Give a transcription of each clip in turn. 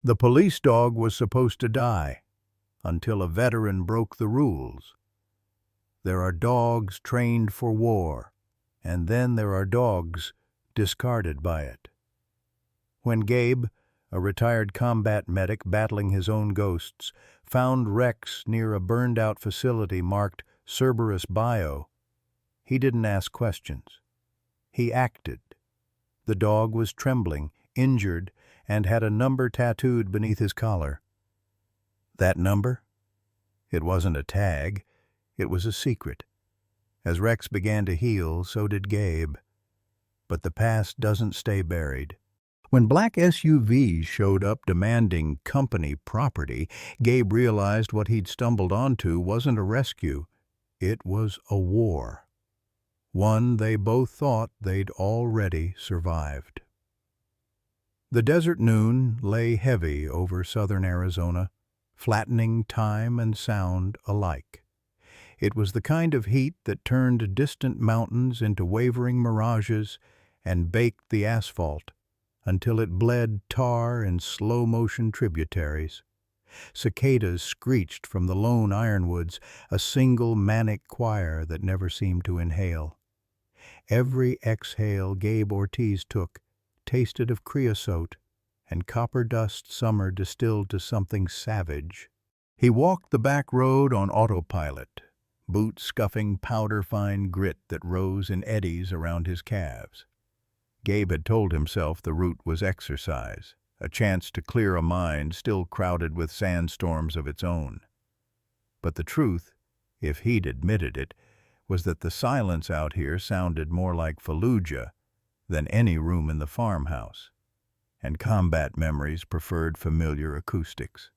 The police dog was supposed to die until a veteran broke the rules. There are dogs trained for war, and then there are dogs discarded by it. When Gabe, a retired combat medic battling his own ghosts, found Rex near a burned-out facility marked Cerberus Bio, he didn't ask questions. He acted. The dog was trembling, injured, and had a number tattooed beneath his collar. That number? It wasn't a tag. It was a secret. As Rex began to heal, so did Gabe. But the past doesn't stay buried. When black SUVs showed up demanding company property, Gabe realized what he'd stumbled onto wasn't a rescue. It was a war. One they both thought they'd already survived. The desert noon lay heavy over southern Arizona, flattening time and sound alike. It was the kind of heat that turned distant mountains into wavering mirages and baked the asphalt until it bled tar in slow-motion tributaries. Cicadas screeched from the lone ironwoods, a single manic choir that never seemed to inhale. Every exhale Gabe Ortiz took tasted of creosote and copper dust summer distilled to something savage. He walked the back road on autopilot, boots scuffing powder-fine grit that rose in eddies around his calves. Gabe had told himself the route was exercise, a chance to clear a mind still crowded with sandstorms of its own. But the truth, if he'd admitted it, was that the silence out here sounded more like Fallujah than any room in the farmhouse, and combat memories preferred familiar acoustics.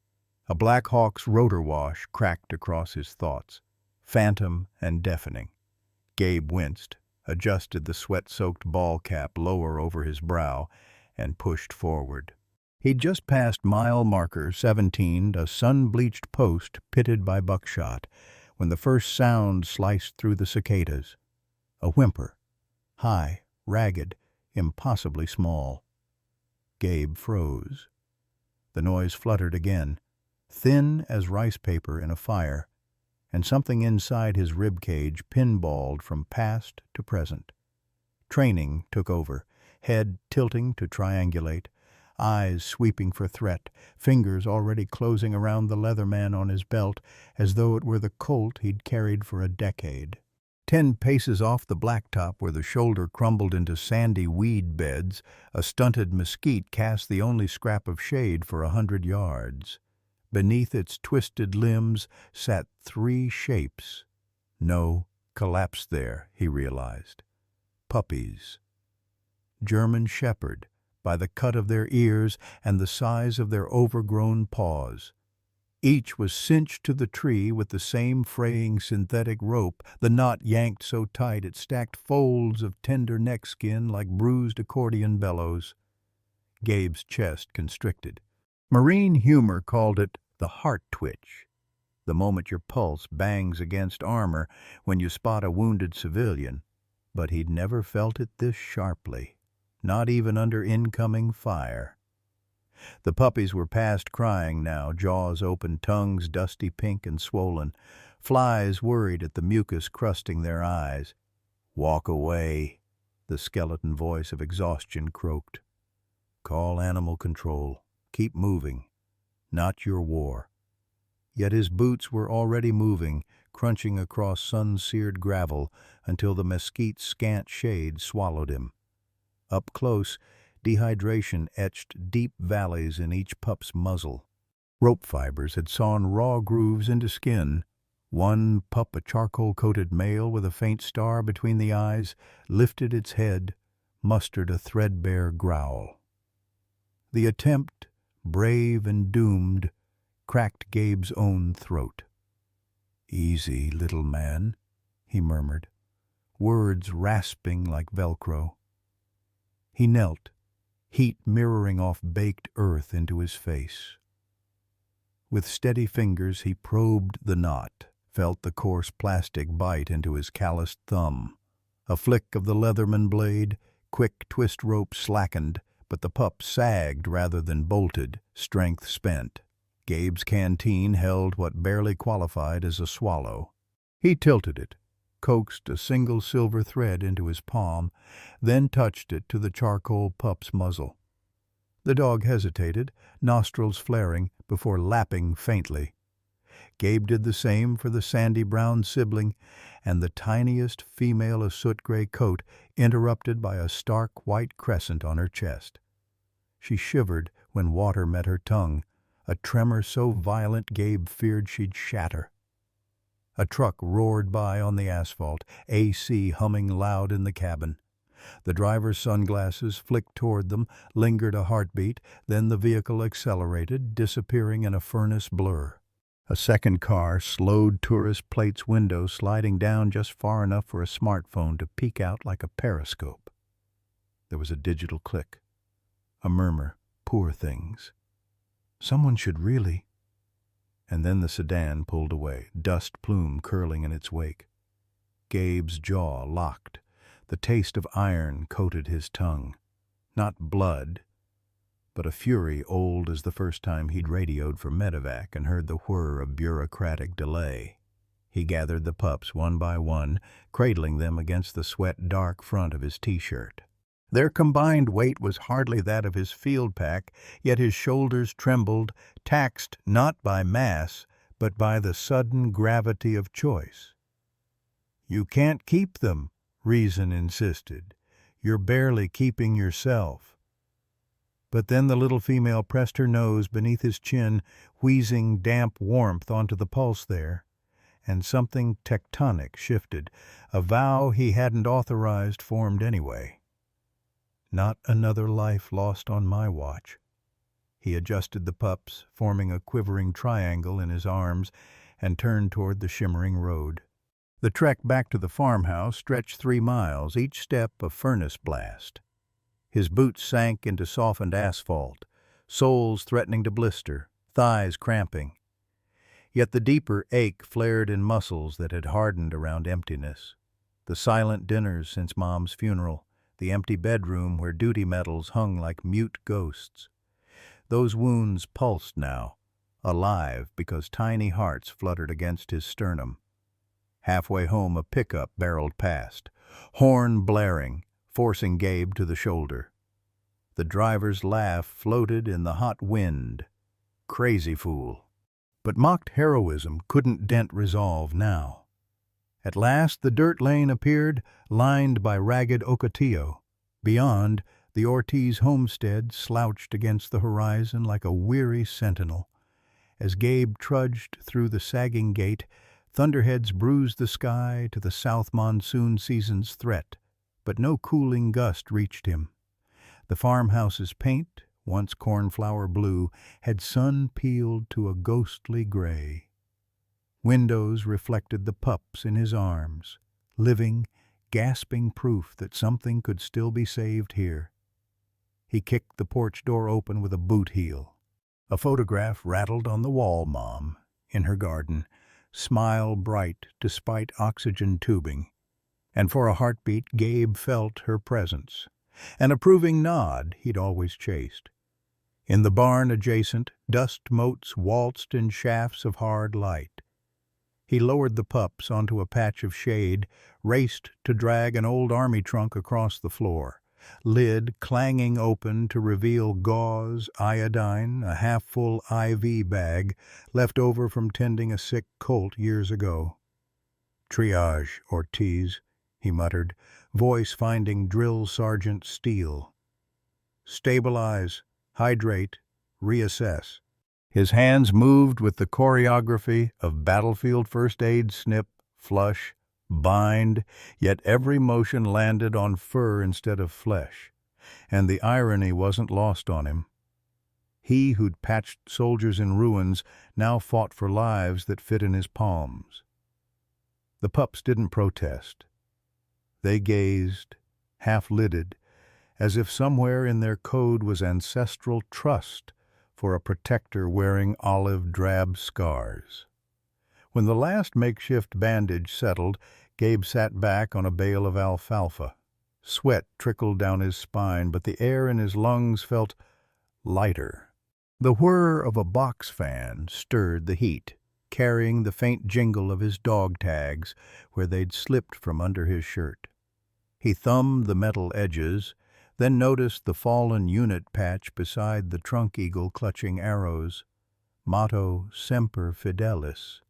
A Black Hawk's rotor wash cracked across his thoughts, phantom and deafening. Gabe winced, adjusted the sweat-soaked ball cap lower over his brow, and pushed forward. He'd just passed mile marker 17, a sun-bleached post pitted by buckshot, when the first sound sliced through the cicadas. A whimper, high, ragged, impossibly small. Gabe froze. The noise fluttered again, thin as rice paper in a fire, and something inside his ribcage pinballed from past to present. Training took over, head tilting to triangulate, eyes sweeping for threat, fingers already closing around the Leatherman on his belt as though it were the Colt he'd carried for a decade. 10 paces off the blacktop where the shoulder crumbled into sandy weed beds, a stunted mesquite cast the only scrap of shade for 100 yards. Beneath its twisted limbs sat 3 shapes. No, collapsed there, he realized. Puppies. German shepherd, by the cut of their ears and the size of their overgrown paws. Each was cinched to the tree with the same fraying synthetic rope, the knot yanked so tight it stacked folds of tender neck skin like bruised accordion bellows. Gabe's chest constricted. Marine humor called it the heart twitch, the moment your pulse bangs against armor when you spot a wounded civilian, but he'd never felt it this sharply, not even under incoming fire. The puppies were past crying now, jaws open, tongues dusty pink and swollen. Flies worried at the mucus crusting their eyes. "Walk away," the skeleton voice of exhaustion croaked. "Call animal control. Keep moving. Not your war." Yet his boots were already moving, crunching across sun-seared gravel until the mesquite's scant shade swallowed him. Up close, dehydration etched deep valleys in each pup's muzzle. Rope fibers had sawn raw grooves into skin. One pup, a charcoal-coated male with a faint star between the eyes, lifted its head, mustered a threadbare growl. The attempt, brave and doomed, cracked Gabe's own throat. "Easy, little man," he murmured, words rasping like Velcro. He knelt, heat mirroring off baked earth into his face. With steady fingers he probed the knot, felt the coarse plastic bite into his calloused thumb. A flick of the Leatherman blade, quick twist rope slackened but the pup sagged rather than bolted, strength spent. Gabe's canteen held what barely qualified as a swallow. He tilted it, coaxed a single silver thread into his palm, then touched it to the charcoal pup's muzzle. The dog hesitated, nostrils flaring, before lapping faintly. Gabe did the same for the sandy-brown sibling, and the tiniest female a soot-gray coat interrupted by a stark white crescent on her chest. She shivered when water met her tongue, a tremor so violent Gabe feared she'd shatter. A truck roared by on the asphalt, AC humming loud in the cabin. The driver's sunglasses flicked toward them, lingered a heartbeat, then the vehicle accelerated, disappearing in a furnace blur. A second car slowed tourist plate's window, sliding down just far enough for a smartphone to peek out like a periscope. There was a digital click. A murmur, "Poor things. Someone should really—" And then the sedan pulled away, dust plume curling in its wake. Gabe's jaw locked. The taste of iron coated his tongue. Not blood, but a fury old as the first time he'd radioed for medevac and heard the whir of bureaucratic delay. He gathered the pups one by one, cradling them against the sweat-dark front of his T-shirt. Their combined weight was hardly that of his field pack, yet his shoulders trembled, taxed not by mass, but by the sudden gravity of choice. "You can't keep them," reason insisted. "You're barely keeping yourself." But then the little female pressed her nose beneath his chin, wheezing damp warmth onto the pulse there, and something tectonic shifted. A vow he hadn't authorized formed anyway. "Not another life lost on my watch." He adjusted the pups, forming a quivering triangle in his arms, and turned toward the shimmering road. The trek back to the farmhouse stretched 3 miles, each step a furnace blast. His boots sank into softened asphalt, soles threatening to blister, thighs cramping. Yet the deeper ache flared in muscles that had hardened around emptiness. The silent dinners since Mom's funeral, the empty bedroom where duty medals hung like mute ghosts. Those wounds pulsed now, alive because tiny hearts fluttered against his sternum. Halfway home a pickup barreled past, horn blaring, forcing Gabe to the shoulder. The driver's laugh floated in the hot wind. Crazy fool. But mocked heroism couldn't dent resolve now. At last the dirt lane appeared, lined by ragged ocotillo. Beyond, the Ortiz homestead slouched against the horizon like a weary sentinel. As Gabe trudged through the sagging gate, thunderheads bruised the sky to the south monsoon season's threat, but no cooling gust reached him. The farmhouse's paint, once cornflower blue, had sun-peeled to a ghostly gray. Windows reflected the pups in his arms, living, gasping proof that something could still be saved here. He kicked the porch door open with a boot heel. A photograph rattled on the wall, Mom, in her garden, smile bright despite oxygen tubing. And for a heartbeat, Gabe felt her presence, an approving nod he'd always chased. In the barn adjacent, dust motes waltzed in shafts of hard light. He lowered the pups onto a patch of shade, raced to drag an old army trunk across the floor, lid clanging open to reveal gauze, iodine, a half-full IV bag left over from tending a sick colt years ago. "Triage, Ortiz," he muttered, voice finding drill sergeant steel. "Stabilize, hydrate, reassess." His hands moved with the choreography of battlefield first aid: snip, flush, bind, yet every motion landed on fur instead of flesh, and the irony wasn't lost on him. He who'd patched soldiers in ruins now fought for lives that fit in his palms. The pups didn't protest. They gazed, half-lidded, as if somewhere in their code was ancestral trust for a protector wearing olive-drab scars. When the last makeshift bandage settled, Gabe sat back on a bale of alfalfa, Sweat trickled down his spine, but the air in his lungs felt lighter. The whir of a box fan stirred the heat, carrying the faint jingle of his dog tags where they'd slipped from under his shirt. He thumbed the metal edges, then noticed the fallen unit patch beside the trunk eagle clutching arrows. Motto Semper Fidelis.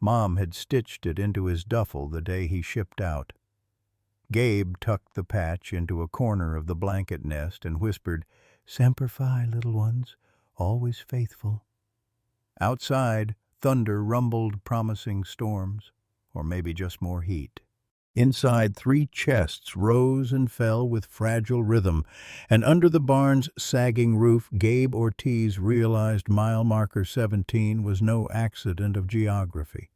Mom had stitched it into his duffel the day he shipped out. Gabe tucked the patch into a corner of the blanket nest and whispered, "Semper Fi, little ones, always faithful." Outside, thunder rumbled, promising storms, or maybe just more heat. Inside, 3 chests rose and fell with fragile rhythm, and under the barn's sagging roof, Gabe Ortiz realized mile marker 17 was no accident of geography.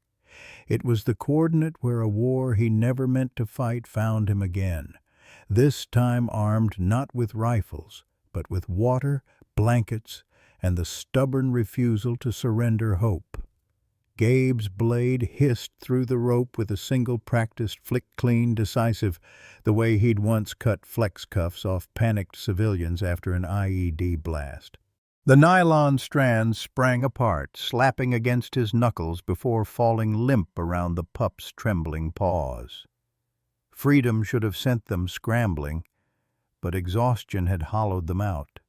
It was the coordinate where a war he never meant to fight found him again, this time armed not with rifles, but with water, blankets, and the stubborn refusal to surrender hope. Gabe's blade hissed through the rope with a single practiced flick clean, decisive, the way he'd once cut flex cuffs off panicked civilians after an IED blast. The nylon strands sprang apart, slapping against his knuckles before falling limp around the pup's trembling paws. Freedom should have sent them scrambling, but exhaustion had hollowed them out.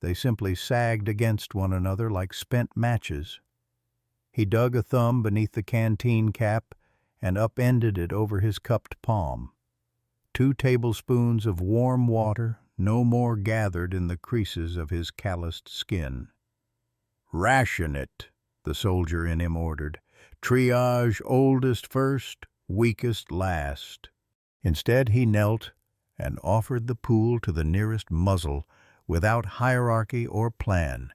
They simply sagged against one another like spent matches. He dug a thumb beneath the canteen cap and upended it over his cupped palm. 2 tablespoons of warm water no more gathered in the creases of his calloused skin. "Ration it," the soldier in him ordered. "Triage oldest first, weakest last." Instead, he knelt and offered the pool to the nearest muzzle without hierarchy or plan,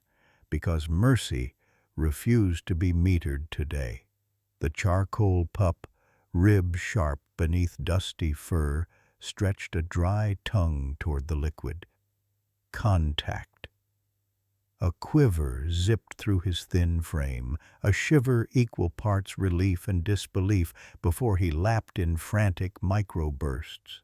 because mercy refused to be metered today. The charcoal pup, rib sharp beneath dusty fur, stretched a dry tongue toward the liquid. Contact. A quiver zipped through his thin frame, a shiver equal parts relief and disbelief before he lapped in frantic microbursts.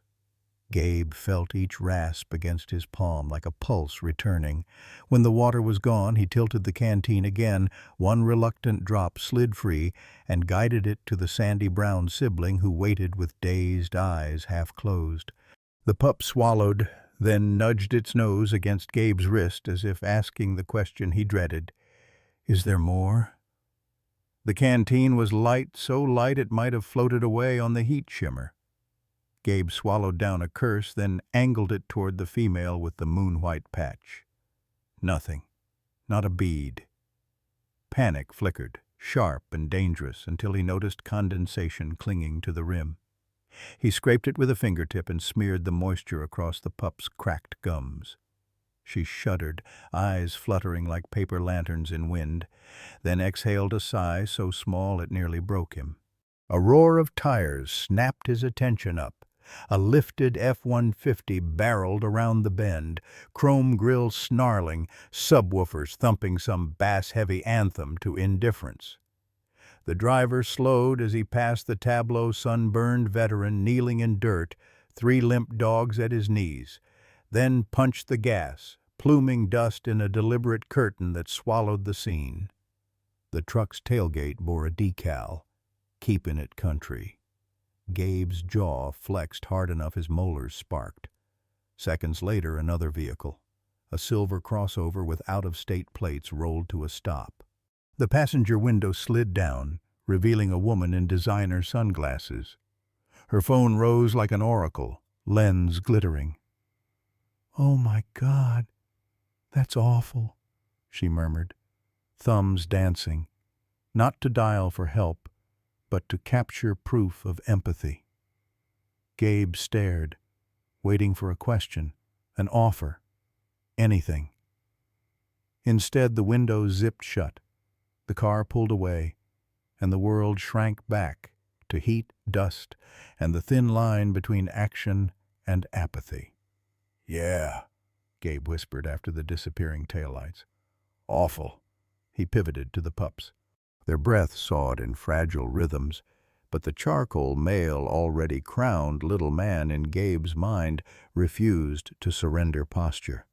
Gabe felt each rasp against his palm like a pulse returning. When the water was gone, he tilted the canteen again. One reluctant drop slid free and guided it to the sandy-brown sibling who waited with dazed eyes half closed. The pup swallowed, then nudged its nose against Gabe's wrist as if asking the question he dreaded. "Is there more?" The canteen was light, so light it might have floated away on the heat shimmer. Gabe swallowed down a curse, then angled it toward the female with the moon-white patch. Nothing. Not a bead. Panic flickered, sharp and dangerous, until he noticed condensation clinging to the rim. He scraped it with a fingertip and smeared the moisture across the pup's cracked gums. She shuddered, eyes fluttering like paper lanterns in wind, then exhaled a sigh so small it nearly broke him. A roar of tires snapped his attention up. A lifted F-150 barreled around the bend, chrome grills snarling, subwoofers thumping some bass-heavy anthem to indifference. The driver slowed as he passed the tableau sunburned veteran kneeling in dirt, 3 limp dogs at his knees, then punched the gas, pluming dust in a deliberate curtain that swallowed the scene. The truck's tailgate bore a decal, "Keepin' It Country." Gabe's jaw flexed hard enough his molars sparked. Seconds later, another vehicle, a silver crossover with out-of-state plates, rolled to a stop. The passenger window slid down, revealing a woman in designer sunglasses. Her phone rose like an oracle, lens glittering. "Oh my God, that's awful," she murmured, thumbs dancing, not to dial for help, but to capture proof of empathy. Gabe stared, waiting for a question, an offer, anything. Instead, the window zipped shut, the car pulled away, and the world shrank back to heat, dust, and the thin line between action and apathy. "Yeah," Gabe whispered after the disappearing taillights. "Awful." He pivoted to the pups. Their breath sawed in fragile rhythms, but the charcoal male already crowned little man in Gabe's mind refused to surrender posture.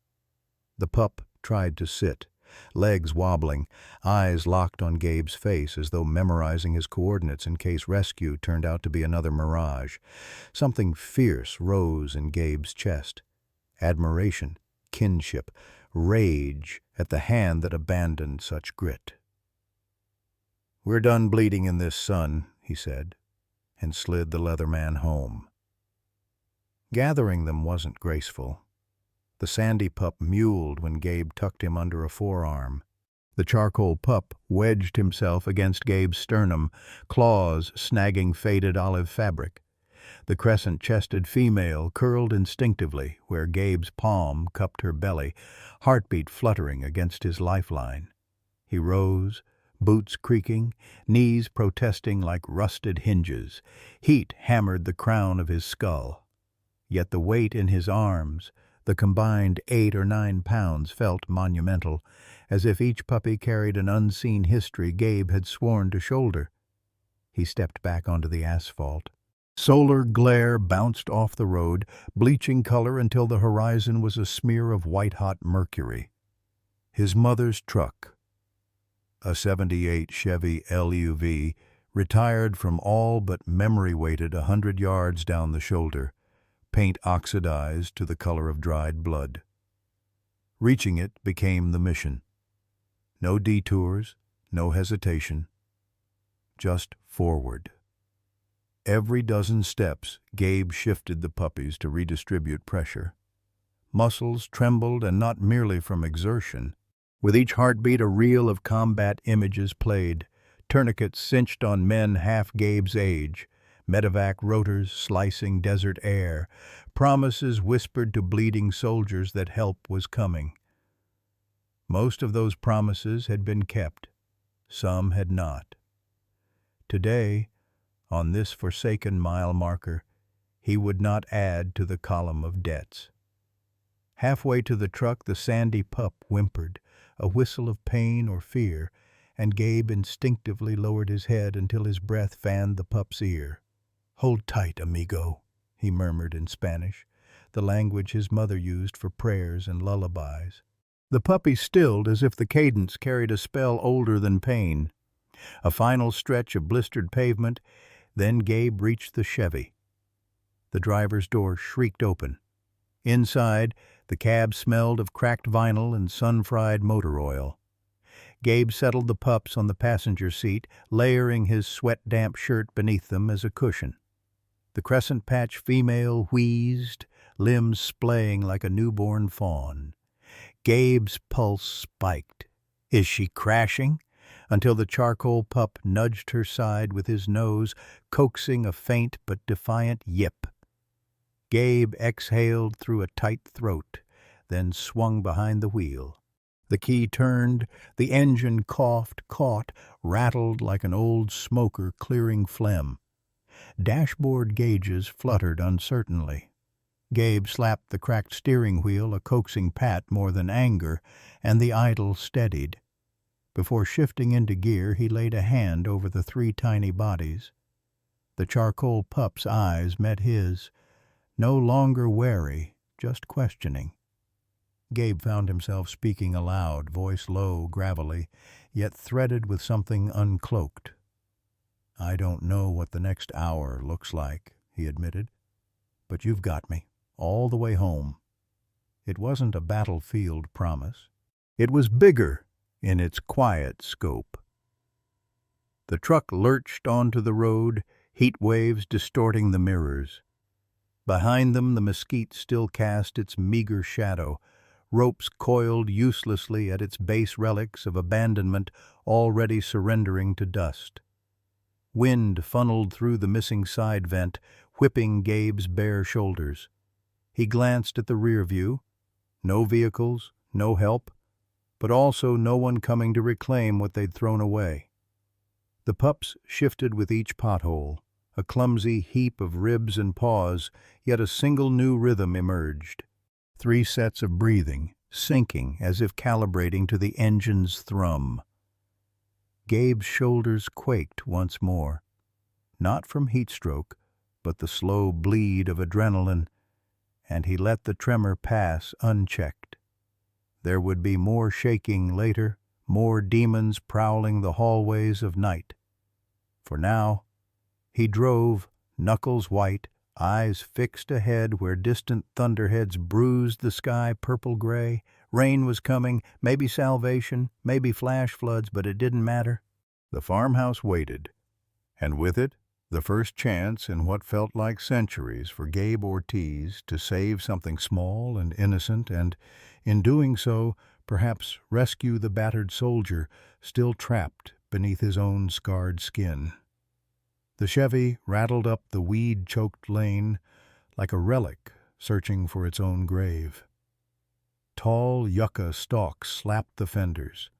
The pup tried to sit, legs wobbling, eyes locked on Gabe's face as though memorizing his coordinates in case rescue turned out to be another mirage. Something fierce rose in Gabe's chest. Admiration, kinship, rage at the hand that abandoned such grit. "We're done bleeding in this, son," he said, and slid the leather man home. Gathering them wasn't graceful. The sandy pup mewled when Gabe tucked him under a forearm. The charcoal pup wedged himself against Gabe's sternum, claws snagging faded olive fabric. The crescent-chested female curled instinctively where Gabe's palm cupped her belly, heartbeat fluttering against his lifeline. He rose, boots creaking, knees protesting like rusted hinges. Heat hammered the crown of his skull. Yet the weight in his arms, the combined 8 or 9 pounds, felt monumental, as if each puppy carried an unseen history Gabe had sworn to shoulder. He stepped back onto the asphalt. Solar glare bounced off the road, bleaching color until the horizon was a smear of white-hot mercury. His mother's truck, a '78 Chevy LUV, retired from all but memory-weighted 100 yards down the shoulder, paint oxidized to the color of dried blood. Reaching it became the mission. No detours, no hesitation, just forward. Every dozen steps, Gabe shifted the puppies to redistribute pressure. Muscles trembled, and not merely from exertion. With each heartbeat, a reel of combat images played, tourniquets cinched on men half Gabe's age, medevac rotors slicing desert air, promises whispered to bleeding soldiers that help was coming. Most of those promises had been kept. Some had not. Today, on this forsaken mile marker, he would not add to the column of debts. Halfway to the truck, the sandy pup whimpered, a whistle of pain or fear, and Gabe instinctively lowered his head until his breath fanned the pup's ear. "Hold tight, amigo," he murmured in Spanish, the language his mother used for prayers and lullabies. The puppy stilled as if the cadence carried a spell older than pain. A final stretch of blistered pavement, then Gabe reached the Chevy. The driver's door shrieked open. Inside, the cab smelled of cracked vinyl and sun-fried motor oil. Gabe settled the pups on the passenger seat, layering his sweat-damp shirt beneath them as a cushion. The crescent-patch female wheezed, limbs splaying like a newborn fawn. Gabe's pulse spiked. Is she crashing? Until the charcoal pup nudged her side with his nose, coaxing a faint but defiant yip. Gabe exhaled through a tight throat, then swung behind the wheel. The key turned, the engine coughed, caught, rattled like an old smoker clearing phlegm. Dashboard gauges fluttered uncertainly. Gabe slapped the cracked steering wheel a coaxing pat more than anger, and the idle steadied. Before shifting into gear, he laid a hand over the 3 tiny bodies. The charcoal pup's eyes met his, no longer wary, just questioning. Gabe found himself speaking aloud, voice low, gravelly, yet threaded with something uncloaked. "I don't know what the next hour looks like," he admitted, "but you've got me, all the way home." It wasn't a battlefield promise. It was bigger in its quiet scope. The truck lurched onto the road, heat waves distorting the mirrors. Behind them, the mesquite still cast its meager shadow, ropes coiled uselessly at its base relics of abandonment already surrendering to dust. Wind funneled through the missing side vent, whipping Gabe's bare shoulders. He glanced at the rear view. No vehicles, no help, but also no one coming to reclaim what they'd thrown away. The pups shifted with each pothole, a clumsy heap of ribs and paws, yet a single new rhythm emerged. 3 sets of breathing, sinking as if calibrating to the engine's thrum. Gabe's shoulders quaked once more. not from heat stroke, but the slow bleed of adrenaline, and he let the tremor pass unchecked. There would be more shaking later, more demons prowling the hallways of night. For now, he drove, knuckles white, eyes fixed ahead where distant thunderheads bruised the sky purple-gray. Rain was coming, maybe salvation, maybe flash floods, but it didn't matter. The farmhouse waited, and with it, the first chance in what felt like centuries for Gabe Ortiz to save something small and innocent and, in doing so, perhaps rescue the battered soldier still trapped beneath his own scarred skin. The Chevy rattled up the weed-choked lane like a relic searching for its own grave. Tall yucca stalks slapped the fenders.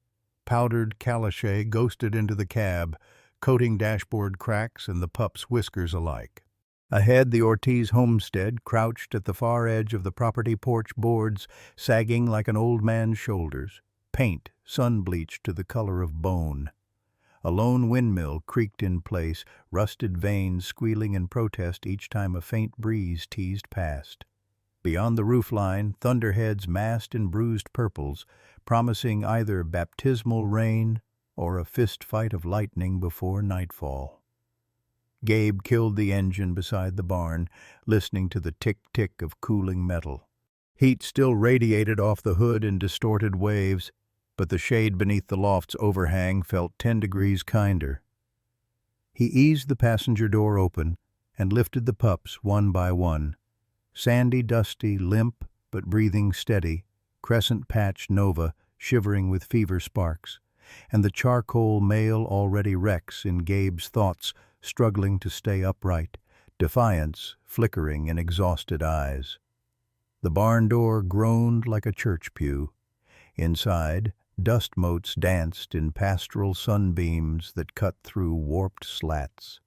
Powdered calichet ghosted into the cab, coating dashboard cracks and the pup's whiskers alike. Ahead, the Ortiz homestead crouched at the far edge of the property porch boards, sagging like an old man's shoulders, paint sun-bleached to the color of bone. A lone windmill creaked in place, rusted vanes squealing in protest each time a faint breeze teased past. Beyond the roofline, thunderheads massed in bruised purples, promising either baptismal rain or a fist-fight of lightning before nightfall. Gabe killed the engine beside the barn, listening to the tick-tick of cooling metal. Heat still radiated off the hood in distorted waves, but the shade beneath the loft's overhang felt 10 degrees kinder. He eased the passenger door open and lifted the pups one by one. Sandy, dusty, limp, but breathing steady, crescent-patched Nova shivering with fever sparks, and the charcoal male already Rex in Gabe's thoughts, struggling to stay upright, defiance flickering in exhausted eyes. The barn door groaned like a church pew. Inside, dust motes danced in pastoral sunbeams that cut through warped slats.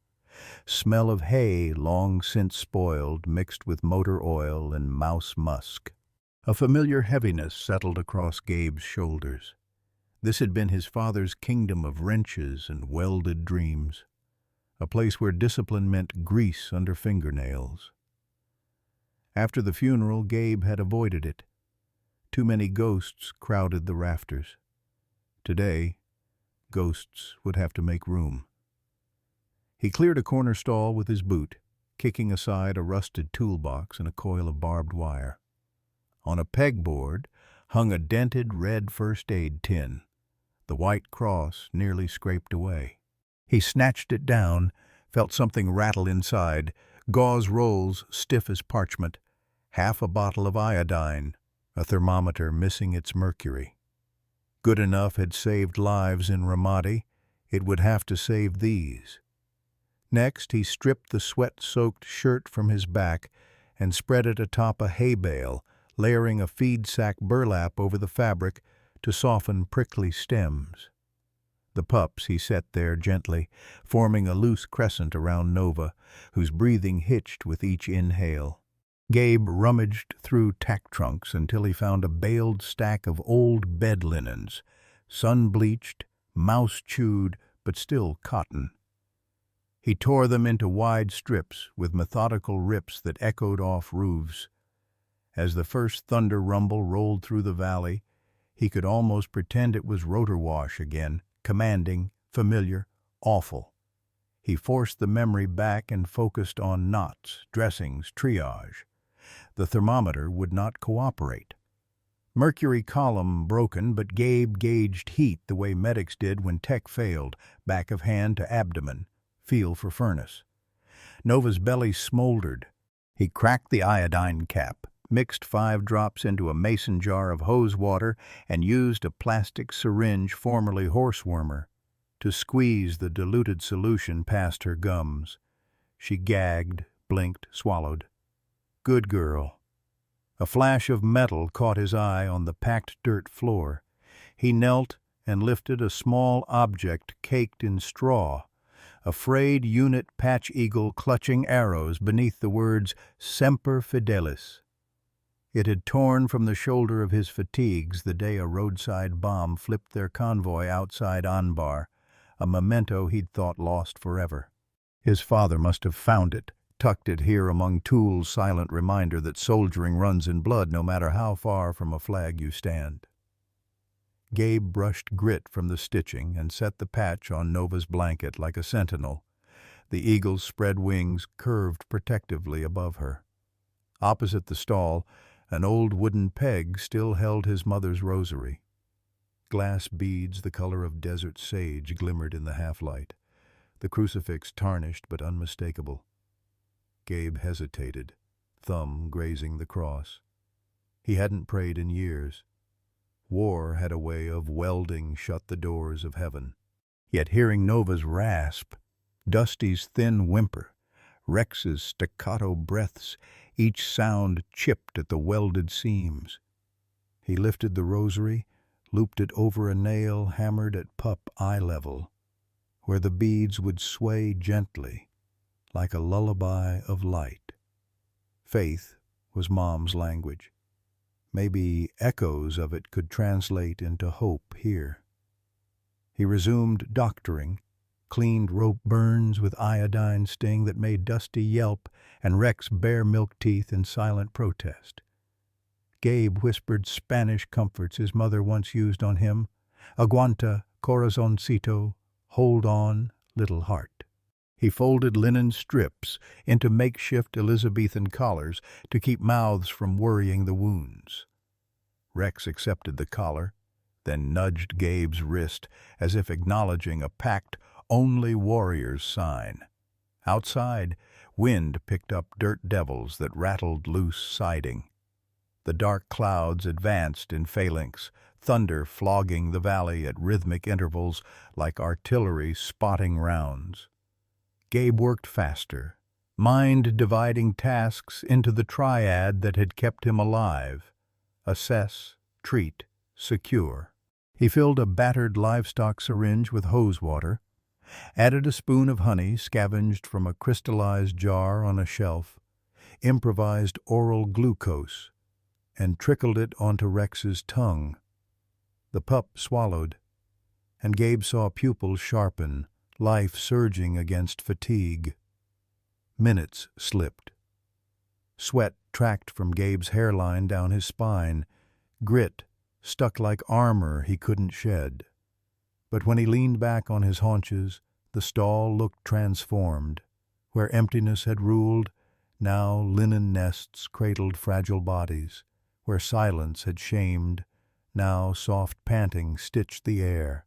Smell of hay long since spoiled mixed with motor oil and mouse musk. A familiar heaviness settled across Gabe's shoulders. This had been his father's kingdom of wrenches and welded dreams, a place where discipline meant grease under fingernails. After the funeral, Gabe had avoided it. Too many ghosts crowded the rafters. Today, ghosts would have to make room. He cleared a corner stall with his boot, kicking aside a rusted toolbox and a coil of barbed wire. On a pegboard hung a dented red first aid tin, the white cross nearly scraped away. He snatched it down, felt something rattle inside, gauze rolls stiff as parchment, half a bottle of iodine, a thermometer missing its mercury. Good enough had saved lives in Ramadi. It would have to save these. Next, he stripped the sweat-soaked shirt from his back and spread it atop a hay bale, layering a feed sack burlap over the fabric to soften prickly stems. The pups he set there gently, forming a loose crescent around Nova, whose breathing hitched with each inhale. Gabe rummaged through tack trunks until he found a baled stack of old bed linens, sun-bleached, mouse-chewed, but still cotton. He tore them into wide strips with methodical rips that echoed off roofs. As the first thunder rumble rolled through the valley, he could almost pretend it was rotor wash again, commanding, familiar, awful. He forced the memory back and focused on knots, dressings, triage. The thermometer would not cooperate. Mercury column broken, but Gabe gauged heat the way medics did when tech failed, back of hand to abdomen, feel for furnace. Nova's belly smoldered. He cracked the iodine cap, mixed 5 drops into a mason jar of hose water, and used a plastic syringe, formerly horsewormer, to squeeze the diluted solution past her gums. She gagged, blinked, swallowed. Good girl. A flash of metal caught his eye on the packed dirt floor. He knelt and lifted a small object caked in straw, a frayed unit patch eagle clutching arrows beneath the words Semper Fidelis. It had torn from the shoulder of his fatigues the day a roadside bomb flipped their convoy outside Anbar, a memento he'd thought lost forever. His father must have found it, tucked it here among tools, silent reminder that soldiering runs in blood no matter how far from a flag you stand. Gabe brushed grit from the stitching and set the patch on Nova's blanket like a sentinel. The eagle's spread wings curved protectively above her. Opposite the stall, an old wooden peg still held his mother's rosary. Glass beads the color of desert sage glimmered in the half-light, the crucifix tarnished but unmistakable. Gabe hesitated, thumb grazing the cross. He hadn't prayed in years. War had a way of welding shut the doors of heaven. Yet hearing Nova's rasp, Dusty's thin whimper, Rex's staccato breaths, each sound chipped at the welded seams. He lifted the rosary, looped it over a nail hammered at pup eye level, where the beads would sway gently, like a lullaby of light. Faith was Mom's language. Maybe echoes of it could translate into hope here. He resumed doctoring, cleaned rope burns with iodine sting that made Dusty yelp and Rex bare milk teeth in silent protest. Gabe whispered Spanish comforts his mother once used on him. Aguanta, corazoncito, hold on, little heart. He folded linen strips into makeshift Elizabethan collars to keep mouths from worrying the wounds. Rex accepted the collar, then nudged Gabe's wrist as if acknowledging a pact only warriors sign. Outside, wind picked up dirt devils that rattled loose siding. The dark clouds advanced in phalanx, thunder flogging the valley at rhythmic intervals like artillery spotting rounds. Gabe worked faster, mind dividing tasks into the triad that had kept him alive: assess, treat, secure. He filled a battered livestock syringe with hose water, added a spoon of honey scavenged from a crystallized jar on a shelf, improvised oral glucose, and trickled it onto Rex's tongue. The pup swallowed, and Gabe saw pupils sharpen, life surging against fatigue. Minutes slipped. Sweat tracked from Gabe's hairline down his spine, grit stuck like armor he couldn't shed. But when he leaned back on his haunches, the stall looked transformed. Where emptiness had ruled, now linen nests cradled fragile bodies. Where silence had shamed, now soft panting stitched the air.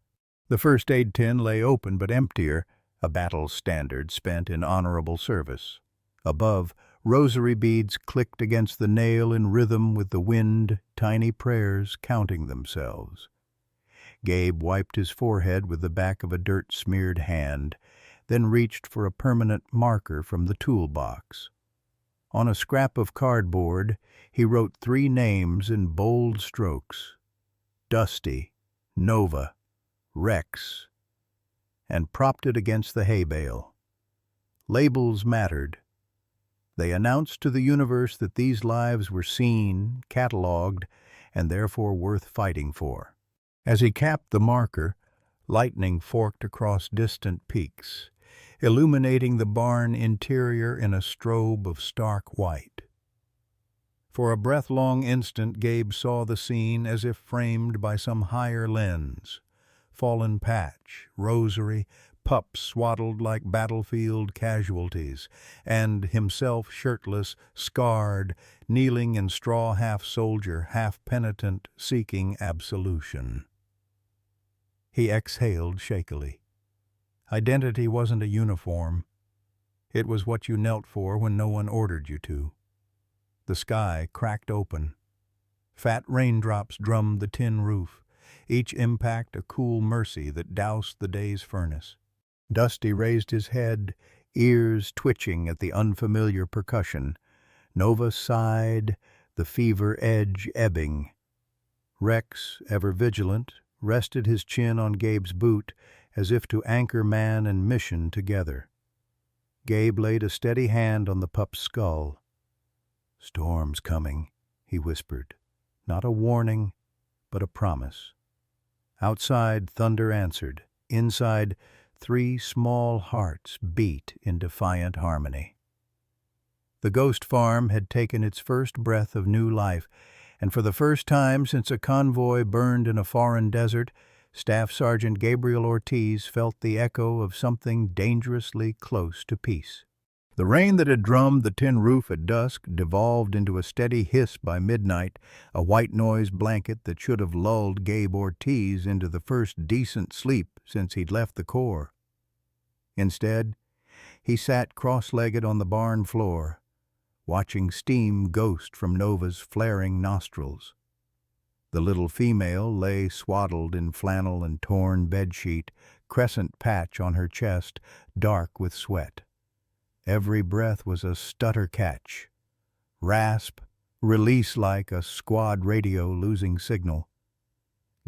The first aid tin lay open but emptier, a battle standard spent in honorable service. Above, rosary beads clicked against the nail in rhythm with the wind, tiny prayers counting themselves. Gabe wiped his forehead with the back of a dirt-smeared hand, then reached for a permanent marker from the toolbox. On a scrap of cardboard, he wrote 3 names in bold strokes: Dusty, Nova, Rex, and propped it against the hay bale. Labels mattered. They announced to the universe that these lives were seen, catalogued, and therefore worth fighting for. As he capped the marker, lightning forked across distant peaks, illuminating the barn interior in a strobe of stark white. For a breath-long instant, Gabe saw the scene as if framed by some higher lens. Fallen patch, rosary, pups swaddled like battlefield casualties, and himself shirtless, scarred, kneeling in straw half-soldier, half-penitent, seeking absolution. He exhaled shakily. Identity wasn't a uniform. It was what you knelt for when no one ordered you to. The sky cracked open. Fat raindrops drummed the tin roof, each impact a cool mercy that doused the day's furnace. Dusty raised his head, ears twitching at the unfamiliar percussion. Nova sighed, the fever edge ebbing. Rex, ever vigilant, rested his chin on Gabe's boot as if to anchor man and mission together. Gabe laid a steady hand on the pup's skull. "Storm's coming," he whispered. Not a warning, but a promise. Outside, thunder answered. Inside, 3 small hearts beat in defiant harmony. The ghost farm had taken its first breath of new life, and for the first time since a convoy burned in a foreign desert, Staff Sergeant Gabriel Ortiz felt the echo of something dangerously close to peace. The rain that had drummed the tin roof at dusk devolved into a steady hiss by midnight, a white noise blanket that should have lulled Gabe Ortiz into the first decent sleep since he'd left the Corps. Instead, he sat cross-legged on the barn floor, watching steam ghost from Nova's flaring nostrils. The little female lay swaddled in flannel and torn bedsheet, crescent patch on her chest, dark with sweat. Every breath was a stutter catch, rasp, release like a squad radio losing signal.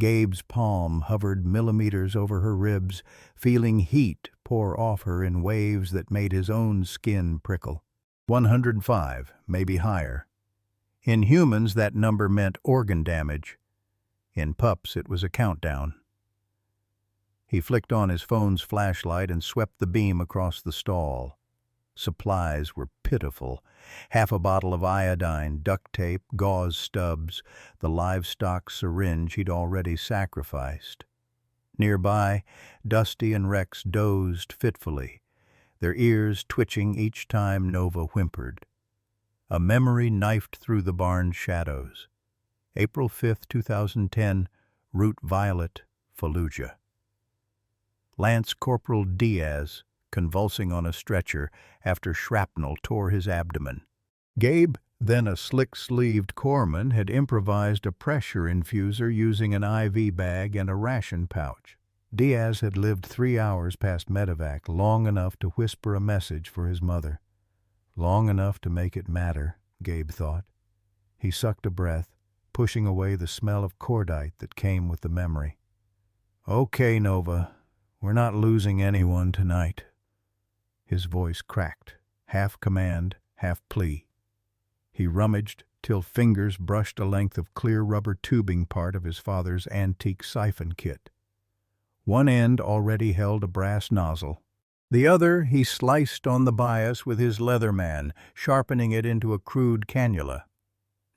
Gabe's palm hovered millimeters over her ribs, feeling heat pour off her in waves that made his own skin prickle. 105, maybe higher. In humans, that number meant organ damage. In pups, it was a countdown. He flicked on his phone's flashlight and swept the beam across the stall. Supplies were pitiful. Half a bottle of iodine, duct tape, gauze stubs, the livestock syringe he'd already sacrificed. Nearby, Dusty and Rex dozed fitfully, their ears twitching each time Nova whimpered. A memory knifed through the barn's shadows. April 5, 2010, Route Violet, Fallujah. Lance Corporal Diaz, convulsing on a stretcher after shrapnel tore his abdomen. Gabe, then a slick-sleeved corpsman, had improvised a pressure infuser using an IV bag and a ration pouch. Diaz had lived 3 hours past medevac, long enough to whisper a message for his mother. Long enough to make it matter, Gabe thought. He sucked a breath, pushing away the smell of cordite that came with the memory. "Okay, Nova, we're not losing anyone tonight." His voice cracked, half command, half plea. He rummaged till fingers brushed a length of clear rubber tubing part of his father's antique siphon kit. One end already held a brass nozzle. The other he sliced on the bias with his Leatherman, sharpening it into a crude cannula.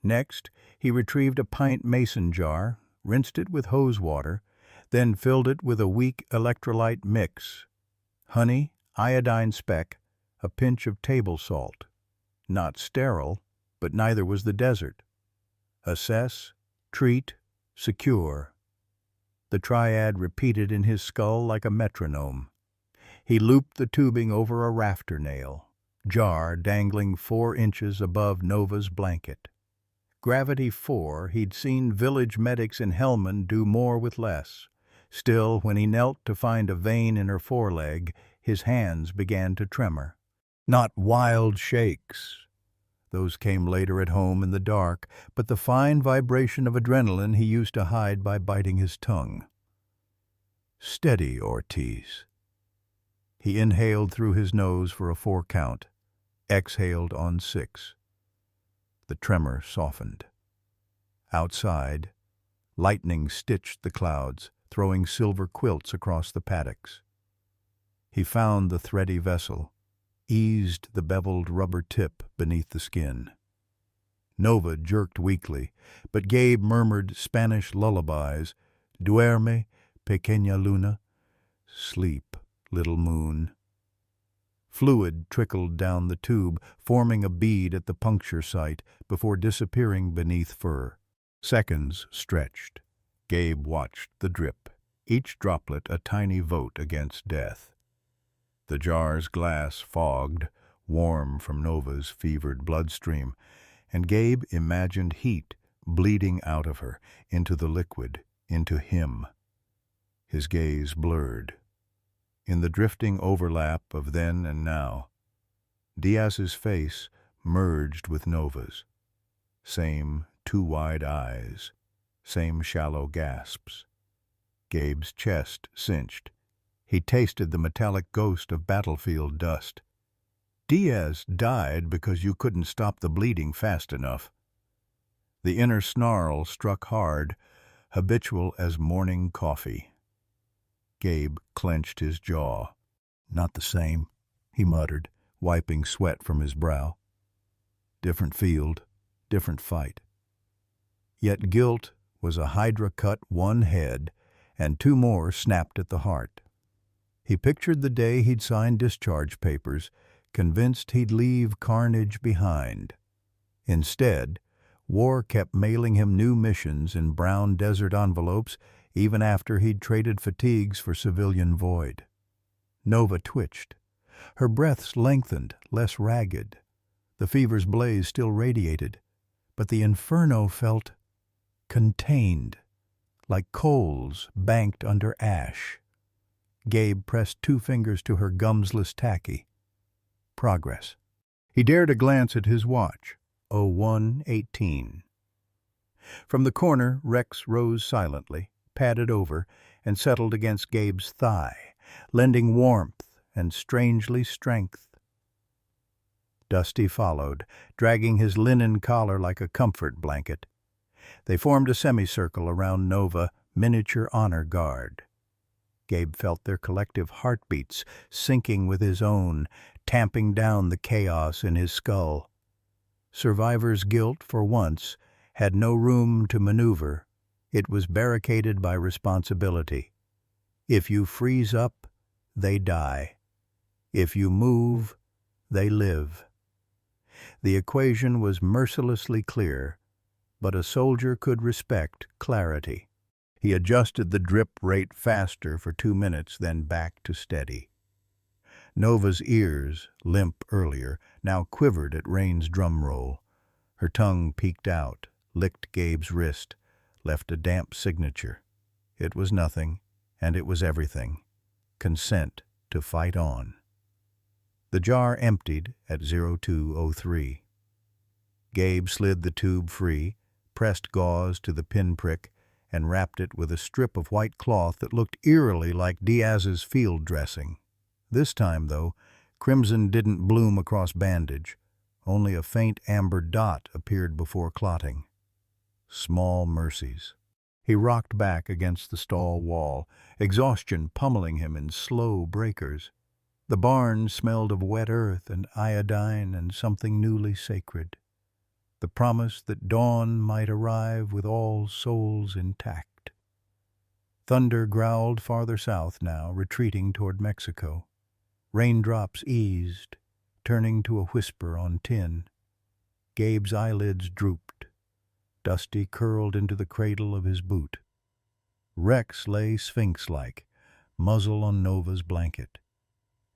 Next, he retrieved a pint mason jar, rinsed it with hose water, then filled it with a weak electrolyte mix. Honey, iodine speck, a pinch of table salt. Not sterile, but neither was the desert. Assess, treat, secure. The triad repeated in his skull like a metronome. He looped the tubing over a rafter nail, jar dangling 4 inches above Nova's blanket. Gravity 4, he'd seen village medics in Helmand do more with less. Still, when he knelt to find a vein in her foreleg, his hands began to tremor. Not wild shakes. Those came later at home in the dark, but the fine vibration of adrenaline he used to hide by biting his tongue. Steady, Ortiz. He inhaled through his nose for a 4 count, exhaled on 6. The tremor softened. Outside, lightning stitched the clouds, throwing silver quilts across the paddocks. He found the thready vessel, eased the beveled rubber tip beneath the skin. Nova jerked weakly, but Gabe murmured Spanish lullabies, "Duerme, pequeña luna," "Sleep, little moon." Fluid trickled down the tube, forming a bead at the puncture site before disappearing beneath fur. Seconds stretched. Gabe watched the drip, each droplet a tiny vote against death. The jar's glass fogged, warm from Nova's fevered bloodstream, and Gabe imagined heat bleeding out of her, into the liquid, into him. His gaze blurred. In the drifting overlap of then and now, Diaz's face merged with Nova's. Same 2 wide eyes, same shallow gasps. Gabe's chest cinched. He tasted the metallic ghost of battlefield dust. Diaz died because you couldn't stop the bleeding fast enough. The inner snarl struck hard, habitual as morning coffee. Gabe clenched his jaw. "Not the same," he muttered, wiping sweat from his brow. "Different field, different fight." Yet guilt was a hydra cut one head, and two more snapped at the heart. He pictured the day he'd signed discharge papers, convinced he'd leave carnage behind. Instead, war kept mailing him new missions in brown desert envelopes even after he'd traded fatigues for civilian void. Nova twitched. Her breaths lengthened, less ragged. The fever's blaze still radiated, but the inferno felt contained, like coals banked under ash. Gabe pressed two fingers to her gumsless tacky. Progress. He dared a glance at his watch. 01:18. From the corner, Rex rose silently, padded over, and settled against Gabe's thigh, lending warmth and strangely strength. Dusty followed, dragging his linen collar like a comfort blanket. They formed a semicircle around Nova, miniature honor guard. Gabe felt their collective heartbeats syncing with his own, tamping down the chaos in his skull. Survivor's guilt, for once, had no room to maneuver. It was barricaded by responsibility. If you freeze up, they die. If you move, they live. The equation was mercilessly clear, but a soldier could respect clarity. He adjusted the drip rate faster for 2 minutes, then back to steady. Nova's ears, limp earlier, now quivered at Rain's drum roll. Her tongue peeked out, licked Gabe's wrist, left a damp signature. It was nothing, and it was everything. Consent to fight on. The jar emptied at 02:03. Gabe slid the tube free, pressed gauze to the pinprick, and wrapped it with a strip of white cloth that looked eerily like Diaz's field dressing. This time, though, crimson didn't bloom across bandage. Only a faint amber dot appeared before clotting. Small mercies. He rocked back against the stall wall, exhaustion pummeling him in slow breakers. The barn smelled of wet earth and iodine and something newly sacred. The promise that dawn might arrive with all souls intact. Thunder growled farther south now, retreating toward Mexico. Raindrops eased, turning to a whisper on tin. Gabe's eyelids drooped. Dusty curled into the cradle of his boot. Rex lay sphinx-like, muzzle on Nova's blanket.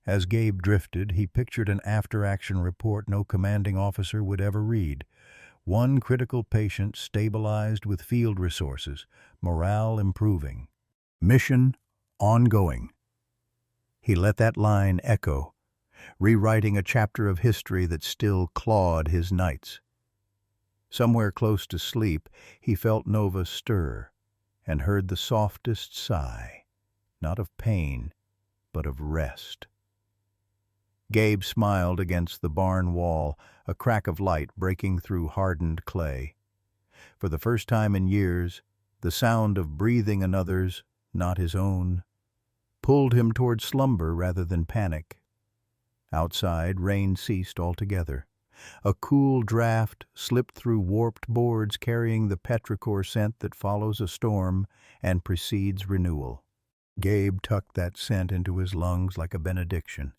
As Gabe drifted, he pictured an after-action report no commanding officer would ever read. One critical patient stabilized with field resources, morale improving. Mission ongoing. He let that line echo, rewriting a chapter of history that still clawed his nights. Somewhere close to sleep, he felt Nova stir and heard the softest sigh, not of pain, but of rest. Gabe smiled against the barn wall, a crack of light breaking through hardened clay. For the first time in years, the sound of breathing another's, not his own, pulled him toward slumber rather than panic. Outside, rain ceased altogether. A cool draft slipped through warped boards carrying the petrichor scent that follows a storm and precedes renewal. Gabe tucked that scent into his lungs like a benediction,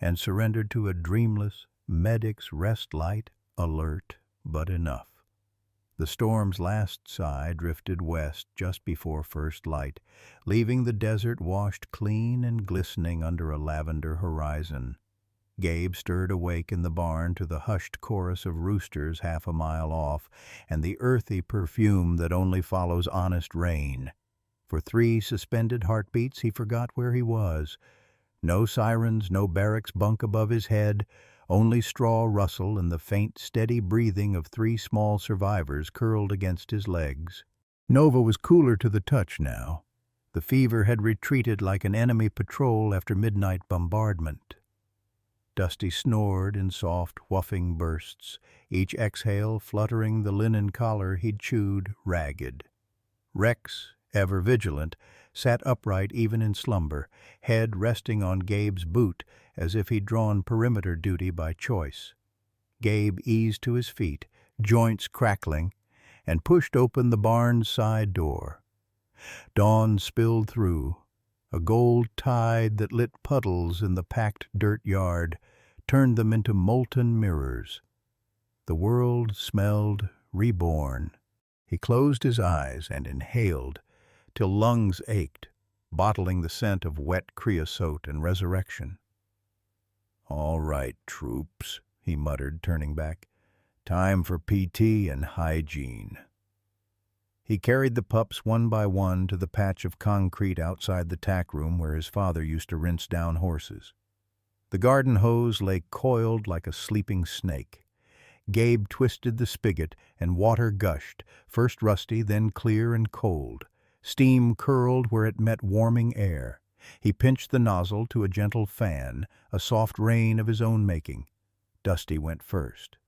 and surrendered to a dreamless, medic's rest light, alert but enough. The storm's last sigh drifted west just before first light, leaving the desert washed clean and glistening under a lavender horizon. Gabe stirred awake in the barn to the hushed chorus of roosters half a mile off, and the earthy perfume that only follows honest rain. For 3 suspended heartbeats he forgot where he was. No sirens, no barracks bunk above his head, only straw rustle and the faint, steady breathing of 3 small survivors curled against his legs. Nova was cooler to the touch now. The fever had retreated like an enemy patrol after midnight bombardment. Dusty snored in soft, whuffing bursts, each exhale fluttering the linen collar he'd chewed ragged. Rex, ever vigilant, sat upright even in slumber, head resting on Gabe's boot as if he'd drawn perimeter duty by choice. Gabe eased to his feet, joints crackling, and pushed open the barn's side door. Dawn spilled through, a gold tide that lit puddles in the packed dirt yard, turned them into molten mirrors. The world smelled reborn. He closed his eyes and inhaled till lungs ached, bottling the scent of wet creosote and resurrection. "All right, troops," he muttered, turning back. "Time for PT and hygiene." He carried the pups one by one to the patch of concrete outside the tack room where his father used to rinse down horses. The garden hose lay coiled like a sleeping snake. Gabe twisted the spigot and water gushed, first rusty, then clear and cold. Steam curled where it met warming air. He pinched the nozzle to a gentle fan, a soft rain of his own making. Dusty went first.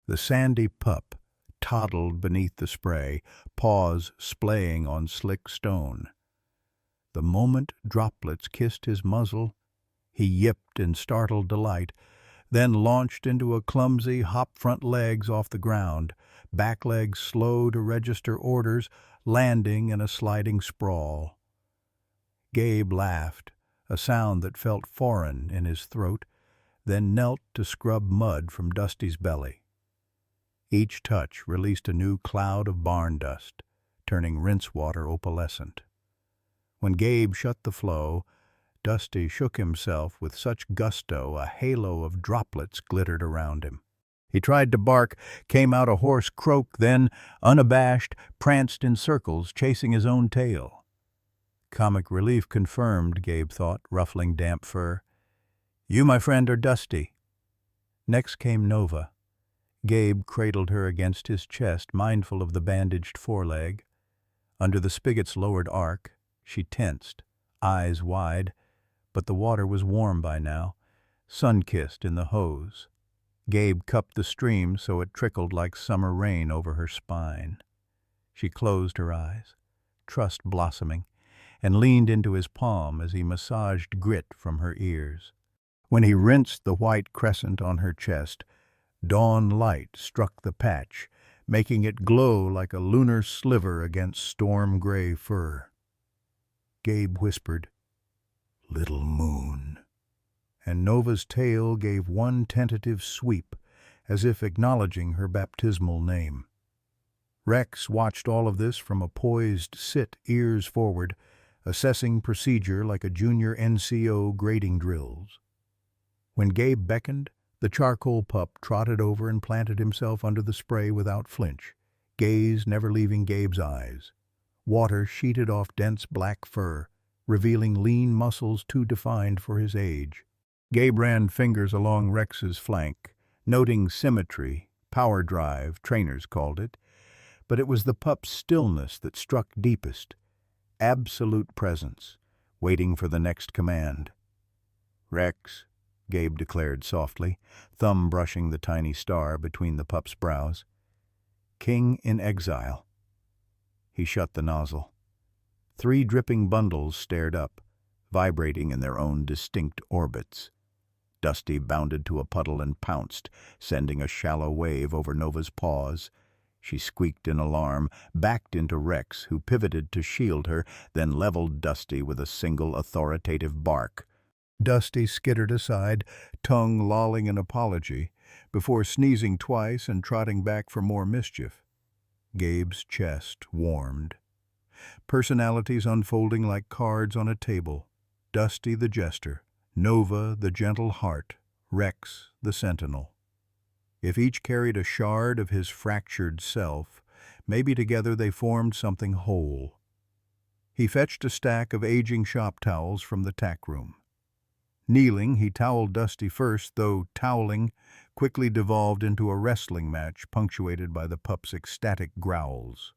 The sandy pup toddled beneath the spray, paws splaying on slick stone. The moment droplets kissed his muzzle, he yipped in startled delight, then launched into a clumsy hop front legs off the ground, back legs slow to register orders, landing in a sliding sprawl. Gabe laughed, a sound that felt foreign in his throat, then knelt to scrub mud from Dusty's belly. Each touch released a new cloud of barn dust, turning rinse water opalescent. When Gabe shut the flow, Dusty shook himself with such gusto a halo of droplets glittered around him. He tried to bark, came out a hoarse croak, then, unabashed, pranced in circles, chasing his own tail. Comic relief confirmed, Gabe thought, ruffling damp fur. "You, my friend, are Dusty." Next came Nova. Gabe cradled her against his chest, mindful of the bandaged foreleg. Under the spigot's lowered arc, she tensed, eyes wide, but the water was warm by now, sun-kissed in the hose. Gabe cupped the stream so it trickled like summer rain over her spine. She closed her eyes, trust blossoming, and leaned into his palm as he massaged grit from her ears. When he rinsed the white crescent on her chest, dawn light struck the patch, making it glow like a lunar sliver against storm-gray fur. Gabe whispered, "Little moon," and Nova's tail gave one tentative sweep, as if acknowledging her baptismal name. Rex watched all of this from a poised sit, ears forward, assessing procedure like a junior NCO grading drills. When Gabe beckoned, the charcoal pup trotted over and planted himself under the spray without flinch, gaze never leaving Gabe's eyes. Water sheeted off dense black fur, revealing lean muscles too defined for his age. Gabe ran fingers along Rex's flank, noting symmetry, power drive, trainers called it, but it was the pup's stillness that struck deepest, absolute presence, waiting for the next command. "Rex," Gabe declared softly, thumb brushing the tiny star between the pup's brows. "King in exile." He shut the nozzle. 3 dripping bundles stared up, vibrating in their own distinct orbits. Dusty bounded to a puddle and pounced, sending a shallow wave over Nova's paws. She squeaked in alarm, backed into Rex, who pivoted to shield her, then leveled Dusty with a single authoritative bark. Dusty skittered aside, tongue lolling in apology, before sneezing twice and trotting back for more mischief. Gabe's chest warmed. Personalities unfolding like cards on a table. Dusty the jester, Nova the gentle heart, Rex the sentinel. If each carried a shard of his fractured self, maybe together they formed something whole. He fetched a stack of aging shop towels from the tack room. Kneeling, he toweled Dusty first, though toweling quickly devolved into a wrestling match punctuated by the pup's ecstatic growls.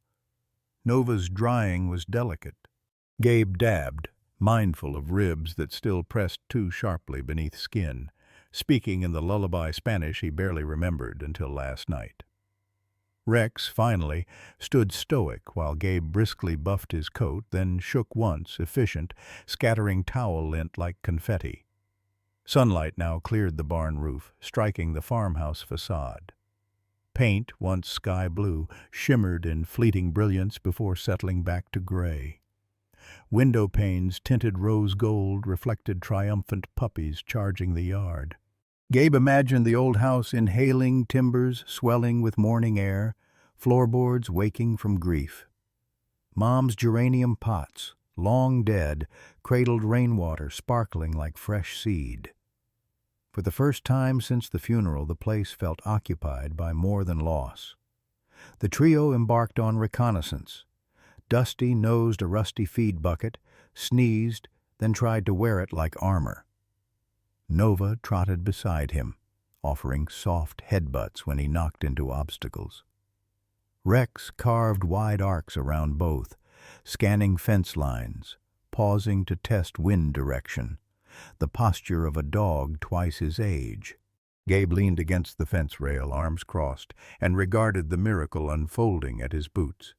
Nova's drying was delicate. Gabe dabbed, mindful of ribs that still pressed too sharply beneath skin, speaking in the lullaby Spanish he barely remembered until last night. Rex, finally, stood stoic while Gabe briskly buffed his coat, then shook once, efficient, scattering towel lint like confetti. Sunlight now cleared the barn roof, striking the farmhouse facade. Paint, once sky blue, shimmered in fleeting brilliance before settling back to gray. Window panes tinted rose gold reflected triumphant puppies charging the yard. Gabe imagined the old house inhaling timbers swelling with morning air, floorboards waking from grief. Mom's geranium pots, long dead, cradled rainwater sparkling like fresh seed. For the first time since the funeral, the place felt occupied by more than loss. The trio embarked on reconnaissance. Dusty nosed a rusty feed bucket, sneezed, then tried to wear it like armor. Nova trotted beside him, offering soft headbutts when he knocked into obstacles. Rex carved wide arcs around both, scanning fence lines, pausing to test wind direction, the posture of a dog twice his age. Gabe leaned against the fence rail, arms crossed, and regarded the miracle unfolding at his boots.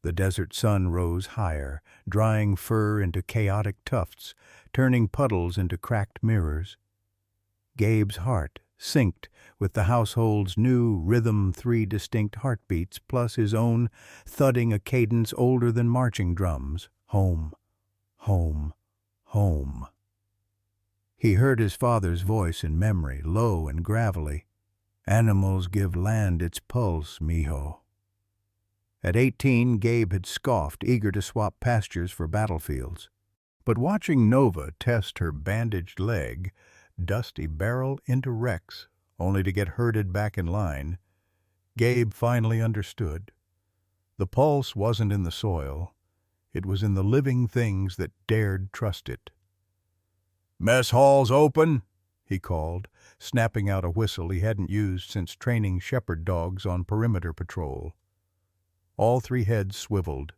The desert sun rose higher, drying fur into chaotic tufts, turning puddles into cracked mirrors. Gabe's heart synced with the household's new rhythm, 3 distinct heartbeats, plus his own, thudding a cadence older than marching drums. Home, home, home. He heard his father's voice in memory, low and gravelly. Animals give land its pulse, mijo. At 18, Gabe had scoffed, eager to swap pastures for battlefields. But watching Nova test her bandaged leg, Dusty barrel into Rex, only to get herded back in line, Gabe finally understood. The pulse wasn't in the soil. It was in the living things that dared trust it. "Mess hall's open," he called, snapping out a whistle he hadn't used since training shepherd dogs on perimeter patrol. All 3 heads swiveled.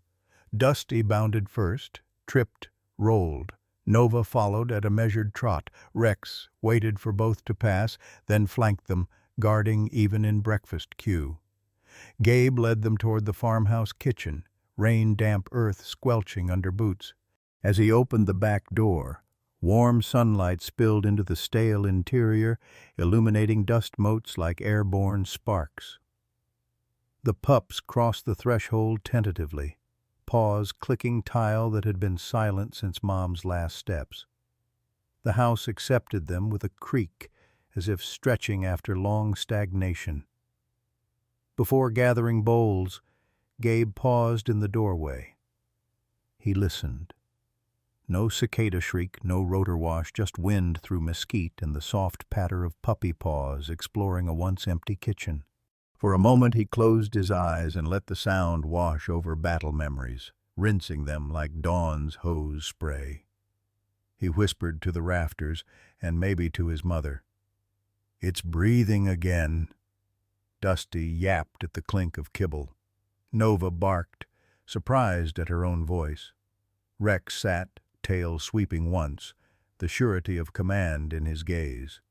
Dusty bounded first, tripped, rolled. Nova followed at a measured trot. Rex waited for both to pass, then flanked them, guarding even in breakfast queue. Gabe led them toward the farmhouse kitchen, rain-damp earth squelching under boots. As he opened the back door, warm sunlight spilled into the stale interior, illuminating dust motes like airborne sparks. The pups crossed the threshold tentatively, paws clicking tile that had been silent since Mom's last steps. The house accepted them with a creak, as if stretching after long stagnation. Before gathering bowls, Gabe paused in the doorway. He listened. No cicada shriek, no rotor wash, just wind through mesquite and the soft patter of puppy paws exploring a once-empty kitchen. For a moment he closed his eyes and let the sound wash over battle memories, rinsing them like dawn's hose spray. He whispered to the rafters, and maybe to his mother. "It's breathing again." Dusty yapped at the clink of kibble. Nova barked, surprised at her own voice. Rex sat, tail sweeping once, the surety of command in his gaze.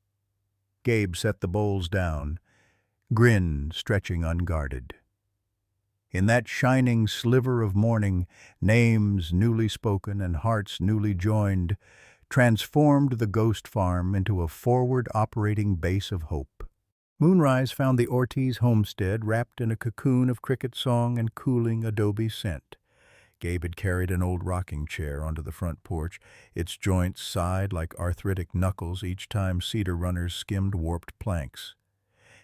Gabe set the bowls down, grin stretching unguarded. In that shining sliver of morning, names newly spoken and hearts newly joined transformed the ghost farm into a forward operating base of hope. Moonrise found the Ortiz homestead wrapped in a cocoon of cricket song and cooling adobe scent. Gabe had carried an old rocking chair onto the front porch, its joints sighed like arthritic knuckles each time cedar runners skimmed warped planks.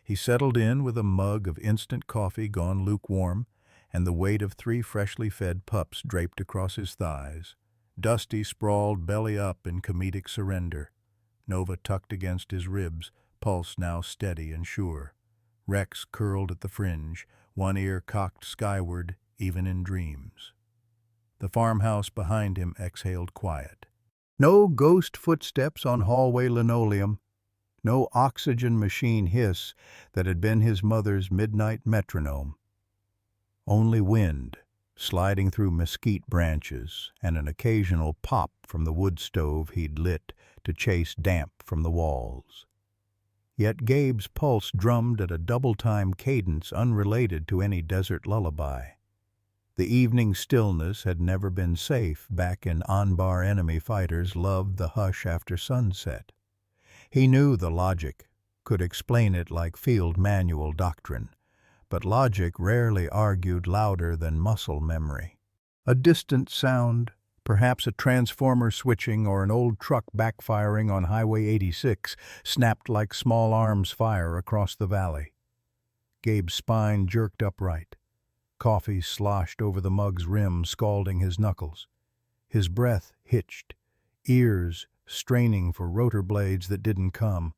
He settled in with a mug of instant coffee gone lukewarm, and the weight of 3 freshly fed pups draped across his thighs. Dusty sprawled belly up in comedic surrender. Nova tucked against his ribs, pulse now steady and sure. Rex curled at the fringe, one ear cocked skyward, even in dreams. The farmhouse behind him exhaled quiet. No ghost footsteps on hallway linoleum. No oxygen machine hiss that had been his mother's midnight metronome. Only wind, sliding through mesquite branches, and an occasional pop from the wood stove he'd lit to chase damp from the walls. Yet Gabe's pulse drummed at a double-time cadence unrelated to any desert lullaby. The evening stillness had never been safe back in Anbar. Enemy fighters loved the hush after sunset. He knew the logic, could explain it like field manual doctrine, but logic rarely argued louder than muscle memory. A distant sound, perhaps a transformer switching or an old truck backfiring on Highway 86, snapped like small arms fire across the valley. Gabe's spine jerked upright. Coffee sloshed over the mug's rim, scalding his knuckles. His breath hitched, ears straining for rotor blades that didn't come,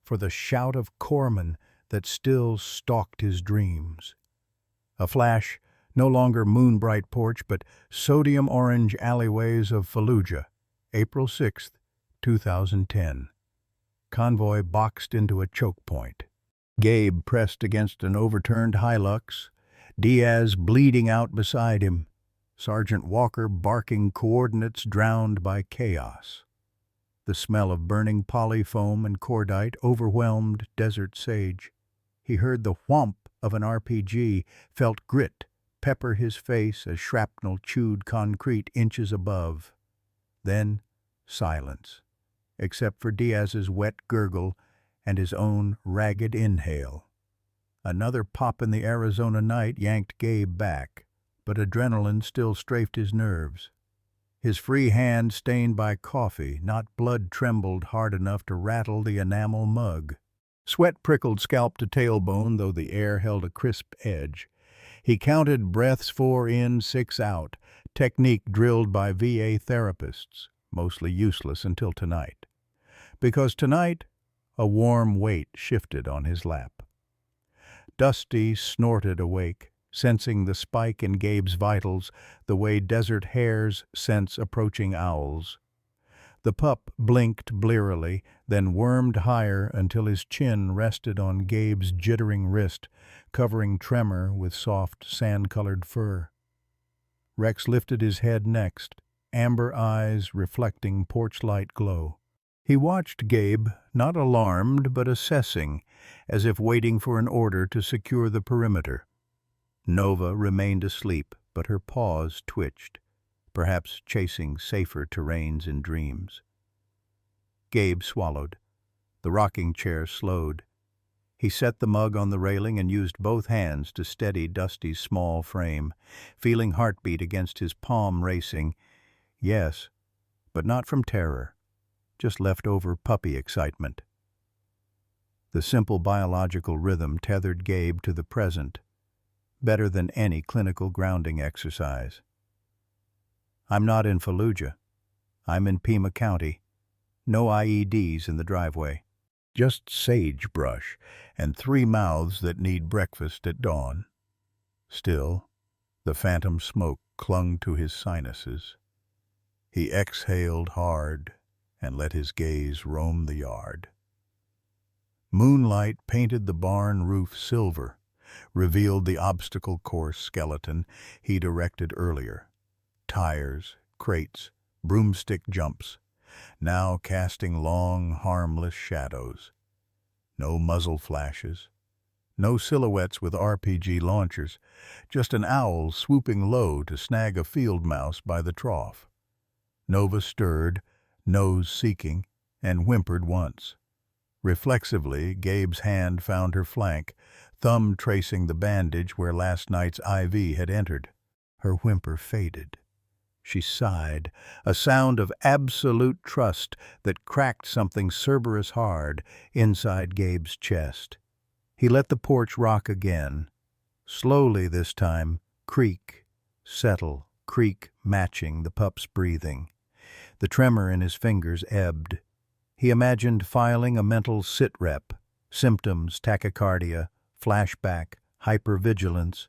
for the shout of corpsmen that still stalked his dreams. A flash, no longer moon-bright porch, but sodium-orange alleyways of Fallujah, April 6, 2010. Convoy boxed into a choke point. Gabe pressed against an overturned Hilux, Diaz bleeding out beside him, Sergeant Walker barking coordinates drowned by chaos. The smell of burning polyfoam and cordite overwhelmed Desert Sage. He heard the whomp of an RPG, felt grit pepper his face as shrapnel chewed concrete inches above. Then silence, except for Diaz's wet gurgle and his own ragged inhale. Another pop in the Arizona night yanked Gabe back, but adrenaline still strafed his nerves. His free hand stained by coffee, not blood trembled hard enough to rattle the enamel mug. Sweat prickled scalp to tailbone, though the air held a crisp edge. He counted breaths 4 in, 6 out, technique drilled by VA therapists, mostly useless until tonight. Because tonight, a warm weight shifted on his lap. Dusty snorted awake, sensing the spike in Gabe's vitals the way desert hares sense approaching owls. The pup blinked blearily, then wormed higher until his chin rested on Gabe's jittering wrist, covering Tremor with soft, sand-colored fur. Rex lifted his head next, amber eyes reflecting porch-light glow. He watched Gabe, not alarmed but assessing, as if waiting for an order to secure the perimeter. Nova remained asleep, but her paws twitched, perhaps chasing safer terrains in dreams. Gabe swallowed. The rocking chair slowed. He set the mug on the railing and used both hands to steady Dusty's small frame, feeling heartbeat against his palm racing. Yes, but not from terror, just leftover puppy excitement. The simple biological rhythm tethered Gabe to the present, better than any clinical grounding exercise. I'm not in Fallujah. I'm in Pima County. No IEDs in the driveway. Just sagebrush and 3 mouths that need breakfast at dawn. Still, the phantom smoke clung to his sinuses. He exhaled hard and let his gaze roam the yard. Moonlight painted the barn roof silver, revealed the obstacle course skeleton he'd erected earlier. Tires, crates, broomstick jumps, now casting long, harmless shadows. No muzzle flashes, no silhouettes with RPG launchers, just an owl swooping low to snag a field mouse by the trough. Nova stirred, nose seeking, and whimpered once. Reflexively, Gabe's hand found her flank, thumb tracing the bandage where last night's IV had entered. Her whimper faded. She sighed, a sound of absolute trust that cracked something Cerberus hard inside Gabe's chest. He let the porch rock again. Slowly this time, creak, settle, creak matching the pup's breathing. The tremor in his fingers ebbed. He imagined filing a mental sit-rep, symptoms, tachycardia, flashback, hypervigilance,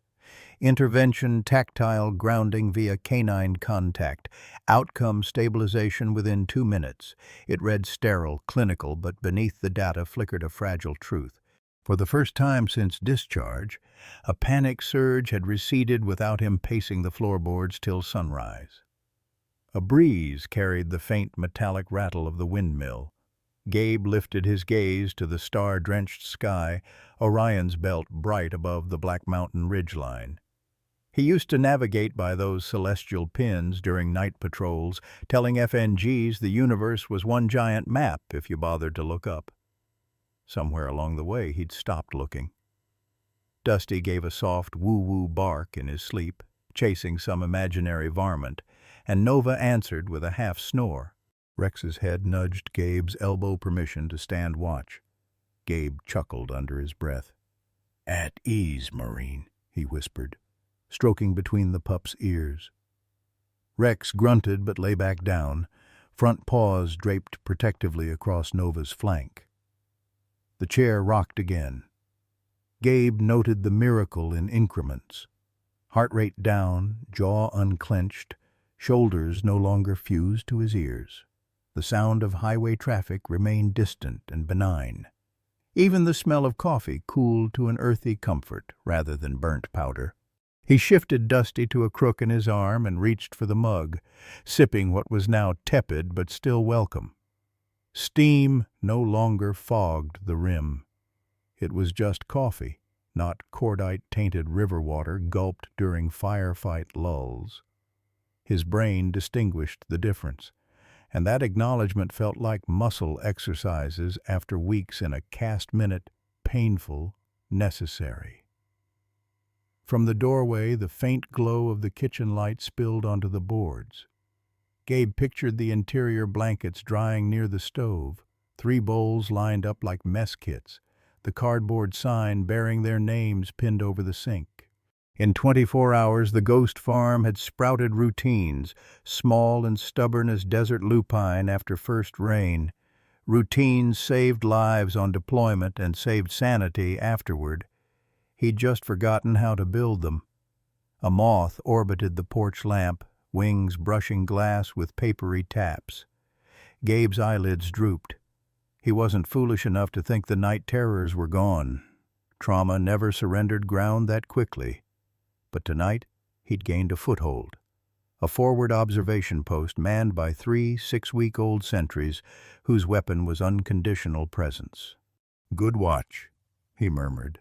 intervention, tactile grounding via canine contact, outcome stabilization within 2 minutes. It read sterile, clinical, but beneath the data flickered a fragile truth. For the first time since discharge, a panic surge had receded without him pacing the floorboards till sunrise. A breeze carried the faint metallic rattle of the windmill. Gabe lifted his gaze to the star-drenched sky, Orion's belt bright above the Black Mountain ridgeline. He used to navigate by those celestial pins during night patrols, telling FNGs the universe was one giant map if you bothered to look up. Somewhere along the way, he'd stopped looking. Dusty gave a soft woo-woo bark in his sleep, chasing some imaginary varmint, and Nova answered with a half-snore. Rex's head nudged Gabe's elbow permission to stand watch. Gabe chuckled under his breath. "At ease, Marine," he whispered, stroking between the pup's ears. Rex grunted but lay back down, front paws draped protectively across Nova's flank. The chair rocked again. Gabe noted the miracle in increments. Heart rate down, jaw unclenched, shoulders no longer fused to his ears. The sound of highway traffic remained distant and benign. Even the smell of coffee cooled to an earthy comfort rather than burnt powder. He shifted Dusty to a crook in his arm and reached for the mug, sipping what was now tepid but still welcome. Steam no longer fogged the rim. It was just coffee, not cordite-tainted river water gulped during firefight lulls. His brain distinguished the difference, and that acknowledgment felt like muscle exercises after weeks in a cast-minute, painful, necessary. From the doorway, the faint glow of the kitchen light spilled onto the boards. Gabe pictured the interior blankets drying near the stove, 3 bowls lined up like mess kits, the cardboard sign bearing their names pinned over the sink. In 24 hours, the ghost farm had sprouted routines, small and stubborn as desert lupine after first rain. Routines saved lives on deployment and saved sanity afterward. He'd just forgotten how to build them. A moth orbited the porch lamp, wings brushing glass with papery taps. Gabe's eyelids drooped. He wasn't foolish enough to think the night terrors were gone. Trauma never surrendered ground that quickly. But tonight, he'd gained a foothold. A forward observation post manned by 3 6-week-old sentries whose weapon was unconditional presence. "Good watch," he murmured,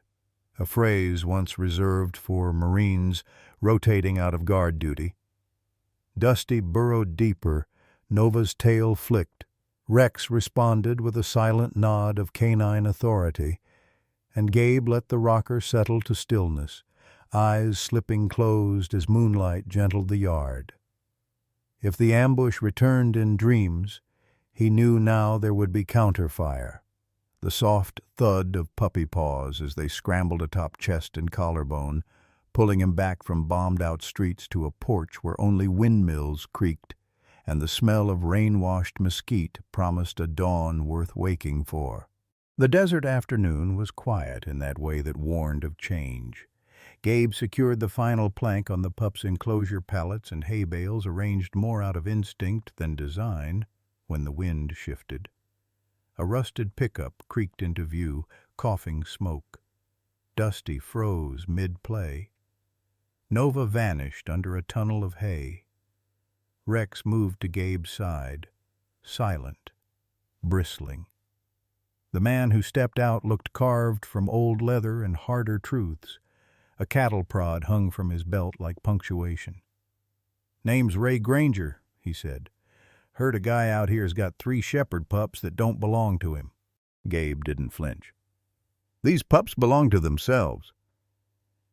a phrase once reserved for Marines rotating out of guard duty. Dusty burrowed deeper, Nova's tail flicked. Rex responded with a silent nod of canine authority, and Gabe let the rocker settle to stillness, eyes slipping closed as moonlight gentled the yard. If the ambush returned in dreams, he knew now there would be counterfire. The soft thud of puppy paws as they scrambled atop chest and collarbone, pulling him back from bombed-out streets to a porch where only windmills creaked, and the smell of rain-washed mesquite promised a dawn worth waking for. The desert afternoon was quiet in that way that warned of change. Gabe secured the final plank on the pup's enclosure pallets and hay bales arranged more out of instinct than design when the wind shifted. A rusted pickup creaked into view, coughing smoke. Dusty froze mid-play. Nova vanished under a tunnel of hay. Rex moved to Gabe's side, silent, bristling. The man who stepped out looked carved from old leather and harder truths. A cattle prod hung from his belt like punctuation. "Name's Ray Granger," he said. "Heard a guy out here's got 3 shepherd pups that don't belong to him." Gabe didn't flinch. "These pups belong to themselves."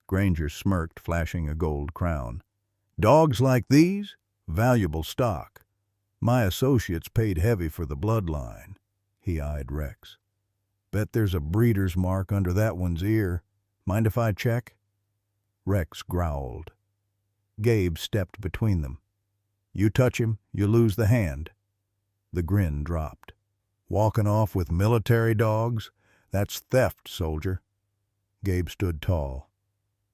Granger smirked, flashing a gold crown. "Dogs like these? Valuable stock. My associates paid heavy for the bloodline." He eyed Rex. "Bet there's a breeder's mark under that one's ear. Mind if I check?" Rex growled. Gabe stepped between them. "You touch him, you lose the hand." The grin dropped. "Walking off with military dogs? That's theft, soldier." Gabe stood tall.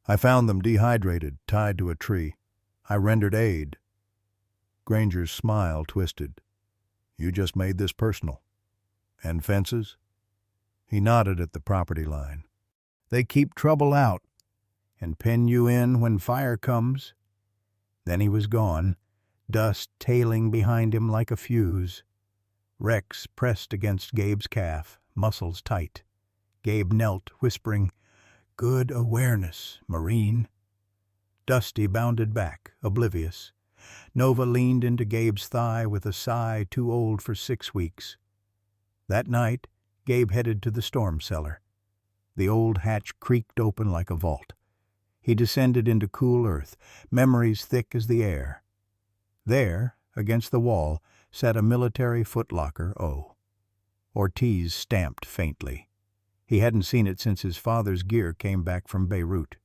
"I found them dehydrated, tied to a tree. I rendered aid." Granger's smile twisted. "You just made this personal. And fences?" He nodded at the property line. "They keep trouble out and pen you in when fire comes." Then he was gone, dust tailing behind him like a fuse. Rex pressed against Gabe's calf, muscles tight. Gabe knelt, whispering, "Good awareness, Marine." Dusty bounded back, oblivious. Nova leaned into Gabe's thigh with a sigh too old for 6 weeks. That night, Gabe headed to the storm cellar. The old hatch creaked open like a vault. He descended into cool earth, memories thick as the air. There, against the wall, sat a military footlocker O. Ortiz stamped faintly. He hadn't seen it since his father's gear came back from Beirut.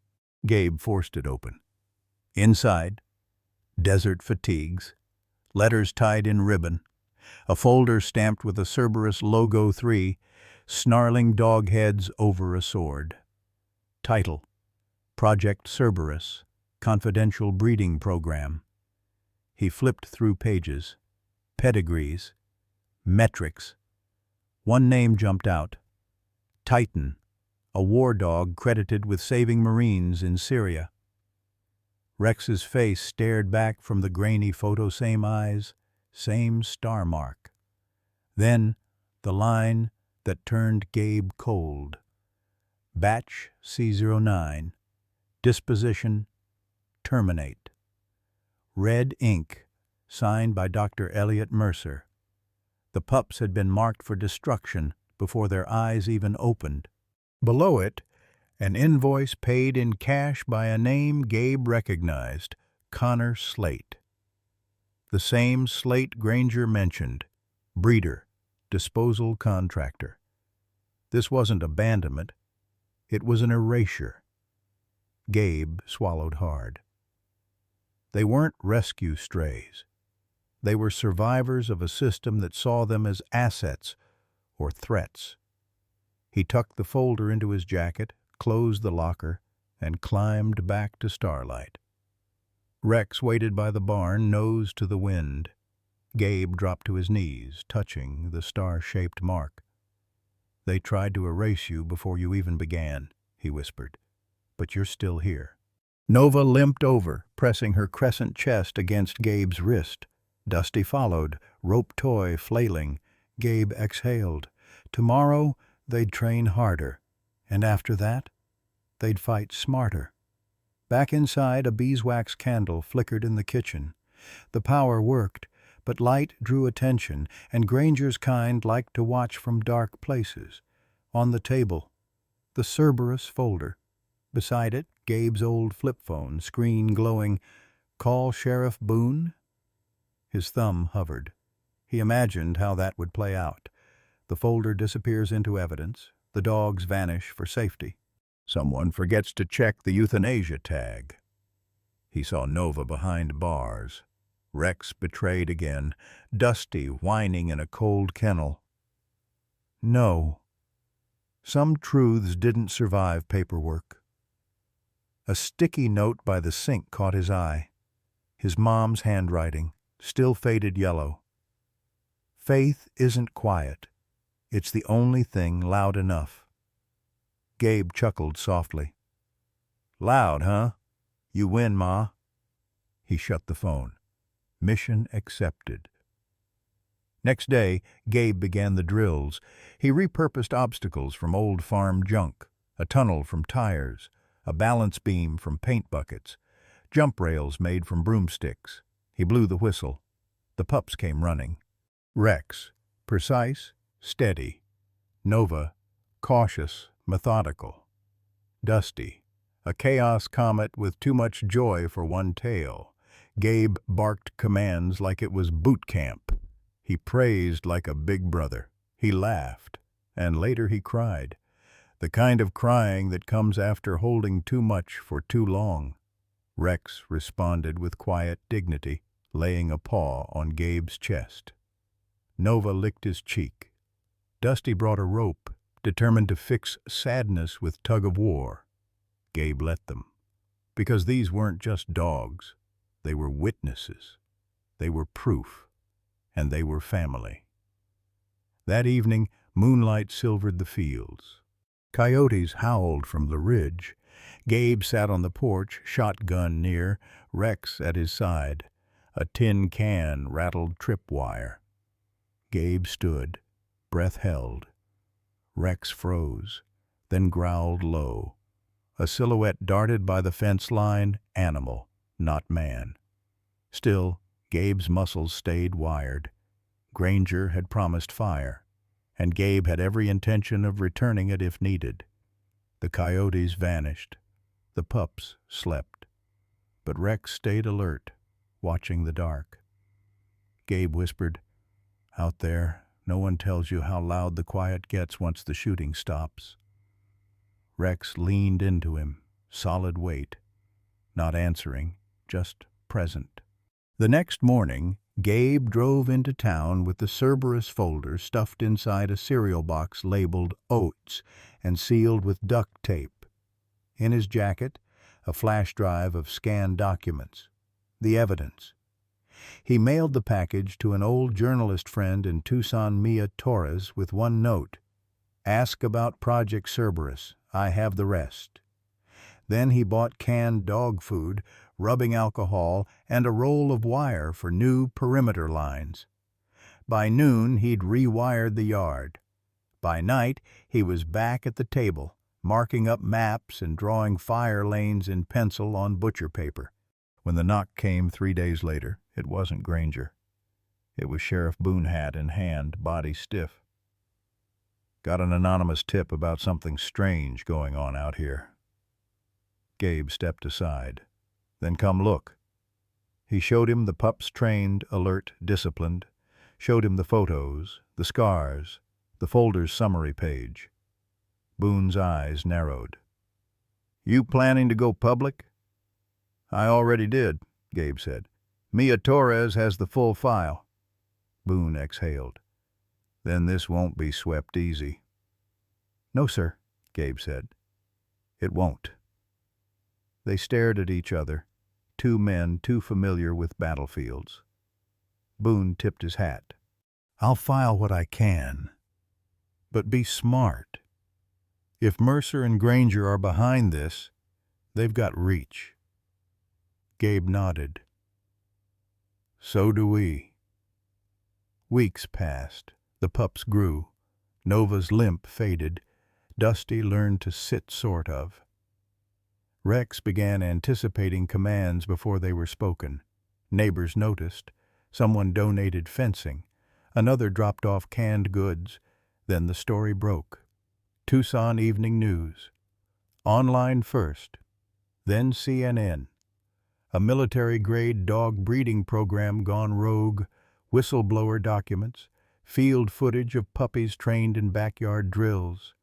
Gabe forced it open. Inside, desert fatigues, letters tied in ribbon, a folder stamped with a Cerberus Logo 3, snarling dog heads over a sword. Title: Project Cerberus, Confidential Breeding Program. He flipped through pages. Pedigrees. Metrics. One name jumped out. Titan, a war dog credited with saving Marines in Syria. Rex's face stared back from the grainy photo, same eyes, same star mark. Then the line that turned Gabe cold. Batch C09. Disposition: terminate. Red ink, signed by Dr. Elliot Mercer. The pups had been marked for destruction before their eyes even opened. Below it, an invoice paid in cash by a name Gabe recognized, Connor Slate. The same Slate Granger mentioned, breeder, disposal contractor. This wasn't abandonment, it was an erasure. Gabe swallowed hard. They weren't rescue strays. They were survivors of a system that saw them as assets or threats. He tucked the folder into his jacket, closed the locker, and climbed back to Starlight. Rex waited by the barn, nose to the wind. Gabe dropped to his knees, touching the star-shaped mark. "They tried to erase you before you even began," he whispered. "But you're still here." Nova limped over, pressing her crescent chest against Gabe's wrist. Dusty followed, rope toy flailing. Gabe exhaled. Tomorrow, they'd train harder. And after that, they'd fight smarter. Back inside, a beeswax candle flickered in the kitchen. The power worked, but light drew attention, and Granger's kind liked to watch from dark places. On the table, the Cerberus folder. Beside it, Gabe's old flip phone, screen glowing, "Call Sheriff Boone?" His thumb hovered. He imagined how that would play out. The folder disappears into evidence. The dogs vanish for safety. Someone forgets to check the euthanasia tag. He saw Nova behind bars. Rex betrayed again, Dusty whining in a cold kennel. No. Some truths didn't survive paperwork. A sticky note by the sink caught his eye. His mom's handwriting, still faded yellow. "Faith isn't quiet. It's the only thing loud enough." Gabe chuckled softly. "Loud, huh? You win, Ma." He shut the phone. Mission accepted. Next day, Gabe began the drills. He repurposed obstacles from old farm junk, a tunnel from tires, a balance beam from paint buckets, jump rails made from broomsticks. He blew the whistle. The pups came running. Rex, precise, steady. Nova, cautious, methodical. Dusty, a chaos comet with too much joy for one tail. Gabe barked commands like it was boot camp. He praised like a big brother. He laughed, and later he cried. The kind of crying that comes after holding too much for too long. Rex responded with quiet dignity, laying a paw on Gabe's chest. Nova licked his cheek. Dusty brought a rope, determined to fix sadness with tug-of-war. Gabe let them. Because these weren't just dogs. They were witnesses. They were proof. And they were family. That evening, moonlight silvered the fields. Coyotes howled from the ridge. Gabe sat on the porch, shotgun near, Rex at his side. A tin can rattled tripwire. Gabe stood, breath held. Rex froze, then growled low. A silhouette darted by the fence line, animal, not man. Still, Gabe's muscles stayed wired. Granger had promised fire, and Gabe had every intention of returning it if needed. The coyotes vanished. The pups slept. But Rex stayed alert, watching the dark. Gabe whispered, "Out there, no one tells you how loud the quiet gets once the shooting stops." Rex leaned into him, solid weight, not answering, just present. The next morning, Gabe drove into town with the Cerberus folder stuffed inside a cereal box labeled Oats and sealed with duct tape. In his jacket, a flash drive of scanned documents, the evidence. He mailed the package to an old journalist friend in Tucson, Mia Torres, with one note: "Ask about Project Cerberus. I have the rest." Then he bought canned dog food, rubbing alcohol, and a roll of wire for new perimeter lines. By noon, he'd rewired the yard. By night, he was back at the table, marking up maps and drawing fire lanes in pencil on butcher paper. When the knock came 3 days later, it wasn't Granger. It was Sheriff Boone, hat in hand, body stiff. "Got an anonymous tip about something strange going on out here." Gabe stepped aside. "Then come look." He showed him the pups, trained, alert, disciplined, showed him the photos, the scars, the folder's summary page. Boone's eyes narrowed. "You planning to go public?" "I already did," Gabe said. "Mia Torres has the full file." Boone exhaled. "Then this won't be swept easy." "No, sir," Gabe said. "It won't." They stared at each other, two men too familiar with battlefields. Boone tipped his hat. "I'll file what I can. But be smart. If Mercer and Granger are behind this, they've got reach." Gabe nodded. "So do we." Weeks passed. The pups grew. Nova's limp faded. Dusty learned to sit, sort of. Rex began anticipating commands before they were spoken. Neighbors noticed. Someone donated fencing. Another dropped off canned goods. Then the story broke. Tucson Evening News. Online first. Then CNN. A military-grade dog breeding program gone rogue. Whistleblower documents. Field footage of puppies trained in backyard drills.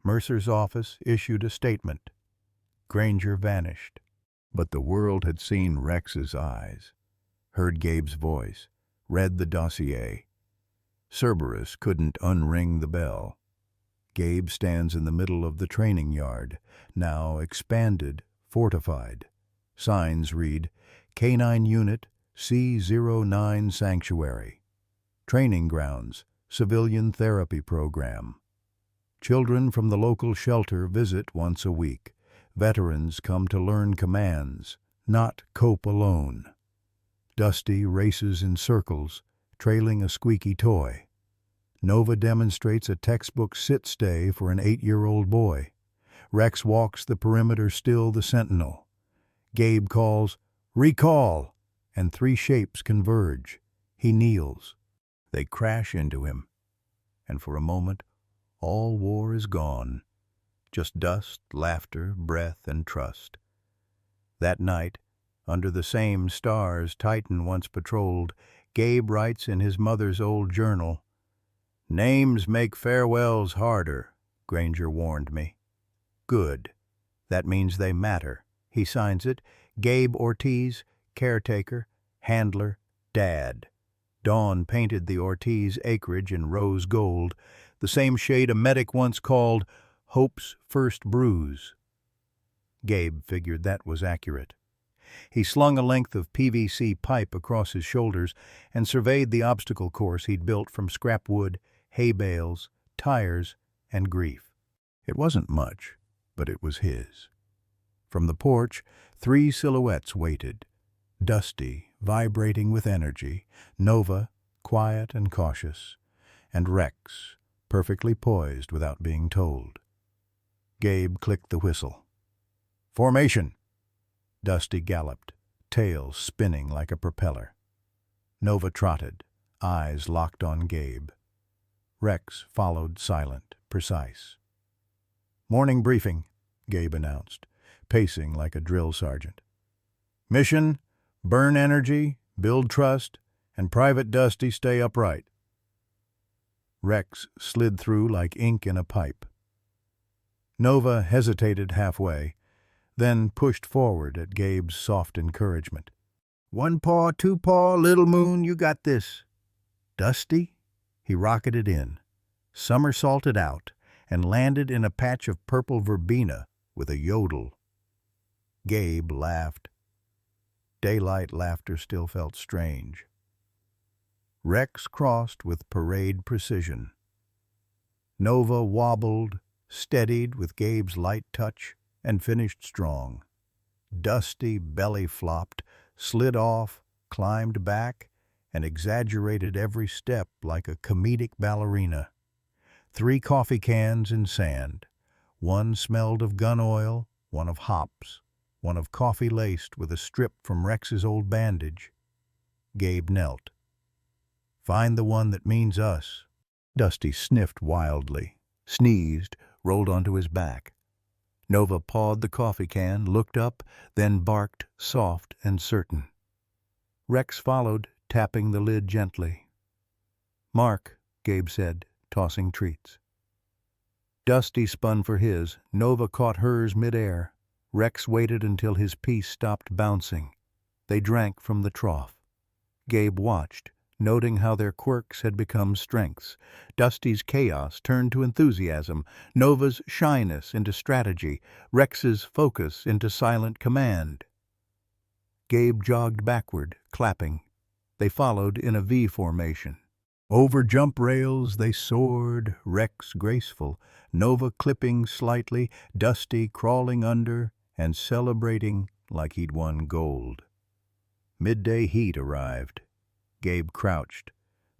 Mercer's office issued a statement. Granger vanished. But the world had seen Rex's eyes, heard Gabe's voice, read the dossier. Cerberus couldn't unring the bell. Gabe stands in the middle of the training yard, now expanded, fortified. Signs read, Canine Unit C09 Sanctuary. Training Grounds, Civilian Therapy Program. Children from the local shelter visit once a week. Veterans come to learn commands, not cope alone. Dusty races in circles, trailing a squeaky toy. Nova demonstrates a textbook sit-stay for an 8-year-old boy. Rex walks the perimeter, still the sentinel. Gabe calls, "Recall!" and 3 shapes converge. He kneels. They crash into him. And for a moment, all war is gone. Just dust, laughter, breath, and trust. That night, under the same stars Titan once patrolled, Gabe writes in his mother's old journal, "Names make farewells harder," Granger warned me. Good. That means they matter. He signs it, Gabe Ortiz, caretaker, handler, dad. Dawn painted the Ortiz acreage in rose gold, the same shade a medic once called Hope's first bruise. Gabe figured that was accurate. He slung a length of PVC pipe across his shoulders and surveyed the obstacle course he'd built from scrap wood, hay bales, tires, and grief. It wasn't much, but it was his. From the porch, 3 silhouettes waited. Dusty, vibrating with energy. Nova, quiet and cautious. and Rex, perfectly poised without being told. Gabe clicked the whistle. "Formation!" Dusty galloped, tail spinning like a propeller. Nova trotted, eyes locked on Gabe. Rex followed, silent, precise. "Morning briefing," Gabe announced, pacing like a drill sergeant. "Mission, burn energy, build trust, and Private Dusty stay upright." Rex slid through like ink in a pipe. Nova hesitated halfway, then pushed forward at Gabe's soft encouragement. "One paw, two paw, little moon, you got this." "Dusty?" He rocketed in, somersaulted out, and landed in a patch of purple verbena with a yodel. Gabe laughed. Daylight laughter still felt strange. Rex crossed with parade precision. Nova wobbled, steadied with Gabe's light touch, and finished strong. Dusty belly flopped, slid off, climbed back, and exaggerated every step like a comedic ballerina. 3 coffee cans in sand. One smelled of gun oil, one of hops, one of coffee laced with a strip from Rex's old bandage. Gabe knelt. "Find the one that means us." Dusty sniffed wildly, sneezed, rolled onto his back. Nova pawed the coffee can, looked up, then barked, soft and certain. Rex followed, tapping the lid gently. "Mark," Gabe said, tossing treats. Dusty spun for his. Nova caught hers midair. Rex waited until his piece stopped bouncing. They drank from the trough. Gabe watched, noting how their quirks had become strengths. Dusty's chaos turned to enthusiasm, Nova's shyness into strategy, Rex's focus into silent command. Gabe jogged backward, clapping. They followed in a V formation. Over jump rails they soared, Rex graceful, Nova clipping slightly, Dusty crawling under and celebrating like he'd won gold. Midday heat arrived. Gabe crouched.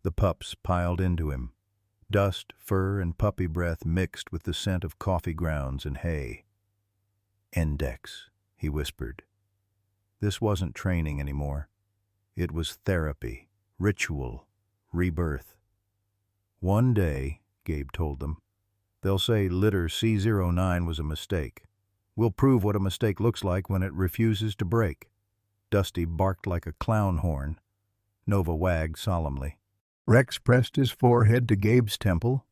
The pups piled into him. Dust, fur, and puppy breath mixed with the scent of coffee grounds and hay. "Index," he whispered. This wasn't training anymore. It was therapy, ritual, rebirth. "One day," Gabe told them, "they'll say litter C09 was a mistake. We'll prove what a mistake looks like when it refuses to break." Dusty barked like a clown horn. Nova wagged solemnly. Rex pressed his forehead to Gabe's temple.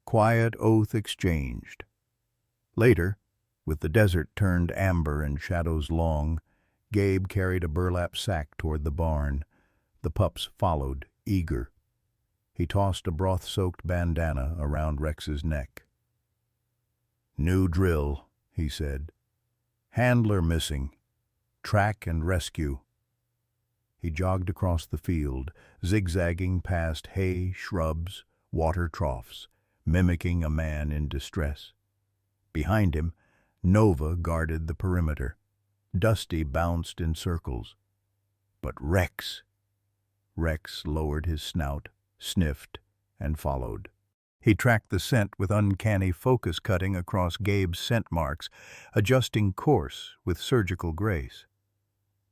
Quiet oath exchanged. Later, with the desert turned amber and shadows long, Gabe carried a burlap sack toward the barn. The pups followed, eager. He tossed a broth-soaked bandana around Rex's neck. "New drill," he said. "Handler missing. Track and rescue." He jogged across the field, zigzagging past hay, shrubs, water troughs, mimicking a man in distress. Behind him, Nova guarded the perimeter. Dusty bounced in circles. But Rex lowered his snout, sniffed, and followed. He tracked the scent with uncanny focus cutting across Gabe's scent marks, adjusting course with surgical grace.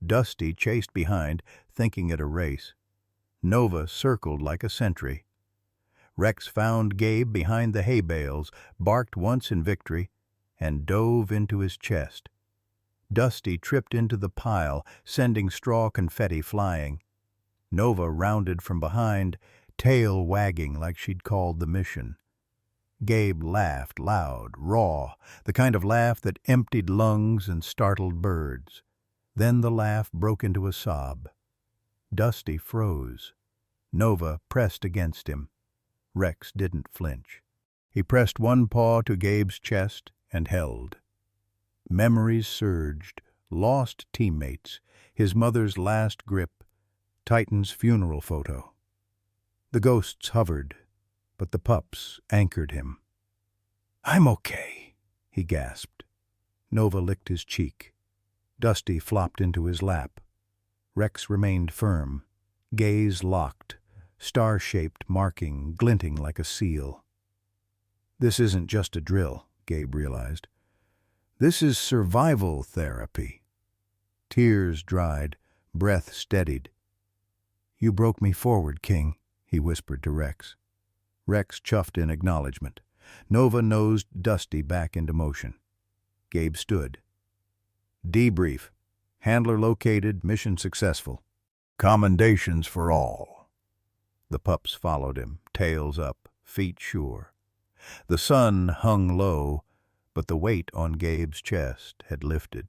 Dusty chased behind, thinking it a race. Nova circled like a sentry. Rex found Gabe behind the hay bales, barked once in victory, and dove into his chest. Dusty tripped into the pile, sending straw confetti flying. Nova rounded from behind, tail wagging like she'd called the mission. Gabe laughed loud, raw, the kind of laugh that emptied lungs and startled birds. Then the laugh broke into a sob. Dusty froze. Nova pressed against him. Rex didn't flinch. He pressed one paw to Gabe's chest and held. Memories surged, lost teammates, his mother's last grip, Titan's funeral photo. The ghosts hovered, but the pups anchored him. "I'm okay," he gasped. Nova licked his cheek. Dusty flopped into his lap. Rex remained firm, gaze locked, star-shaped marking glinting like a seal. This isn't just a drill, Gabe realized. This is survival therapy. Tears dried, breath steadied. "You broke me forward, King," he whispered to Rex. Rex chuffed in acknowledgement. Nova nosed Dusty back into motion. Gabe stood. "Debrief. Handler located, mission successful. Commendations for all." The pups followed him, tails up, feet sure. The sun hung low, but the weight on Gabe's chest had lifted.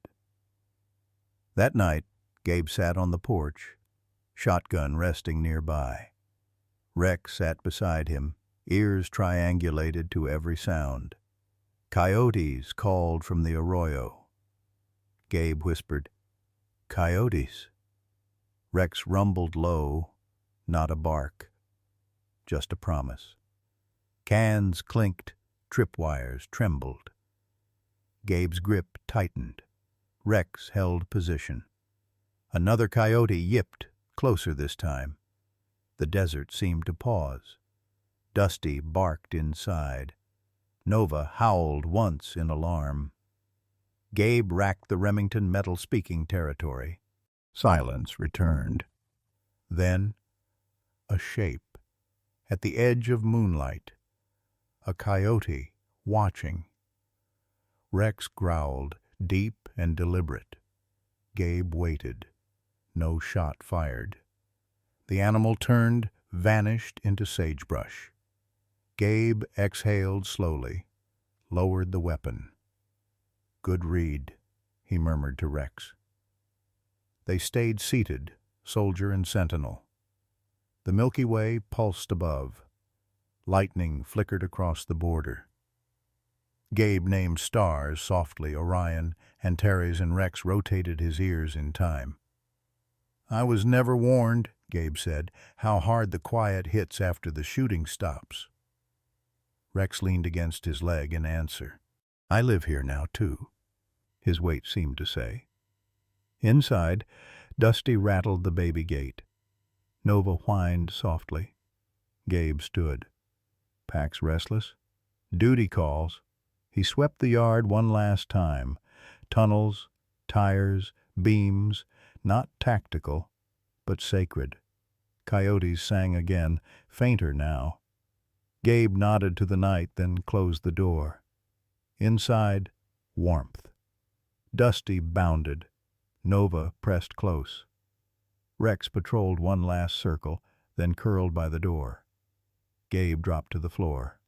That night, Gabe sat on the porch, shotgun resting nearby. Rex sat beside him, ears triangulated to every sound. Coyotes called from the arroyo. Gabe whispered, "Coyotes." Rex rumbled low, not a bark, just a promise. Cans clinked, tripwires trembled. Gabe's grip tightened. Rex held position. Another coyote yipped, closer this time. The desert seemed to pause. Dusty barked inside. Nova howled once in alarm. Gabe racked the Remington metal speaking territory. Silence returned. Then, a shape. At the edge of moonlight. A coyote, watching. Rex growled, deep and deliberate. Gabe waited. No shot fired. The animal turned, vanished into sagebrush. Gabe exhaled slowly, lowered the weapon. "Good read," he murmured to Rex. They stayed seated, soldier and sentinel. The Milky Way pulsed above. Lightning flickered across the border. Gabe named stars softly, Orion, Antares, and Rex rotated his ears in time. "I was never warned," Gabe said, "how hard the quiet hits after the shooting stops." Rex leaned against his leg in answer. "I live here now, too," his weight seemed to say. Inside, Dusty rattled the baby gate. Nova whined softly. Gabe stood. "Pack's restless?" "Duty calls." He swept the yard one last time. Tunnels, tires, beams, not tactical, but sacred. Coyotes sang again, fainter now. Gabe nodded to the night, then closed the door. Inside, warmth. Dusty bounded. Nova pressed close. Rex patrolled one last circle, then curled by the door. Gabe dropped to the floor.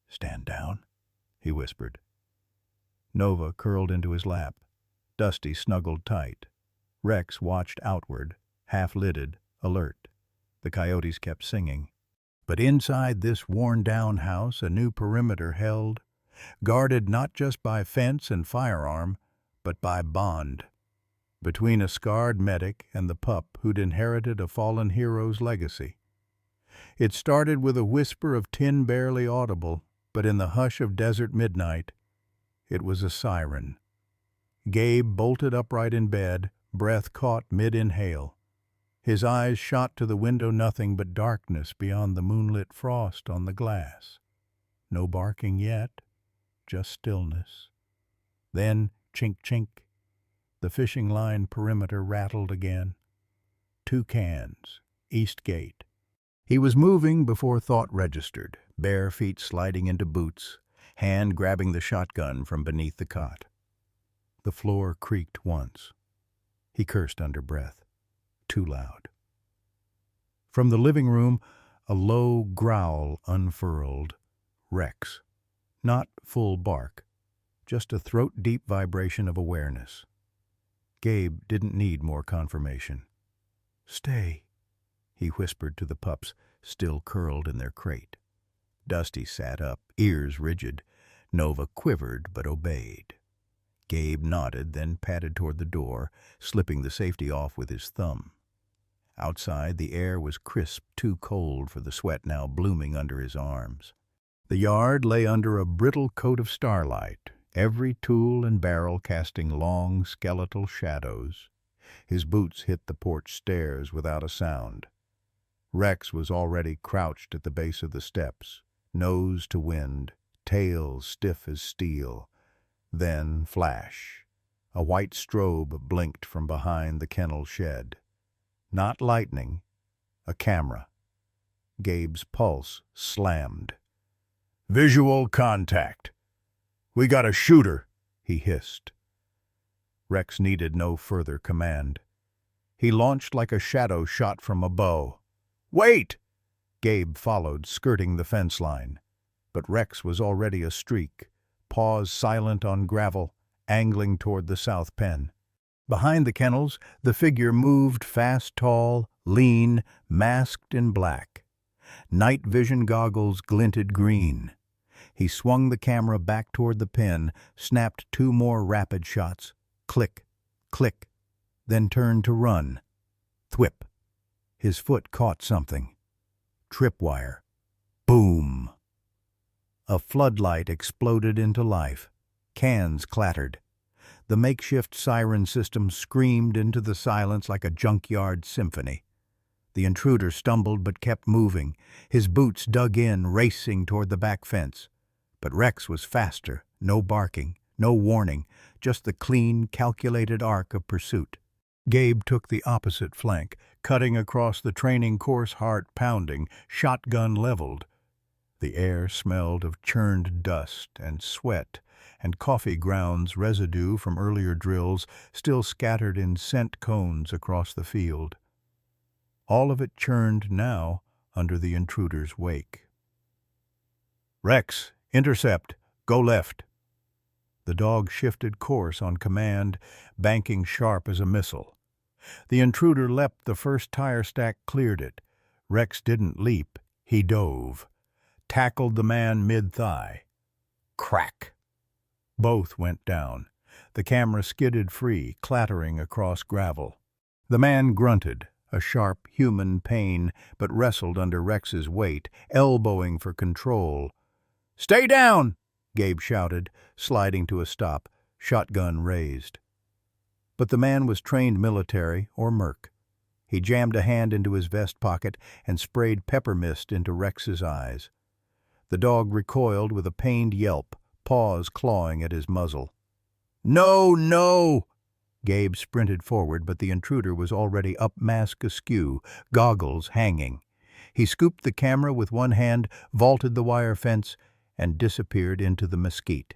"Stand down," he whispered. Nova curled into his lap. Dusty snuggled tight. Rex watched outward, half-lidded, alert. The coyotes kept singing. But inside this worn-down house a new perimeter held, guarded not just by fence and firearm, but by bond. Between a scarred medic and the pup who'd inherited a fallen hero's legacy. It started with a whisper of tin barely audible, but in the hush of desert midnight, it was a siren. Gabe bolted upright in bed, breath caught mid-inhale. His eyes shot to the window, nothing but darkness beyond the moonlit frost on the glass. No barking yet, just stillness. Then, chink, chink, the fishing line perimeter rattled again. 2 cans, east gate. He was moving before thought registered, bare feet sliding into boots, hand grabbing the shotgun from beneath the cot. The floor creaked once. He cursed under breath. Too loud. From the living room, a low growl unfurled. Rex. Not full bark, just a throat-deep vibration of awareness. Gabe didn't need more confirmation. "Stay," he whispered to the pups, still curled in their crate. Dusty sat up, ears rigid. Nova quivered but obeyed. Gabe nodded, then padded toward the door, slipping the safety off with his thumb. Outside, the air was crisp, too cold for the sweat now blooming under his arms. The yard lay under a brittle coat of starlight, every tool and barrel casting long, skeletal shadows. His boots hit the porch stairs without a sound. Rex was already crouched at the base of the steps, nose to wind, tail stiff as steel. Then, flash. A white strobe blinked from behind the kennel shed. Not lightning, a camera. Gabe's pulse slammed. "Visual contact. We got a shooter," he hissed. Rex needed no further command. He launched like a shadow shot from a bow. "Wait!" Gabe followed, skirting the fence line. But Rex was already a streak, paws silent on gravel, angling toward the south pen. Behind the kennels, the figure moved fast, tall, lean, masked in black. Night vision goggles glinted green. He swung the camera back toward the pen, snapped 2 more rapid shots. Click, click, then turned to run. Thwip. His foot caught something. Tripwire. Boom. A floodlight exploded into life. Cans clattered. The makeshift siren system screamed into the silence like a junkyard symphony. The intruder stumbled but kept moving. His boots dug in, racing toward the back fence. But Rex was faster, no barking, no warning, just the clean, calculated arc of pursuit. Gabe took the opposite flank, cutting across the training course, heart pounding, shotgun leveled. The air smelled of churned dust and sweat, and coffee grounds residue from earlier drills still scattered in scent cones across the field. All of it churned now under the intruder's wake. "Rex, intercept. Go left." The dog shifted course on command, banking sharp as a missile. The intruder leapt the first tire stack, cleared it. Rex didn't leap, he dove. Tackled the man mid-thigh. Crack! Both went down. The camera skidded free, clattering across gravel. The man grunted, a sharp human pain, but wrestled under Rex's weight, elbowing for control. "Stay down!" Gabe shouted, sliding to a stop, shotgun raised. But the man was trained military or merc. He jammed a hand into his vest pocket and sprayed pepper mist into Rex's eyes. The dog recoiled with a pained yelp, paws clawing at his muzzle. "No, no!" Gabe sprinted forward, but the intruder was already up mask askew, goggles hanging. He scooped the camera with one hand, vaulted the wire fence, and disappeared into the mesquite.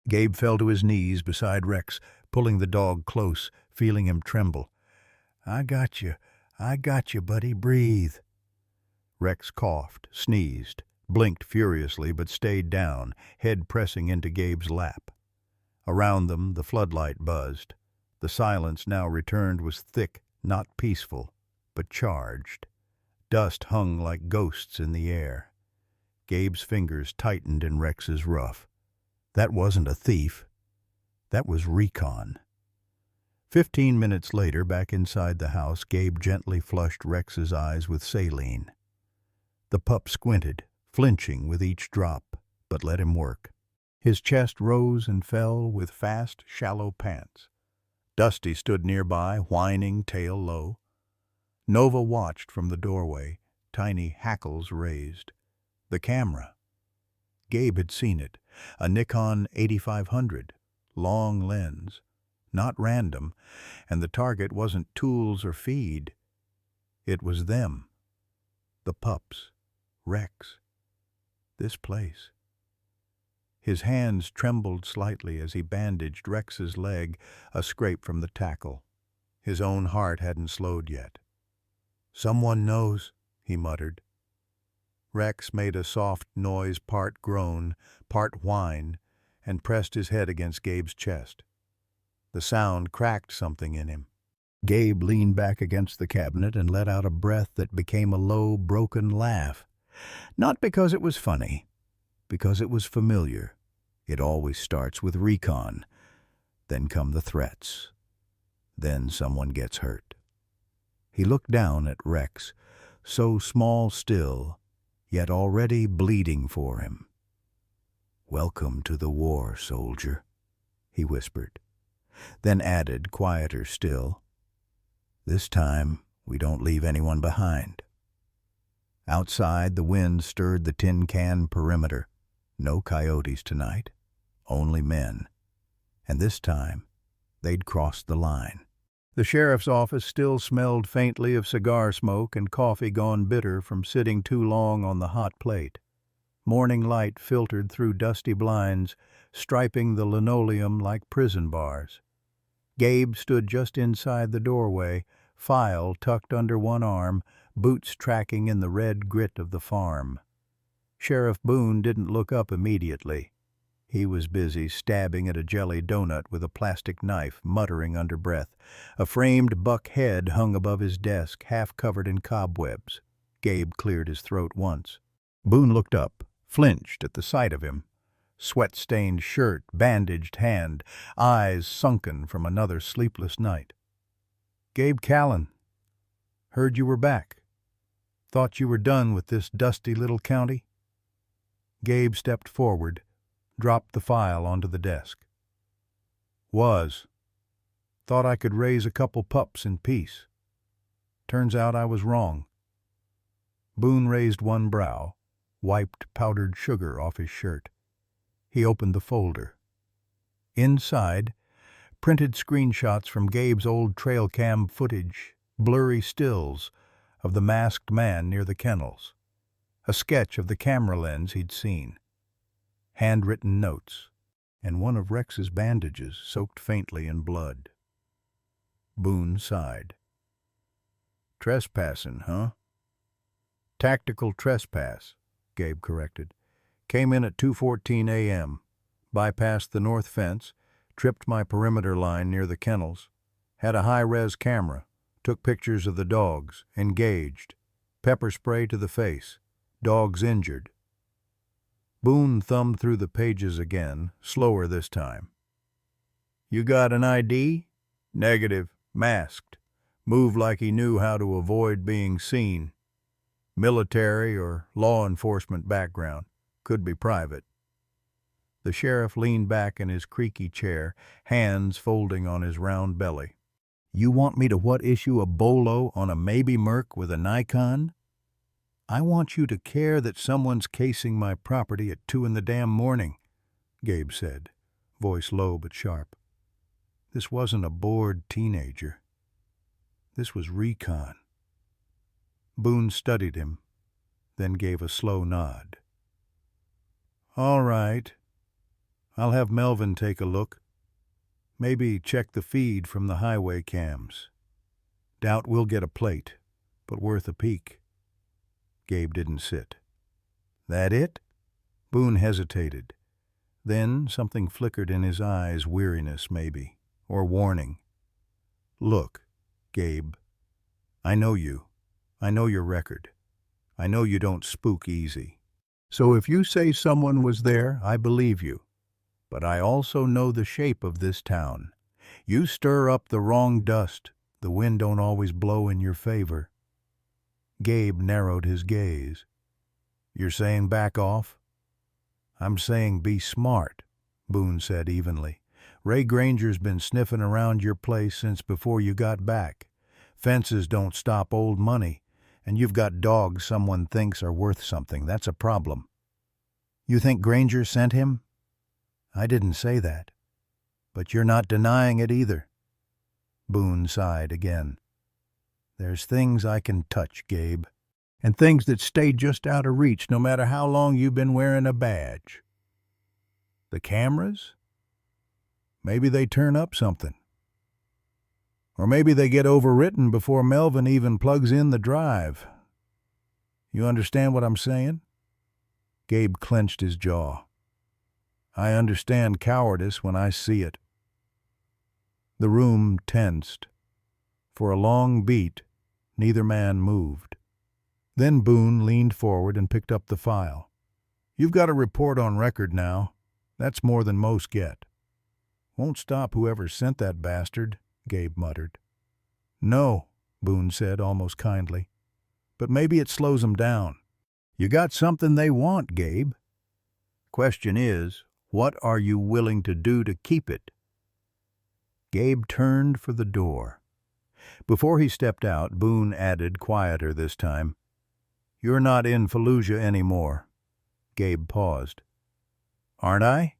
Gabe fell to his knees beside Rex, pulling the dog close, feeling him tremble. I got you, buddy, breathe." Rex coughed, sneezed, blinked furiously but stayed down, head pressing into Gabe's lap. Around them the floodlight buzzed. The silence now returned was thick, not peaceful, but charged. Dust hung like ghosts in the air. Gabe's fingers tightened in Rex's ruff. That wasn't a thief. That was recon. 15 minutes later, back inside the house, Gabe gently flushed Rex's eyes with saline. The pup squinted, flinching with each drop, but let him work. His chest rose and fell with fast, shallow pants. Dusty stood nearby, whining, tail low. Nova watched from the doorway, tiny hackles raised. The camera. Gabe had seen it, a Nikon 8500, long lens. Not random, and the target wasn't tools or feed. It was them. The pups. Rex. This place. His hands trembled slightly as he bandaged Rex's leg, a scrape from the tackle. His own heart hadn't slowed yet. "Someone knows," he muttered. Rex made a soft noise, part groan, part whine, and pressed his head against Gabe's chest. The sound cracked something in him. Gabe leaned back against the cabinet and let out a breath that became a low, broken laugh. Not because it was funny, because it was familiar. It always starts with recon. Then come the threats. Then someone gets hurt. He looked down at Rex, so small still, yet already bleeding for him. "Welcome to the war, soldier," he whispered. Then added, quieter still, "This time we don't leave anyone behind." Outside, the wind stirred the tin can perimeter. No coyotes tonight, only men. And this time, they'd crossed the line. The sheriff's office still smelled faintly of cigar smoke and coffee gone bitter from sitting too long on the hot plate. Morning light filtered through dusty blinds, striping the linoleum like prison bars. Gabe stood just inside the doorway, file tucked under one arm, boots tracking in the red grit of the farm. Sheriff Boone didn't look up immediately. He was busy stabbing at a jelly donut with a plastic knife, muttering under breath. A framed buck head hung above his desk, half covered in cobwebs. Gabe cleared his throat once. Boone looked up, flinched at the sight of him. Sweat-stained shirt, bandaged hand, eyes sunken from another sleepless night. "Gabe Callan. Heard you were back. Thought you were done with this dusty little county?" Gabe stepped forward, dropped the file onto the desk. "Was. Thought I could raise a couple pups in peace. Turns out I was wrong." Boone raised one brow, wiped powdered sugar off his shirt. He opened the folder. Inside, printed screenshots from Gabe's old trail cam footage, blurry stills of the masked man near the kennels, a sketch of the camera lens he'd seen, handwritten notes, and one of Rex's bandages soaked faintly in blood. Boone sighed. "Trespassing, huh?" "Tactical trespass," Gabe corrected. "Came in at 2:14 a.m., bypassed the north fence, tripped my perimeter line near the kennels, had a high-res camera, took pictures of the dogs, engaged, pepper spray to the face, dogs injured." Boone thumbed through the pages again, slower this time. "You got an ID?" "Negative. Masked. Moved like he knew how to avoid being seen. Military or law enforcement background. Could be private." The sheriff leaned back in his creaky chair, hands folding on his round belly. "You want me to what issue a bolo on a maybe merc with a Nikon? I want you to care that someone's casing my property at 2 in the damn morning," Gabe said, voice low but sharp. This wasn't a bored teenager. This was recon. Boone studied him, then gave a slow nod. "All right. I'll have Melvin take a look. Maybe check the feed from the highway cams. Doubt we'll get a plate, but worth a peek." Gabe didn't sit. "That it?" Boone hesitated. Then something flickered in his eyes, weariness maybe, or warning. "Look, Gabe, I know you. I know your record. I know you don't spook easy. So if you say someone was there, I believe you. But I also know the shape of this town. You stir up the wrong dust, the wind don't always blow in your favor." Gabe narrowed his gaze. "You're saying back off?" "I'm saying be smart," Boone said evenly. "Ray Granger's been sniffing around your place since before you got back. Fences don't stop old money, and you've got dogs someone thinks are worth something. That's a problem." "You think Granger sent him?" "I didn't say that. But you're not denying it either." Boone sighed again. "There's things I can touch, Gabe, and things that stay just out of reach no matter how long you've been wearing a badge. The cameras? Maybe they turn up something. Or maybe they get overwritten before Melvin even plugs in the drive. You understand what I'm saying?" Gabe clenched his jaw. "I understand cowardice when I see it." The room tensed. For a long beat, neither man moved. Then Boone leaned forward and picked up the file. "You've got a report on record now. That's more than most get." "Won't stop whoever sent that bastard," Gabe muttered. "No," Boone said almost kindly. "But maybe it slows 'em down. You got something they want, Gabe. Question is, what are you willing to do to keep it?" Gabe turned for the door. Before he stepped out, Boone added, quieter this time, You're not in Fallujah anymore. Gabe paused. Aren't I?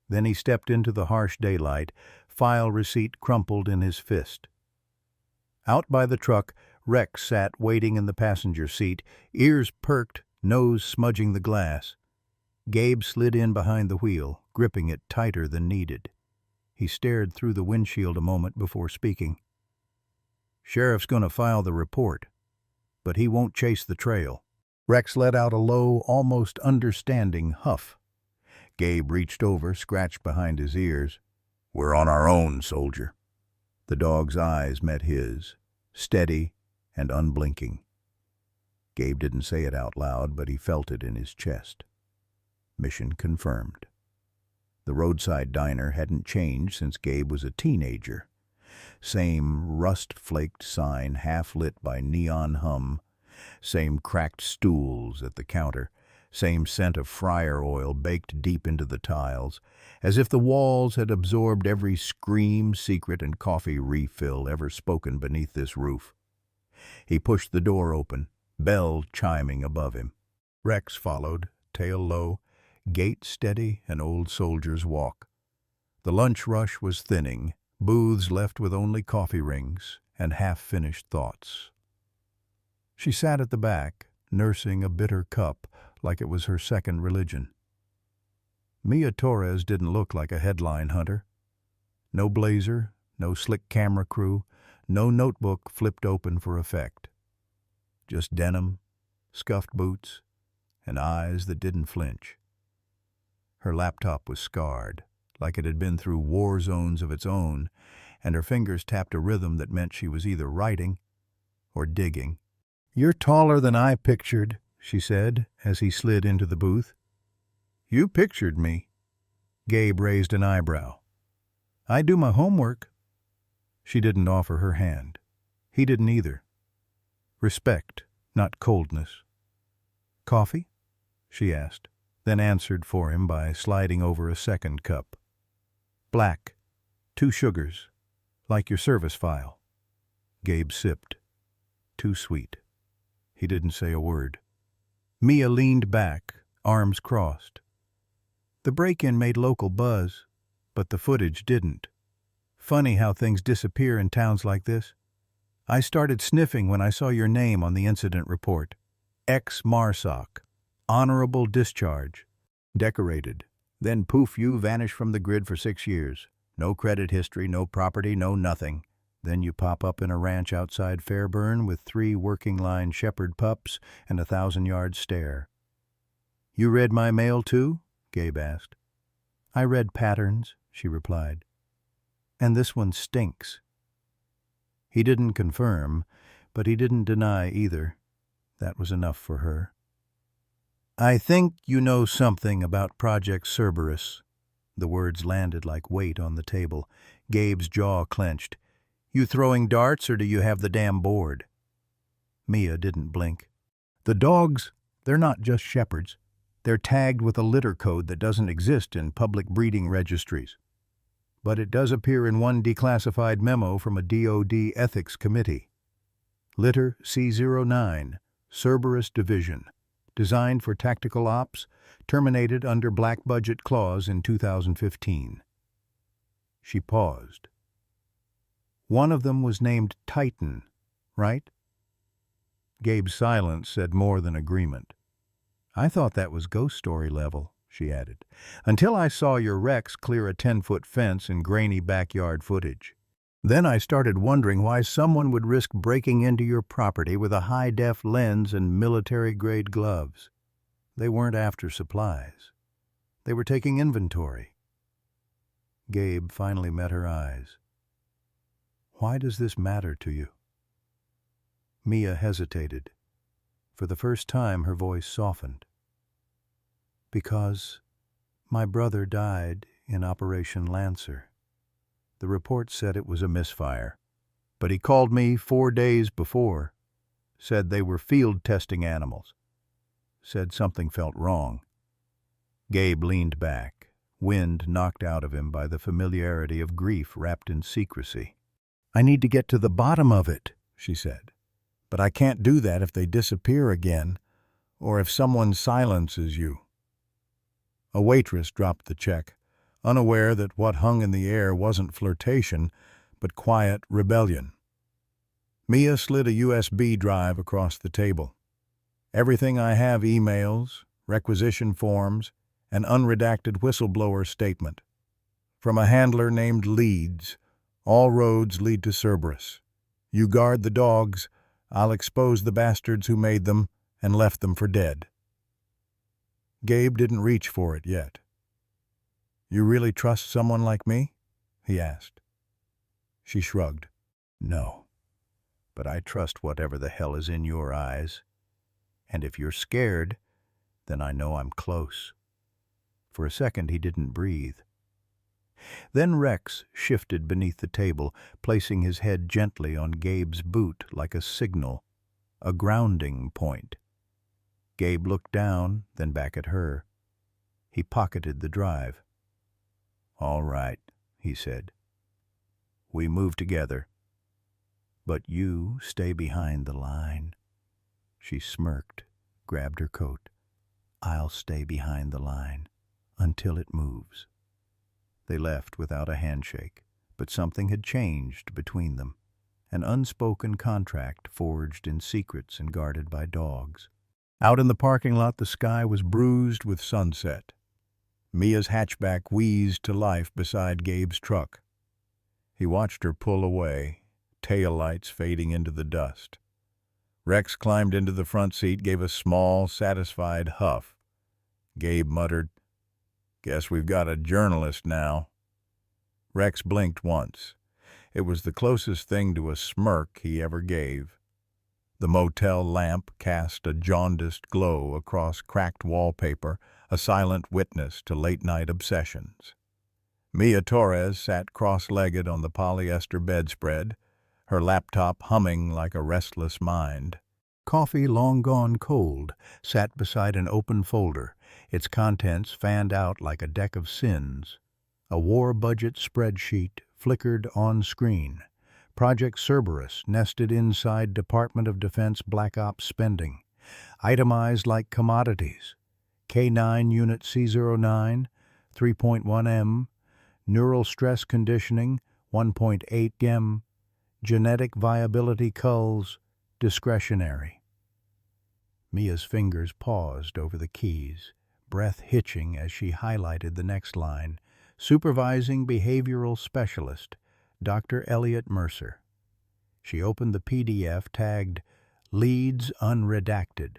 Then he stepped into the harsh daylight, file receipt crumpled in his fist. Out by the truck, Rex sat waiting in the passenger seat, ears perked, nose smudging the glass. Gabe slid in behind the wheel, gripping it tighter than needed. He stared through the windshield a moment before speaking. Sheriff's going to file the report, but he won't chase the trail. Rex let out a low, almost understanding huff. Gabe reached over, scratched behind his ears. We're on our own, soldier. The dog's eyes met his, steady and unblinking. Gabe didn't say it out loud, but he felt it in his chest. Mission confirmed. The roadside diner hadn't changed since Gabe was a teenager. Same rust-flaked sign half lit by neon hum, same cracked stools at the counter, same scent of fryer oil baked deep into the tiles, as if the walls had absorbed every scream, secret, and coffee refill ever spoken beneath this roof. He pushed the door open, bell chiming above him. Rex followed, tail low, gait steady, an old soldier's walk. The lunch rush was thinning, booths left with only coffee rings and half-finished thoughts. She sat at the back, nursing a bitter cup like it was her second religion. Mia Torres didn't look like a headline hunter. No blazer, no slick camera crew, no notebook flipped open for effect. Just denim, scuffed boots, and eyes that didn't flinch. Her laptop was scarred, like it had been through war zones of its own, and her fingers tapped a rhythm that meant she was either writing or digging. "You're taller than I pictured," she said, as he slid into the booth. "You pictured me." Gabe raised an eyebrow. "I do my homework." She didn't offer her hand. He didn't either. Respect, not coldness. "Coffee?" she asked, then answered for him by sliding over a second cup. "Black, 2 sugars, like your service file." Gabe sipped. Too sweet. He didn't say a word. Mia leaned back, arms crossed. The break-in made local buzz, but the footage didn't. Funny how things disappear in towns like this. I started sniffing when I saw your name on the incident report. Ex-Marsoc. Honorable discharge. Decorated. Then poof, you vanish from the grid for 6 years. No credit history, no property, no nothing. Then you pop up in a ranch outside Fairburn with 3 working-line shepherd pups and a 1,000-yard stare. "You read my mail too?" Gabe asked. "I read patterns," she replied. "And this one stinks." He didn't confirm, but he didn't deny either. That was enough for her. "I think you know something about Project Cerberus." The words landed like weight on the table. Gabe's jaw clenched. "You throwing darts, or do you have the damn board?" Mia didn't blink. "The dogs, they're not just shepherds. They're tagged with a litter code that doesn't exist in public breeding registries. But it does appear in one declassified memo from a DOD ethics committee. Litter C09, Cerberus Division, designed for tactical ops, terminated under black budget clause in 2015. She paused. "One of them was named Titan, right?" Gabe's silence said more than agreement. "I thought that was ghost story level," she added, "until I saw your Rex clear a 10-foot fence in grainy backyard footage. Then I started wondering why someone would risk breaking into your property with a high-def lens and military-grade gloves. They weren't after supplies. They were taking inventory." Gabe finally met her eyes. "Why does this matter to you?" Mia hesitated. For the first time, her voice softened. "Because my brother died in Operation Lancer. The report said it was a misfire, but he called me 4 days before, said they were field testing animals, said something felt wrong." Gabe leaned back, wind knocked out of him by the familiarity of grief wrapped in secrecy. "I need to get to the bottom of it," she said. "But I can't do that if they disappear again. or if someone silences you. A waitress dropped the check, unaware that what hung in the air wasn't flirtation, but quiet rebellion. Mia slid a USB drive across the table. Everything I have: emails, requisition forms, an unredacted whistleblower statement. From a handler named Leeds, all roads lead to Cerberus. You guard the dogs, I'll expose the bastards who made them and left them for dead. Gabe didn't reach for it yet. You really trust someone like me? He asked. She shrugged. No, but I trust whatever the hell is in your eyes. And if you're scared, then I know I'm close. For a second he didn't breathe. Then Rex shifted beneath the table, placing his head gently on Gabe's boot like a signal, a grounding point. Gabe looked down, then back at her. He pocketed the drive. All right, he said. We move together. But you stay behind the line. She smirked, grabbed her coat. I'll stay behind the line until it moves. They left without a handshake, but something had changed between them, an unspoken contract forged in secrets and guarded by dogs. Out in the parking lot, the sky was bruised with sunset. Mia's hatchback wheezed to life beside Gabe's truck. He watched her pull away, taillights fading into the dust. Rex climbed into the front seat, gave a small, satisfied huff. Gabe muttered, "Guess we've got a journalist now." Rex blinked once. It was the closest thing to a smirk he ever gave. The motel lamp cast a jaundiced glow across cracked wallpaper, a silent witness to late-night obsessions. Mia Torres sat cross-legged on the polyester bedspread, her laptop humming like a restless mind. Coffee, long gone cold, sat beside an open folder, its contents fanned out like a deck of sins. A war budget spreadsheet flickered on screen. Project Cerberus nested inside Department of Defense Black Ops spending, itemized like commodities. K9 Unit C09, 3.1 M, neural stress conditioning, 1.8 M, genetic viability culls, discretionary. Mia's fingers paused over the keys, breath hitching as she highlighted the next line. Supervising Behavioral Specialist, Dr. Elliot Mercer. She opened the PDF tagged Leads Unredacted.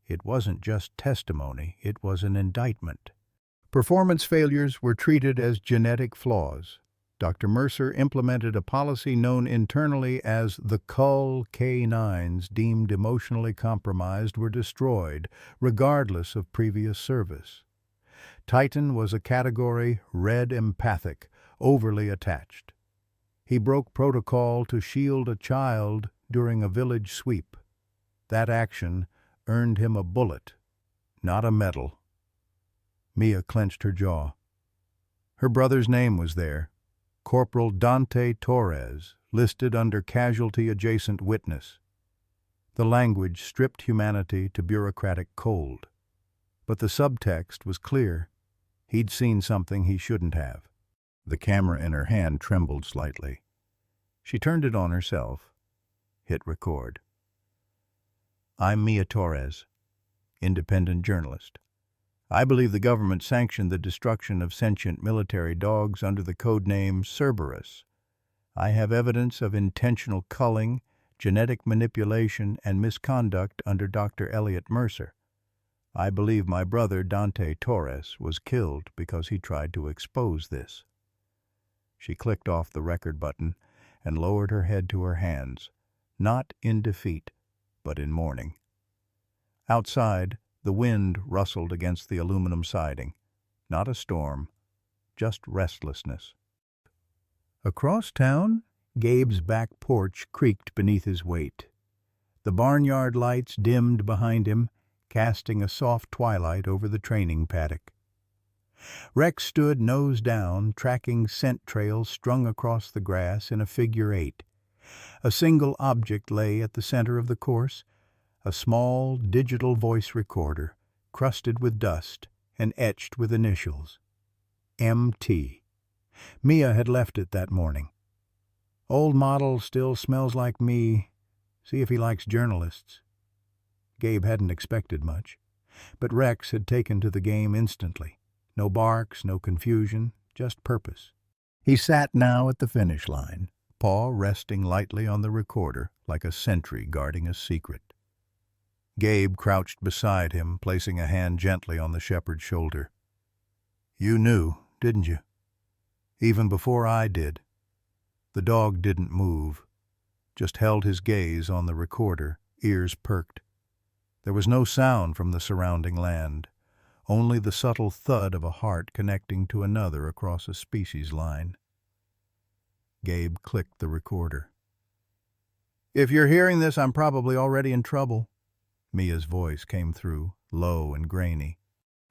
It wasn't just testimony, it was an indictment. Performance failures were treated as genetic flaws. Dr. Mercer implemented a policy known internally as the cull. K9s deemed emotionally compromised were destroyed, regardless of previous service. Titan was a category red empathic, overly attached. He broke protocol to shield a child during a village sweep. That action earned him a bullet, not a medal. Mia clenched her jaw. Her brother's name was there, Corporal Dante Torres, listed under casualty-adjacent witness. The language stripped humanity to bureaucratic cold. But the subtext was clear. He'd seen something he shouldn't have. The camera in her hand trembled slightly. She turned it on herself, hit record. I'm Mia Torres, independent journalist. I believe the government sanctioned the destruction of sentient military dogs under the code name Cerberus. I have evidence of intentional culling, genetic manipulation, and misconduct under Dr. Elliot Mercer. I believe my brother Dante Torres was killed because he tried to expose this. She clicked off the record button and lowered her head to her hands, not in defeat, but in mourning. Outside, the wind rustled against the aluminum siding. Not a storm, just restlessness. Across town, Gabe's back porch creaked beneath his weight. The barnyard lights dimmed behind him, casting a soft twilight over the training paddock. Rex stood nose down, tracking scent trails strung across the grass in a figure 8. A single object lay at the center of the course, a small digital voice recorder, crusted with dust and etched with initials. MT. Mia had left it that morning. Old model still smells like me. See if he likes journalists. Gabe hadn't expected much, but Rex had taken to the game instantly. No barks, no confusion, just purpose. He sat now at the finish line, paw resting lightly on the recorder like a sentry guarding a secret. Gabe crouched beside him, placing a hand gently on the shepherd's shoulder. "You knew, didn't you? Even before I did." The dog didn't move, just held his gaze on the recorder, ears perked. There was no sound from the surrounding land, only the subtle thud of a heart connecting to another across a species line. Gabe clicked the recorder. "If you're hearing this, I'm probably already in trouble." Mia's voice came through, low and grainy.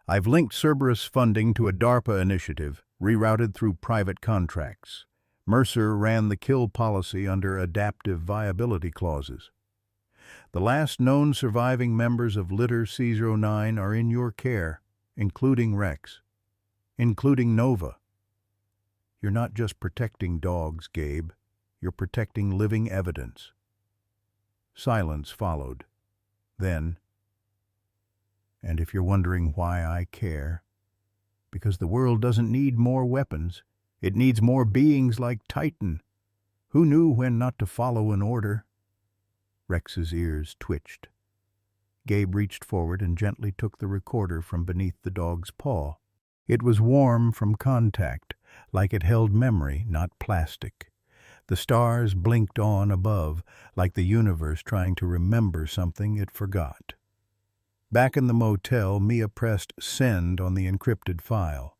"I've linked Cerberus funding to a DARPA initiative, rerouted through private contracts. Mercer ran the kill policy under adaptive viability clauses. The last known surviving members of Litter C09 are in your care, including Rex, including Nova. You're not just protecting dogs, Gabe. You're protecting living evidence." Silence followed. Then, "And if you're wondering why I care, because the world doesn't need more weapons. It needs more beings like Titan. Who knew when not to follow an order?" Rex's ears twitched. Gabe reached forward and gently took the recorder from beneath the dog's paw. It was warm from contact, like it held memory, not plastic. The stars blinked on above, like the universe trying to remember something it forgot. Back in the motel, Mia pressed send on the encrypted file.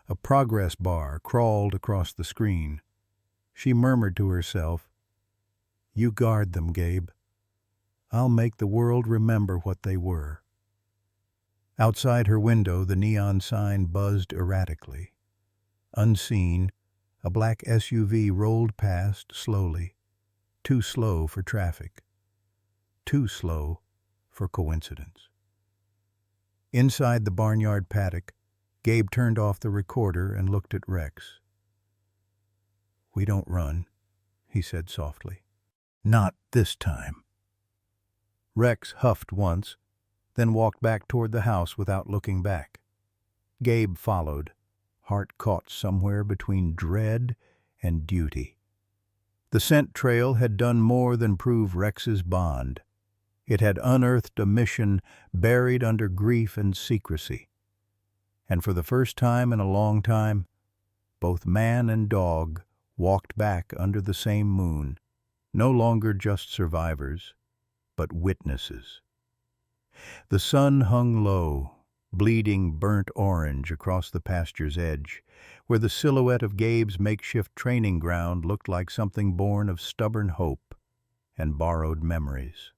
A progress bar crawled across the screen. She murmured to herself, "You guard them, Gabe. I'll make the world remember what they were." Outside her window, the neon sign buzzed erratically. Unseen, a black SUV rolled past slowly, too slow for traffic, too slow for coincidence. Inside the barnyard paddock, Gabe turned off the recorder and looked at Rex. "We don't run," he said softly. "Not this time." Rex huffed once, then walked back toward the house without looking back. Gabe followed, heart caught somewhere between dread and duty. The scent trail had done more than prove Rex's bond. It had unearthed a mission buried under grief and secrecy. And for the first time in a long time, both man and dog walked back under the same moon, no longer just survivors, but witnesses. The sun hung low, bleeding burnt orange across the pasture's edge, where the silhouette of Gabe's makeshift training ground looked like something born of stubborn hope and borrowed memories.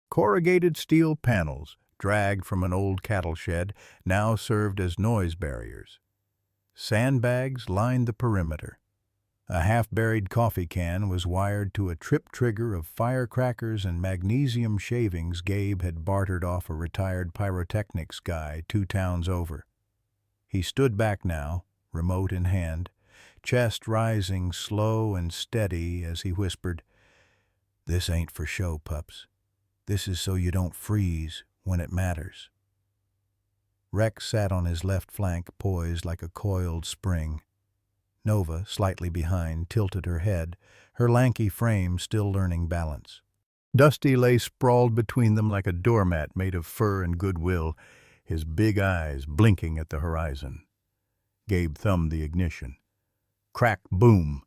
Corrugated steel panels, dragged from an old cattle shed, now served as noise barriers. Sandbags lined the perimeter. A half-buried coffee can was wired to a trip trigger of firecrackers and magnesium shavings Gabe had bartered off a retired pyrotechnics guy 2 towns over. He stood back now, remote in hand, chest rising slow and steady as he whispered, "This ain't for show, pups. This is so you don't freeze when it matters." Rex sat on his left flank, poised like a coiled spring. Nova, slightly behind, tilted her head, her lanky frame still learning balance. Dusty lay sprawled between them like a doormat made of fur and goodwill, his big eyes blinking at the horizon. Gabe thumbed the ignition. Crack, boom!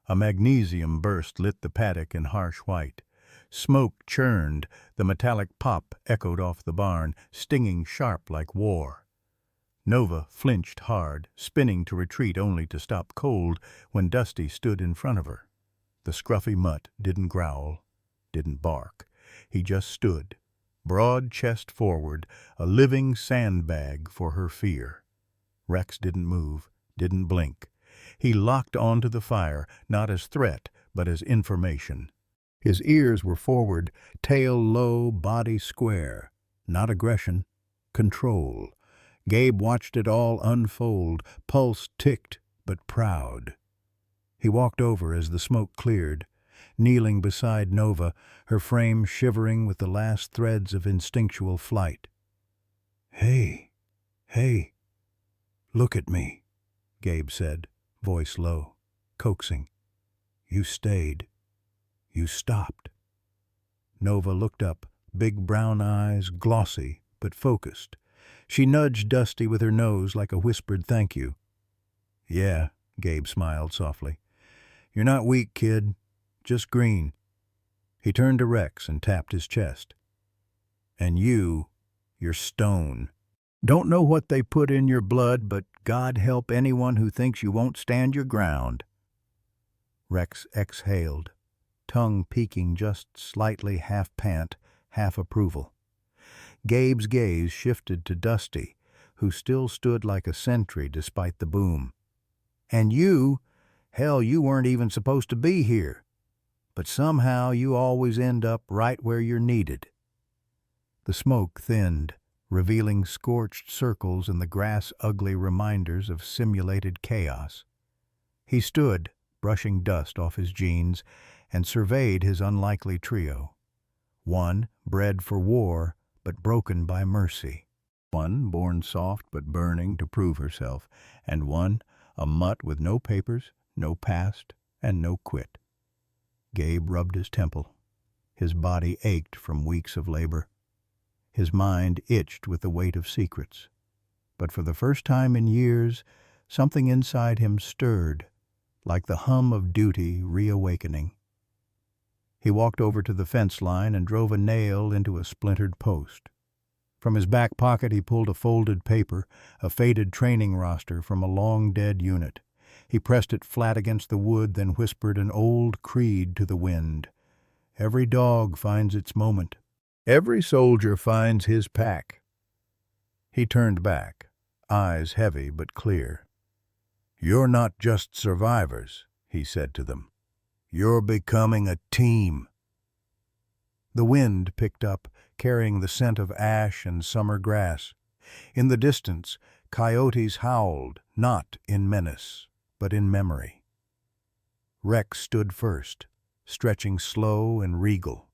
A magnesium burst lit the paddock in harsh white. Smoke churned, the metallic pop echoed off the barn, stinging sharp like war. Nova flinched hard, spinning to retreat only to stop cold when Dusty stood in front of her. The scruffy mutt didn't growl, didn't bark. He just stood, broad chest forward, a living sandbag for her fear. Rex didn't move, didn't blink. He locked onto the fire, not as threat, but as information. His ears were forward, tail low, body square. Not aggression, control. Gabe watched it all unfold, pulse ticked but proud. He walked over as the smoke cleared, kneeling beside Nova, her frame shivering with the last threads of instinctual flight. "Hey, hey, look at me," Gabe said, voice low, coaxing. "You stayed. You stopped." Nova looked up, big brown eyes, glossy but focused. She nudged Dusty with her nose like a whispered thank you. "Yeah," Gabe smiled softly. "You're not weak, kid. Just green." He turned to Rex and tapped his chest. "And you're stone. Don't know what they put in your blood, but God help anyone who thinks you won't stand your ground." Rex exhaled, tongue peeking just slightly half pant, half approval. Gabe's gaze shifted to Dusty, who still stood like a sentry despite the boom. "And hell, you weren't even supposed to be here. But somehow you always end up right where you're needed." The smoke thinned, revealing scorched circles in the grass, ugly reminders of simulated chaos. He stood, brushing dust off his jeans, and surveyed his unlikely trio. One, bred for war, but broken by mercy. One, born soft but burning to prove herself. And one, a mutt with no papers, no past, and no quit. Gabe rubbed his temple. His body ached from weeks of labor. His mind itched with the weight of secrets. But for the first time in years, something inside him stirred, like the hum of duty reawakening. He walked over to the fence line and drove a nail into a splintered post. From his back pocket he pulled a folded paper, a faded training roster from a long-dead unit. He pressed it flat against the wood, then whispered an old creed to the wind. "Every dog finds its moment. Every soldier finds his pack." He turned back, eyes heavy but clear. "You're not just survivors," he said to them. "You're becoming a team." The wind picked up, carrying the scent of ash and summer grass. In the distance, coyotes howled, not in menace, but in memory. Rex stood first, stretching slow and regal.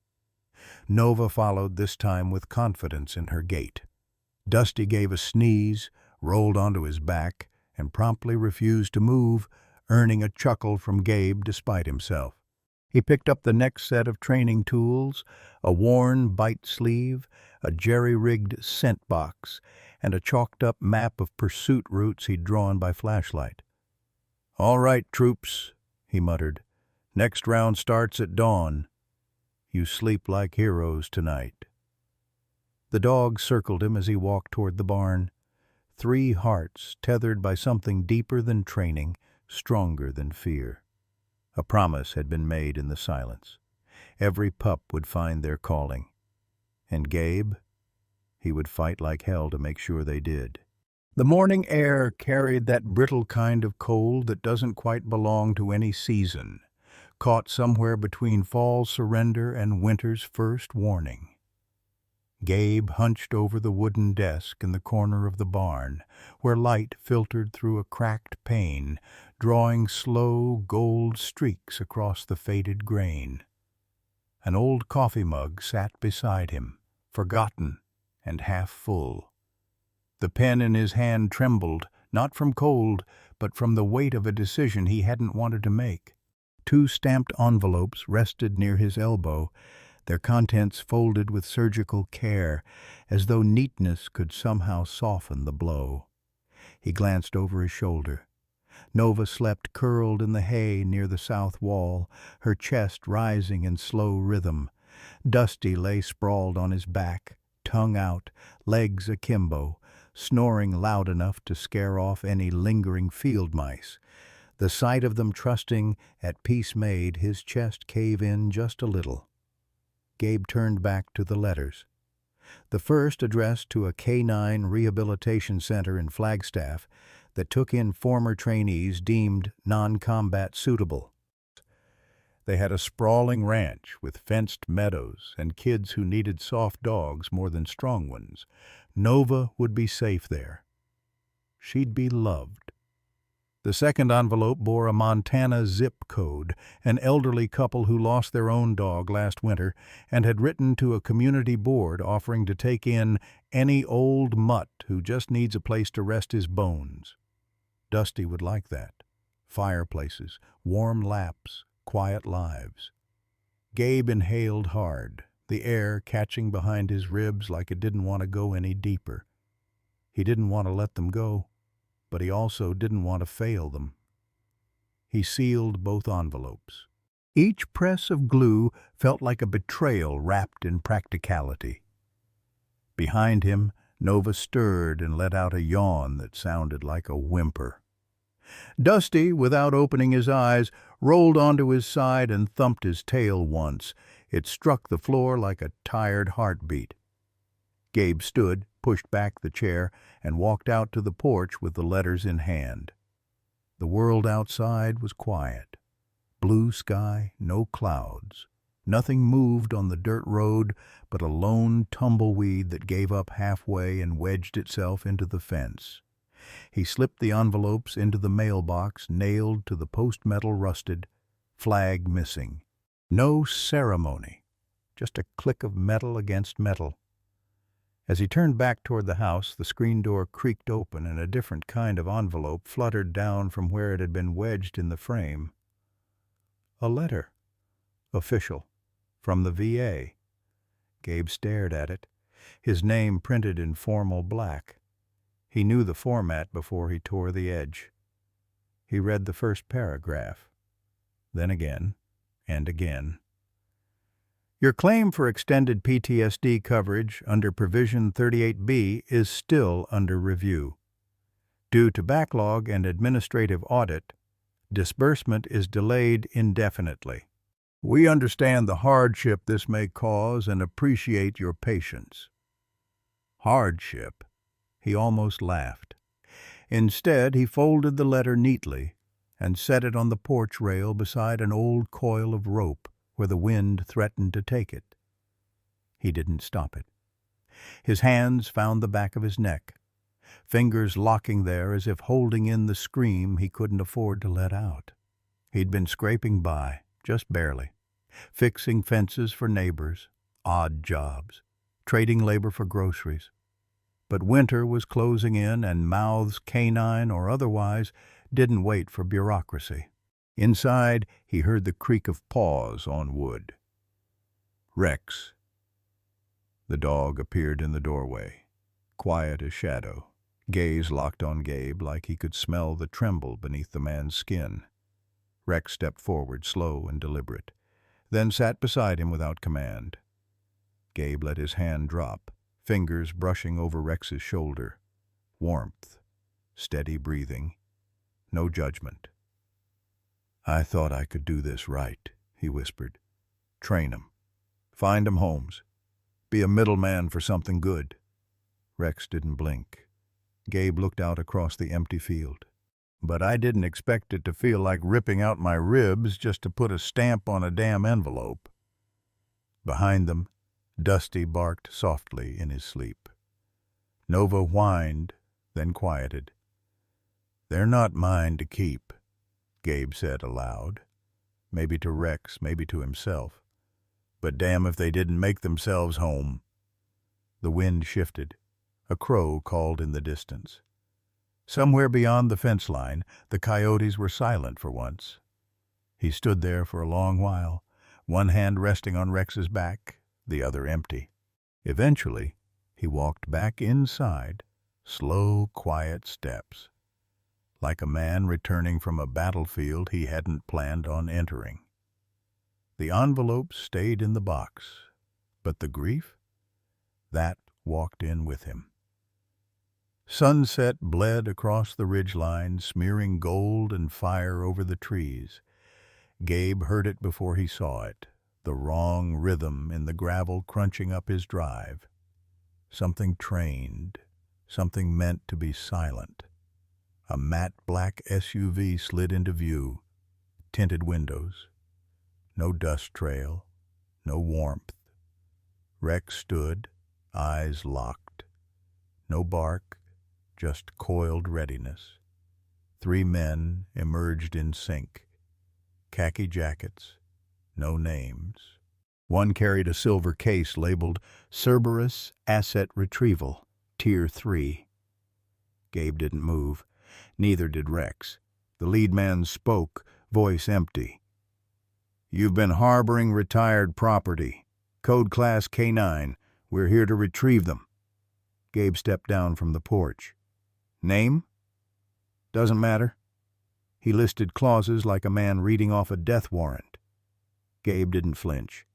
Nova followed, this time with confidence in her gait. Dusty gave a sneeze, rolled onto his back, and promptly refused to move, earning a chuckle from Gabe despite himself. He picked up the next set of training tools, a worn bite sleeve, a jerry-rigged scent box, and a chalked-up map of pursuit routes he'd drawn by flashlight. "All right, troops," he muttered. "Next round starts at dawn. You sleep like heroes tonight." The dogs circled him as he walked toward the barn. 3 hearts tethered by something deeper than training, stronger than fear. A promise had been made in the silence. Every pup would find their calling. And Gabe? He would fight like hell to make sure they did. The morning air carried that brittle kind of cold that doesn't quite belong to any season, caught somewhere between fall's surrender and winter's first warning. Gabe hunched over the wooden desk in the corner of the barn, where light filtered through a cracked pane, drawing slow gold streaks across the faded grain. An old coffee mug sat beside him, forgotten and half full. The pen in his hand trembled, not from cold, but from the weight of a decision he hadn't wanted to make. 2 stamped envelopes rested near his elbow, their contents folded with surgical care, as though neatness could somehow soften the blow. He glanced over his shoulder. Nova slept curled in the hay near the south wall, her chest rising in slow rhythm. Dusty lay sprawled on his back, tongue out, legs akimbo, snoring loud enough to scare off any lingering field mice. The sight of them trusting, at peace made his chest cave in just a little. Gabe turned back to the letters. The first addressed to a K-9 rehabilitation center in Flagstaff that took in former trainees deemed non-combat suitable. They had a sprawling ranch with fenced meadows and kids who needed soft dogs more than strong ones. Nova would be safe there. She'd be loved. The second envelope bore a Montana zip code, an elderly couple who lost their own dog last winter and had written to a community board offering to take in any old mutt who just needs a place to rest his bones. Dusty would like that. Fireplaces, warm laps, quiet lives. Gabe inhaled hard, the air catching behind his ribs like it didn't want to go any deeper. He didn't want to let them go, but he also didn't want to fail them. He sealed both envelopes. Each press of glue felt like a betrayal wrapped in practicality. Behind him, Nova stirred and let out a yawn that sounded like a whimper. Dusty, without opening his eyes, rolled onto his side and thumped his tail once. It struck the floor like a tired heartbeat. Gabe stood, pushed back the chair, and walked out to the porch with the letters in hand. The world outside was quiet. Blue sky, no clouds. Nothing moved on the dirt road but a lone tumbleweed that gave up halfway and wedged itself into the fence. He slipped the envelopes into the mailbox, nailed to the post metal rusted, flag missing. No ceremony, just a click of metal against metal. As he turned back toward the house, the screen door creaked open and a different kind of envelope fluttered down from where it had been wedged in the frame. A letter. Official. From the VA. Gabe stared at it, his name printed in formal black. He knew the format before he tore the edge. He read the first paragraph, then again, and again. Your claim for extended PTSD coverage under Provision 38B is still under review. Due to backlog and administrative audit, disbursement is delayed indefinitely. We understand the hardship this may cause and appreciate your patience. Hardship? He almost laughed. Instead, he folded the letter neatly and set it on the porch rail beside an old coil of rope where the wind threatened to take it. He didn't stop it. His hands found the back of his neck, fingers locking there as if holding in the scream he couldn't afford to let out. He'd been scraping by, just barely, fixing fences for neighbors, odd jobs, trading labor for groceries. But winter was closing in, and mouths, canine or otherwise, didn't wait for bureaucracy. Inside, he heard the creak of paws on wood. Rex. The dog appeared in the doorway, quiet as shadow, gaze locked on Gabe like he could smell the tremble beneath the man's skin. Rex stepped forward, slow and deliberate, then sat beside him without command. Gabe let his hand drop, fingers brushing over Rex's shoulder. Warmth, steady breathing, no judgment. I thought I could do this right, he whispered. Train 'em. Find 'em homes. Be a middleman for something good. Rex didn't blink. Gabe looked out across the empty field. But I didn't expect it to feel like ripping out my ribs just to put a stamp on a damn envelope. Behind them, Dusty barked softly in his sleep. Nova whined, then quieted. They're not mine to keep, Gabe said aloud. Maybe to Rex, maybe to himself. But damn if they didn't make themselves home. The wind shifted. A crow called in the distance. Somewhere beyond the fence line, the coyotes were silent for once. He stood there for a long while, one hand resting on Rex's back, the other empty. Eventually, he walked back inside, slow, quiet steps, like a man returning from a battlefield he hadn't planned on entering. The envelopes stayed in the box, but the grief? That walked in with him. Sunset bled across the ridgeline, smearing gold and fire over the trees. Gabe heard it before he saw it, the wrong rhythm in the gravel crunching up his drive. Something trained, something meant to be silent. A matte black SUV slid into view, tinted windows. No dust trail, no warmth. Rex stood, eyes locked. No bark, just coiled readiness. 3 men emerged in sync. Khaki jackets, no names. One carried a silver case labeled Cerberus Asset Retrieval, Tier 3. Gabe didn't move. Neither did Rex. The lead man spoke, voice empty. "You've been harboring retired property. Code Class K9. We're here to retrieve them." Gabe stepped down from the porch. "Name?" "Doesn't matter." He listed clauses like a man reading off a death warrant. Gabe didn't flinch.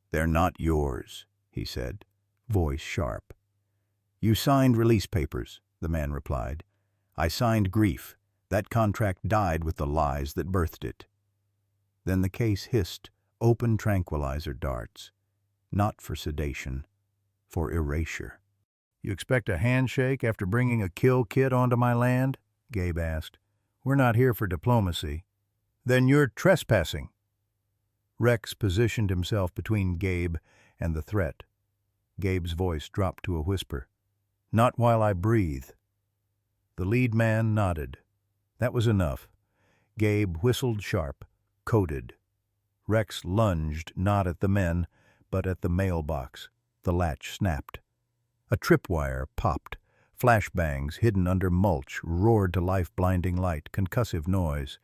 "They're not yours," he said, voice sharp. "You signed release papers," the man replied. "I signed grief. That contract died with the lies that birthed it." Then the case hissed open tranquilizer darts. Not for sedation, for erasure. "You expect a handshake after bringing a kill kit onto my land?" Gabe asked. "We're not here for diplomacy." "Then you're trespassing." Rex positioned himself between Gabe and the threat. Gabe's voice dropped to a whisper. "Not while I breathe." The lead man nodded. That was enough. Gabe whistled sharp, coded. Rex lunged not at the men, but at the mailbox. The latch snapped. A tripwire popped. Flashbangs hidden under mulch roared to life-blinding light, concussive noise.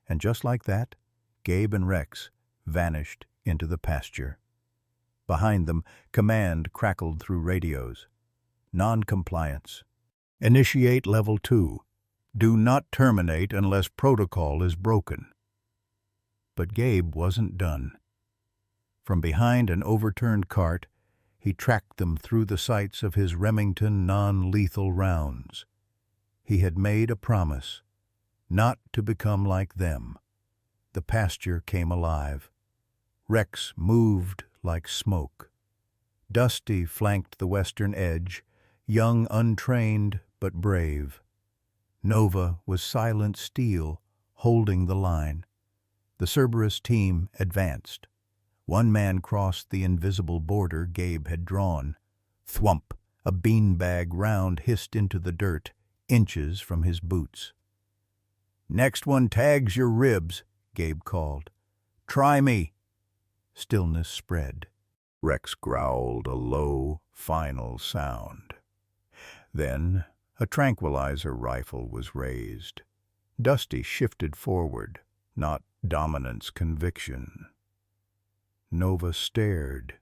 And just like that, Gabe and Rex vanished into the pasture. Behind them, command crackled through radios. Non-compliance. Initiate Level 2. Do not terminate unless protocol is broken. But Gabe wasn't done. From behind an overturned cart, he tracked them through the sights of his Remington non-lethal rounds. He had made a promise, not to become like them. The pasture came alive. Rex moved like smoke. Dusty flanked the western edge, young, untrained, but brave. Nova was silent steel, holding the line. The Cerberus team advanced. One man crossed the invisible border Gabe had drawn. Thwump! A beanbag round hissed into the dirt, inches from his boots. "Next one tags your ribs," Gabe called. "Try me." Stillness spread. Rex growled a low, final sound. Then a tranquilizer rifle was raised. Dusty shifted forward, not dominance, conviction. Nova stared,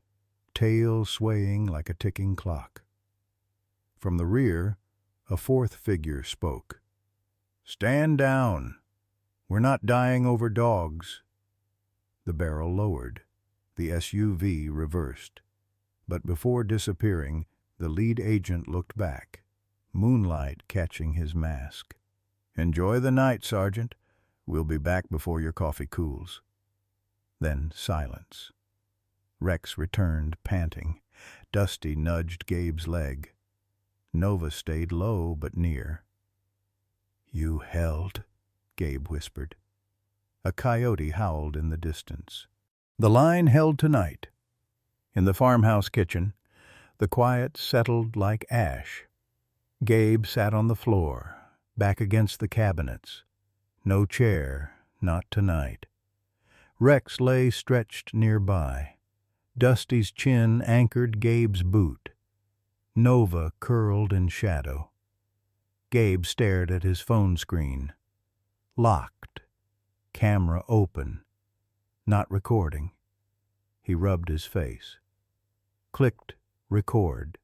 tail swaying like a ticking clock. From the rear, a fourth figure spoke. "Stand down. We're not dying over dogs." The barrel lowered. The SUV reversed. But before disappearing, the lead agent looked back, moonlight catching his mask. "Enjoy the night, Sergeant. We'll be back before your coffee cools." Then silence. Rex returned, panting. Dusty nudged Gabe's leg. Nova stayed low but near. "You held," Gabe whispered. A coyote howled in the distance. The line held tonight. In the farmhouse kitchen, the quiet settled like ash. Gabe sat on the floor, back against the cabinets. No chair, not tonight. Rex lay stretched nearby. Dusty's chin anchored Gabe's boot. Nova curled in shadow. Gabe stared at his phone screen. Locked. Camera open. Not recording. He rubbed his face. Clicked record.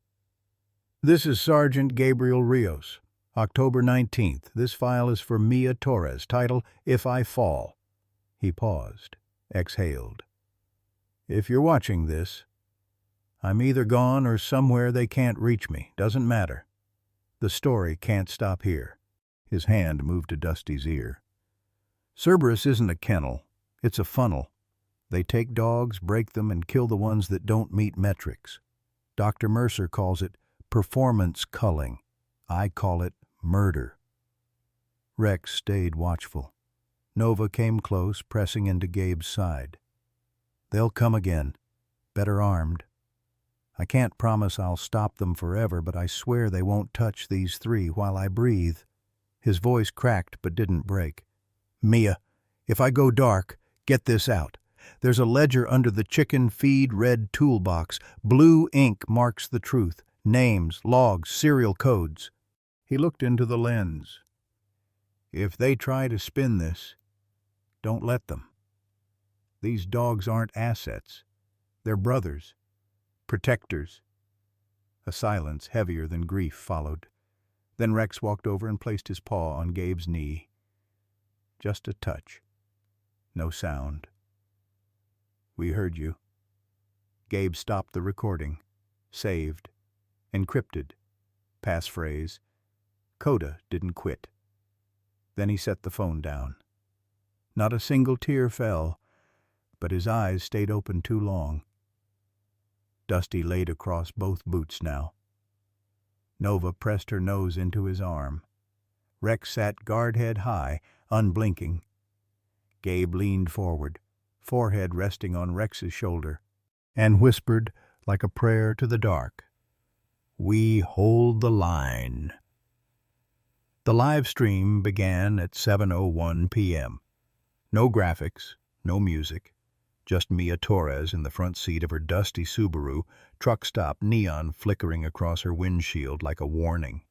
"This is Sergeant Gabriel Rios. October 19th. This file is for Mia Torres. Title, If I Fall." He paused, exhaled. "If you're watching this, I'm either gone or somewhere they can't reach me. Doesn't matter. The story can't stop here." His hand moved to Dusty's ear. "Cerberus isn't a kennel. It's a funnel. They take dogs, break them, and kill the ones that don't meet metrics. Dr. Mercer calls it performance culling. I call it murder." Rex stayed watchful. Nova came close, pressing into Gabe's side. They'll come again, better armed. I can't promise I'll stop them forever, but I swear they won't touch these three while I breathe." His voice cracked but didn't break. "Mia, if I go dark, get this out. There's a ledger under the chicken feed red toolbox. Blue ink marks the truth. Names, logs, serial codes." He looked into the lens. "If they try to spin this, don't let them. These dogs aren't assets. They're brothers, protectors." A silence heavier than grief followed. Then Rex walked over and placed his paw on Gabe's knee. Just a touch. No sound. "We heard you." Gabe stopped the recording. Saved. Encrypted. Passphrase. Coda didn't quit. Then he set the phone down. Not a single tear fell, but his eyes stayed open too long. Dusty laid across both boots now. Nova pressed her nose into his arm. Rex sat guard head high, unblinking. Gabe leaned forward, forehead resting on Rex's shoulder, and whispered like a prayer to the dark, "We hold the line." The live stream began at 7:01 p.m. No graphics, no music, just Mia Torres in the front seat of her dusty Subaru, truck stop neon flickering across her windshield like a warning.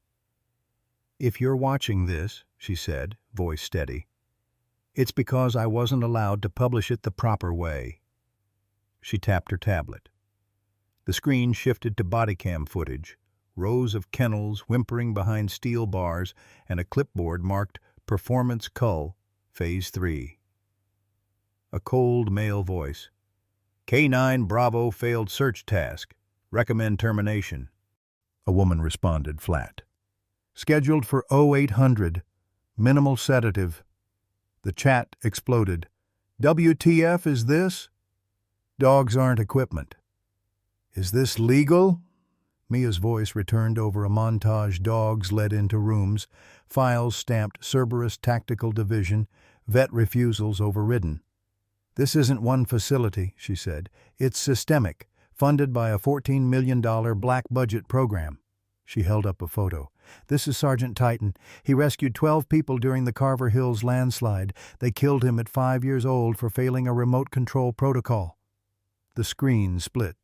"If you're watching this," she said, voice steady, "it's because I wasn't allowed to publish it the proper way." She tapped her tablet. The screen shifted to body cam footage, rows of kennels whimpering behind steel bars, and a clipboard marked Performance Cull, Phase 3. A cold male voice. "K9 Bravo failed search task. Recommend termination." A woman responded flat. "Scheduled for 0800. Minimal sedative." The chat exploded. "WTF is this? Dogs aren't equipment." "Is this legal?" Mia's voice returned over a montage. Dogs led into rooms, files stamped Cerberus Tactical Division, vet refusals overridden. "This isn't one facility," she said. "It's systemic, funded by a $14 million black budget program." She held up a photo. "This is Sergeant Titan. He rescued 12 people during the Carver Hills landslide. They killed him at 5 years old for failing a remote control protocol." The screen split.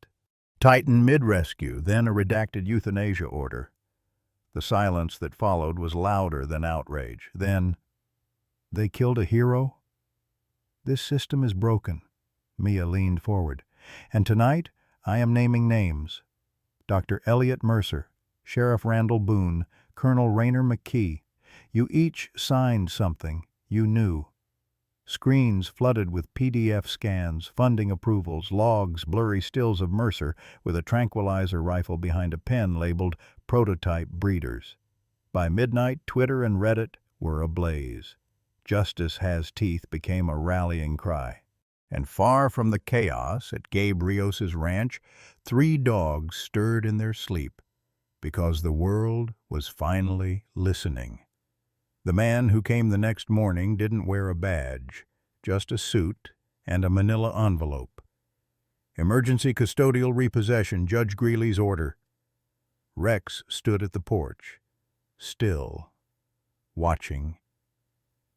Titan mid-rescue, then a redacted euthanasia order. The silence that followed was louder than outrage. Then, "They killed a hero?" "This system is broken." Mia leaned forward. "And tonight, I am naming names. Dr. Elliot Mercer, Sheriff Randall Boone, Colonel Rayner McKee. You each signed something. You knew." Screens flooded with PDF scans, funding approvals, logs, blurry stills of Mercer with a tranquilizer rifle behind a pen labeled Prototype Breeders. By midnight, Twitter and Reddit were ablaze. "Justice has teeth" became a rallying cry. And far from the chaos at Gabe Rios's ranch, 3 dogs stirred in their sleep, because the world was finally listening. The man who came the next morning didn't wear a badge, just a suit and a manila envelope. "Emergency custodial repossession, Judge Greeley's order." Rex stood at the porch, still, watching.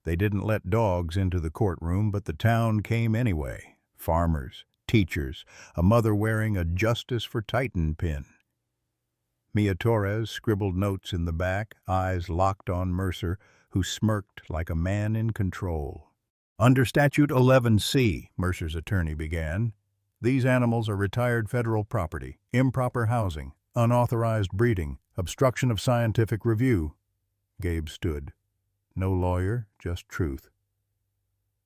They didn't let dogs into the courtroom, but the town came anyway. Farmers, teachers, a mother wearing a Justice for Titan pin. Mia Torres scribbled notes in the back, eyes locked on Mercer, who smirked like a man in control. "Under Statute 11C," Mercer's attorney began, "these animals are retired federal property, improper housing, unauthorized breeding, obstruction of scientific review." Gabe stood. No lawyer, just truth.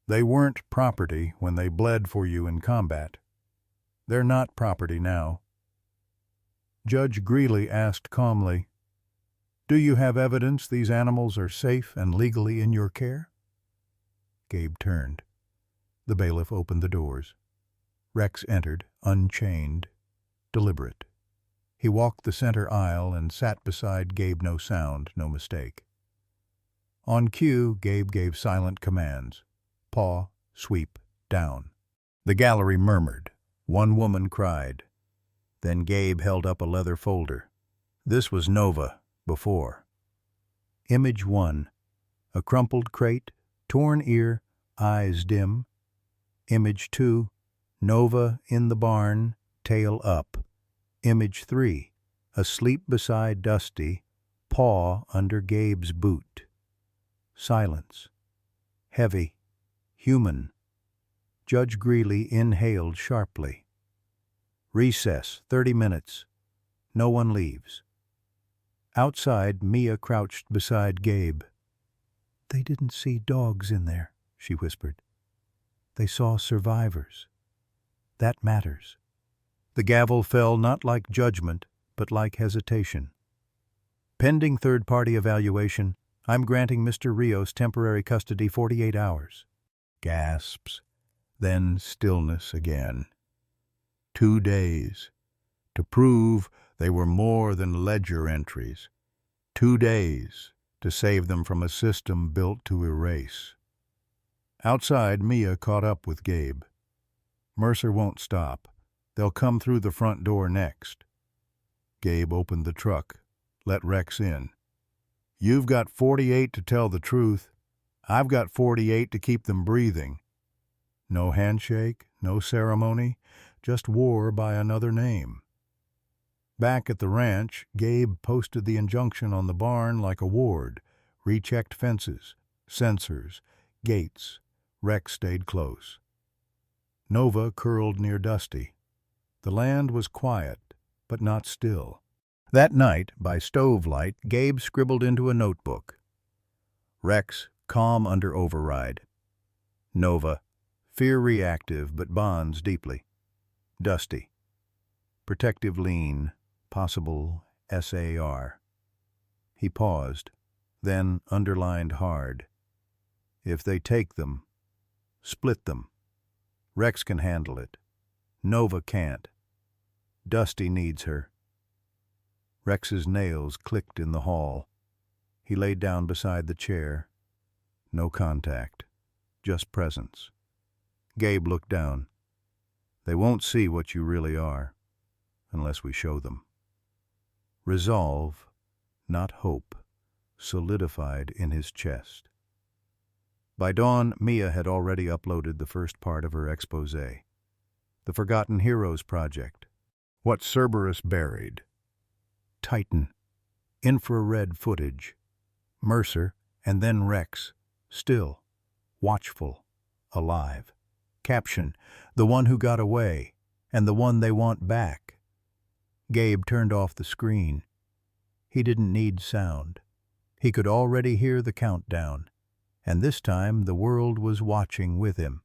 "They weren't property when they bled for you in combat. They're not property now." Judge Greeley asked calmly, "Do you have evidence these animals are safe and legally in your care?" Gabe turned. The bailiff opened the doors. Rex entered, unchained, deliberate. He walked the center aisle and sat beside Gabe. No sound, no mistake. On cue, Gabe gave silent commands. Paw, sweep, down. The gallery murmured. One woman cried. Then Gabe held up a leather folder. This was Nova, before. Image 1. A crumpled crate, torn ear, eyes dim. Image 2. Nova in the barn, tail up. Image 3. Asleep beside Dusty, paw under Gabe's boot. Silence. Heavy. Human. Judge Greeley inhaled sharply. Recess, 30 minutes. No one leaves. Outside, Mia crouched beside Gabe. "They didn't see dogs in there," she whispered. "They saw survivors. That matters." The gavel fell not like judgment, but like hesitation. "Pending third-party evaluation, I'm granting Mr. Rios temporary custody 48 hours. Gasps. Then stillness again. 2 days. To prove they were more than ledger entries. 2 days to save them from a system built to erase. Outside, Mia caught up with Gabe. "Mercer won't stop. They'll come through the front door next." Gabe opened the truck, let Rex in. "You've got 48 to tell the truth. I've got 48 to keep them breathing. No handshake, no ceremony, just war by another name." Back at the ranch, Gabe posted the injunction on the barn like a ward, rechecked fences, sensors, gates. Rex stayed close. Nova curled near Dusty. The land was quiet, but not still. That night, by stove light, Gabe scribbled into a notebook. Rex, calm under override. Nova, fear reactive but bonds deeply. Dusty, protective lean, possible SAR. He paused, then underlined hard. If they take them, split them. Rex can handle it. Nova can't. Dusty needs her. Rex's nails clicked in the hall. He laid down beside the chair. No contact, just presence. Gabe looked down. "They won't see what you really are, unless we show them." Resolve, not hope, solidified in his chest. By dawn, Mia had already uploaded the first part of her exposé. The Forgotten Heroes Project. What Cerberus Buried. Titan. Infrared footage. Mercer, and then Rex. Still. Watchful. Alive. Caption. The one who got away, and the one they want back. Gabe turned off the screen. He didn't need sound. He could already hear the countdown, and this time the world was watching with him.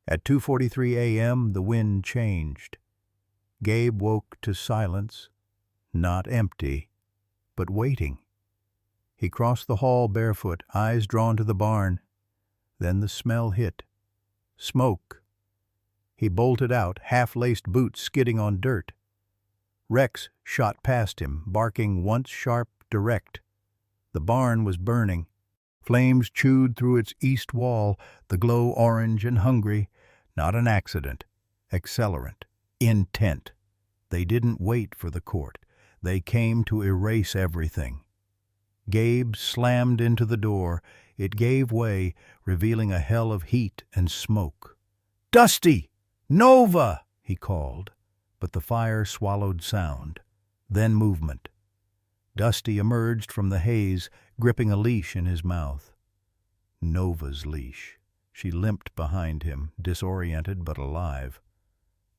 At 2:43 a.m. the wind changed. Gabe woke to silence, not empty, but waiting. He crossed the hall barefoot, eyes drawn to the barn. Then the smell hit. Smoke. He bolted out, half-laced boots skidding on dirt. Rex shot past him, barking once sharp, direct. The barn was burning. Flames chewed through its east wall, the glow orange and hungry. Not an accident. Accelerant. Intent. They didn't wait for the court. They came to erase everything. Gabe slammed into the door. It gave way, revealing a hell of heat and smoke. "Dusty! Nova!" he called, but the fire swallowed sound. Then movement. Dusty emerged from the haze, gripping a leash in his mouth. Nova's leash. She limped behind him, disoriented but alive.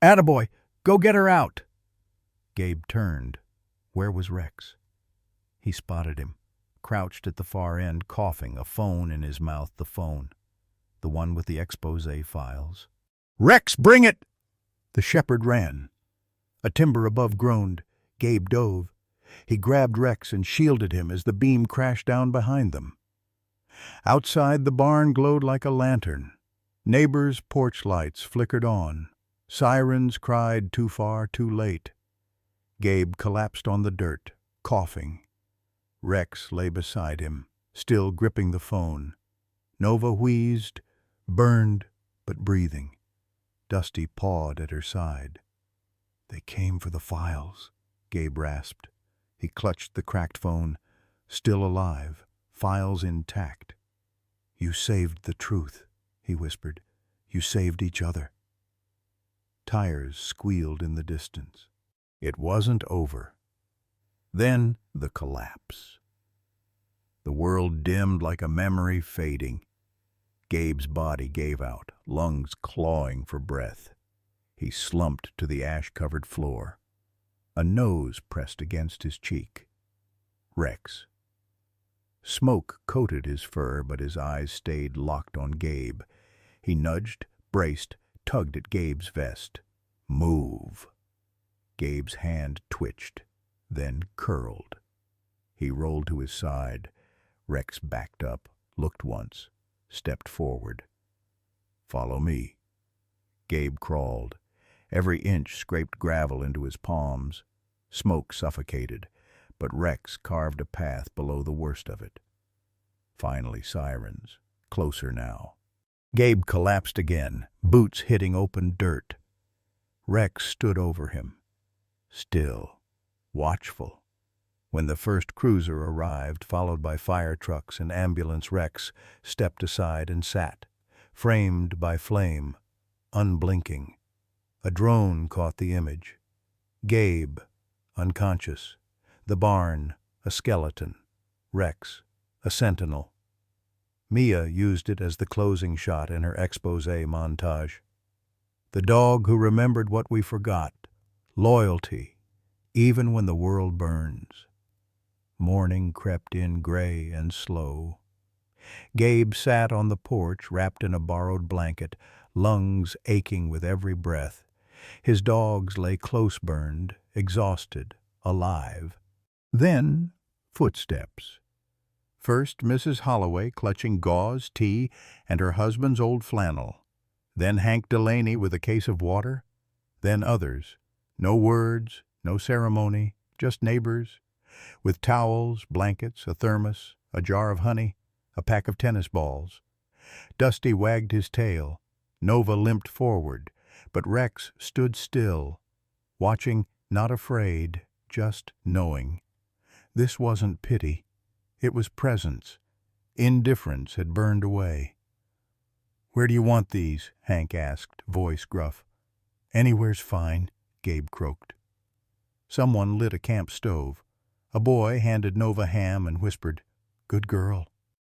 "Attaboy! Go get her out!" Gabe turned. Where was Rex? He spotted him, crouched at the far end, coughing, a phone in his mouth, the phone. The one with the exposé files. "Rex, bring it!" The shepherd ran. A timber above groaned. Gabe dove. He grabbed Rex and shielded him as the beam crashed down behind them. Outside, the barn glowed like a lantern. Neighbors' porch lights flickered on. Sirens cried too far, too late. Gabe collapsed on the dirt, coughing. Rex lay beside him, still gripping the phone. Nova wheezed, burned, but breathing. Dusty pawed at her side. "They came for the files," Gabe rasped. He clutched the cracked phone. Still alive, files intact. "You saved the truth," he whispered. "You saved each other." Tires squealed in the distance. It wasn't over. Then the collapse. The world dimmed like a memory fading. Gabe's body gave out, lungs clawing for breath. He slumped to the ash-covered floor. A nose pressed against his cheek. Rex. Smoke coated his fur, but his eyes stayed locked on Gabe. He nudged, braced, tugged at Gabe's vest. "Move." Gabe's hand twitched, then curled. He rolled to his side. Rex backed up, looked once, stepped forward. "Follow me." Gabe crawled. Every inch scraped gravel into his palms. Smoke suffocated, but Rex carved a path below the worst of it. Finally sirens, closer now. Gabe collapsed again, boots hitting open dirt. Rex stood over him, still, watchful. When the first cruiser arrived, followed by fire trucks and ambulance, Rex stepped aside and sat, framed by flame, unblinking. A drone caught the image. Gabe, unconscious. The barn, a skeleton. Rex, a sentinel. Mia used it as the closing shot in her exposé montage. The dog who remembered what we forgot. Loyalty, even when the world burns. Morning crept in gray and slow. Gabe sat on the porch, wrapped in a borrowed blanket, lungs aching with every breath. His dogs lay close-burned, exhausted, alive. Then, footsteps. First, Mrs. Holloway clutching gauze, tea, and her husband's old flannel. Then Hank Delaney with a case of water. Then others. No words, no ceremony, just neighbors. With towels, blankets, a thermos, a jar of honey, a pack of tennis balls. Dusty wagged his tail. Nova limped forward, but Rex stood still, watching, not afraid, just knowing. This wasn't pity. It was presence. Indifference had burned away. "Where do you want these?" Hank asked, voice gruff. "Anywhere's fine," Gabe croaked. Someone lit a camp stove. A boy handed Nova ham and whispered, "Good girl."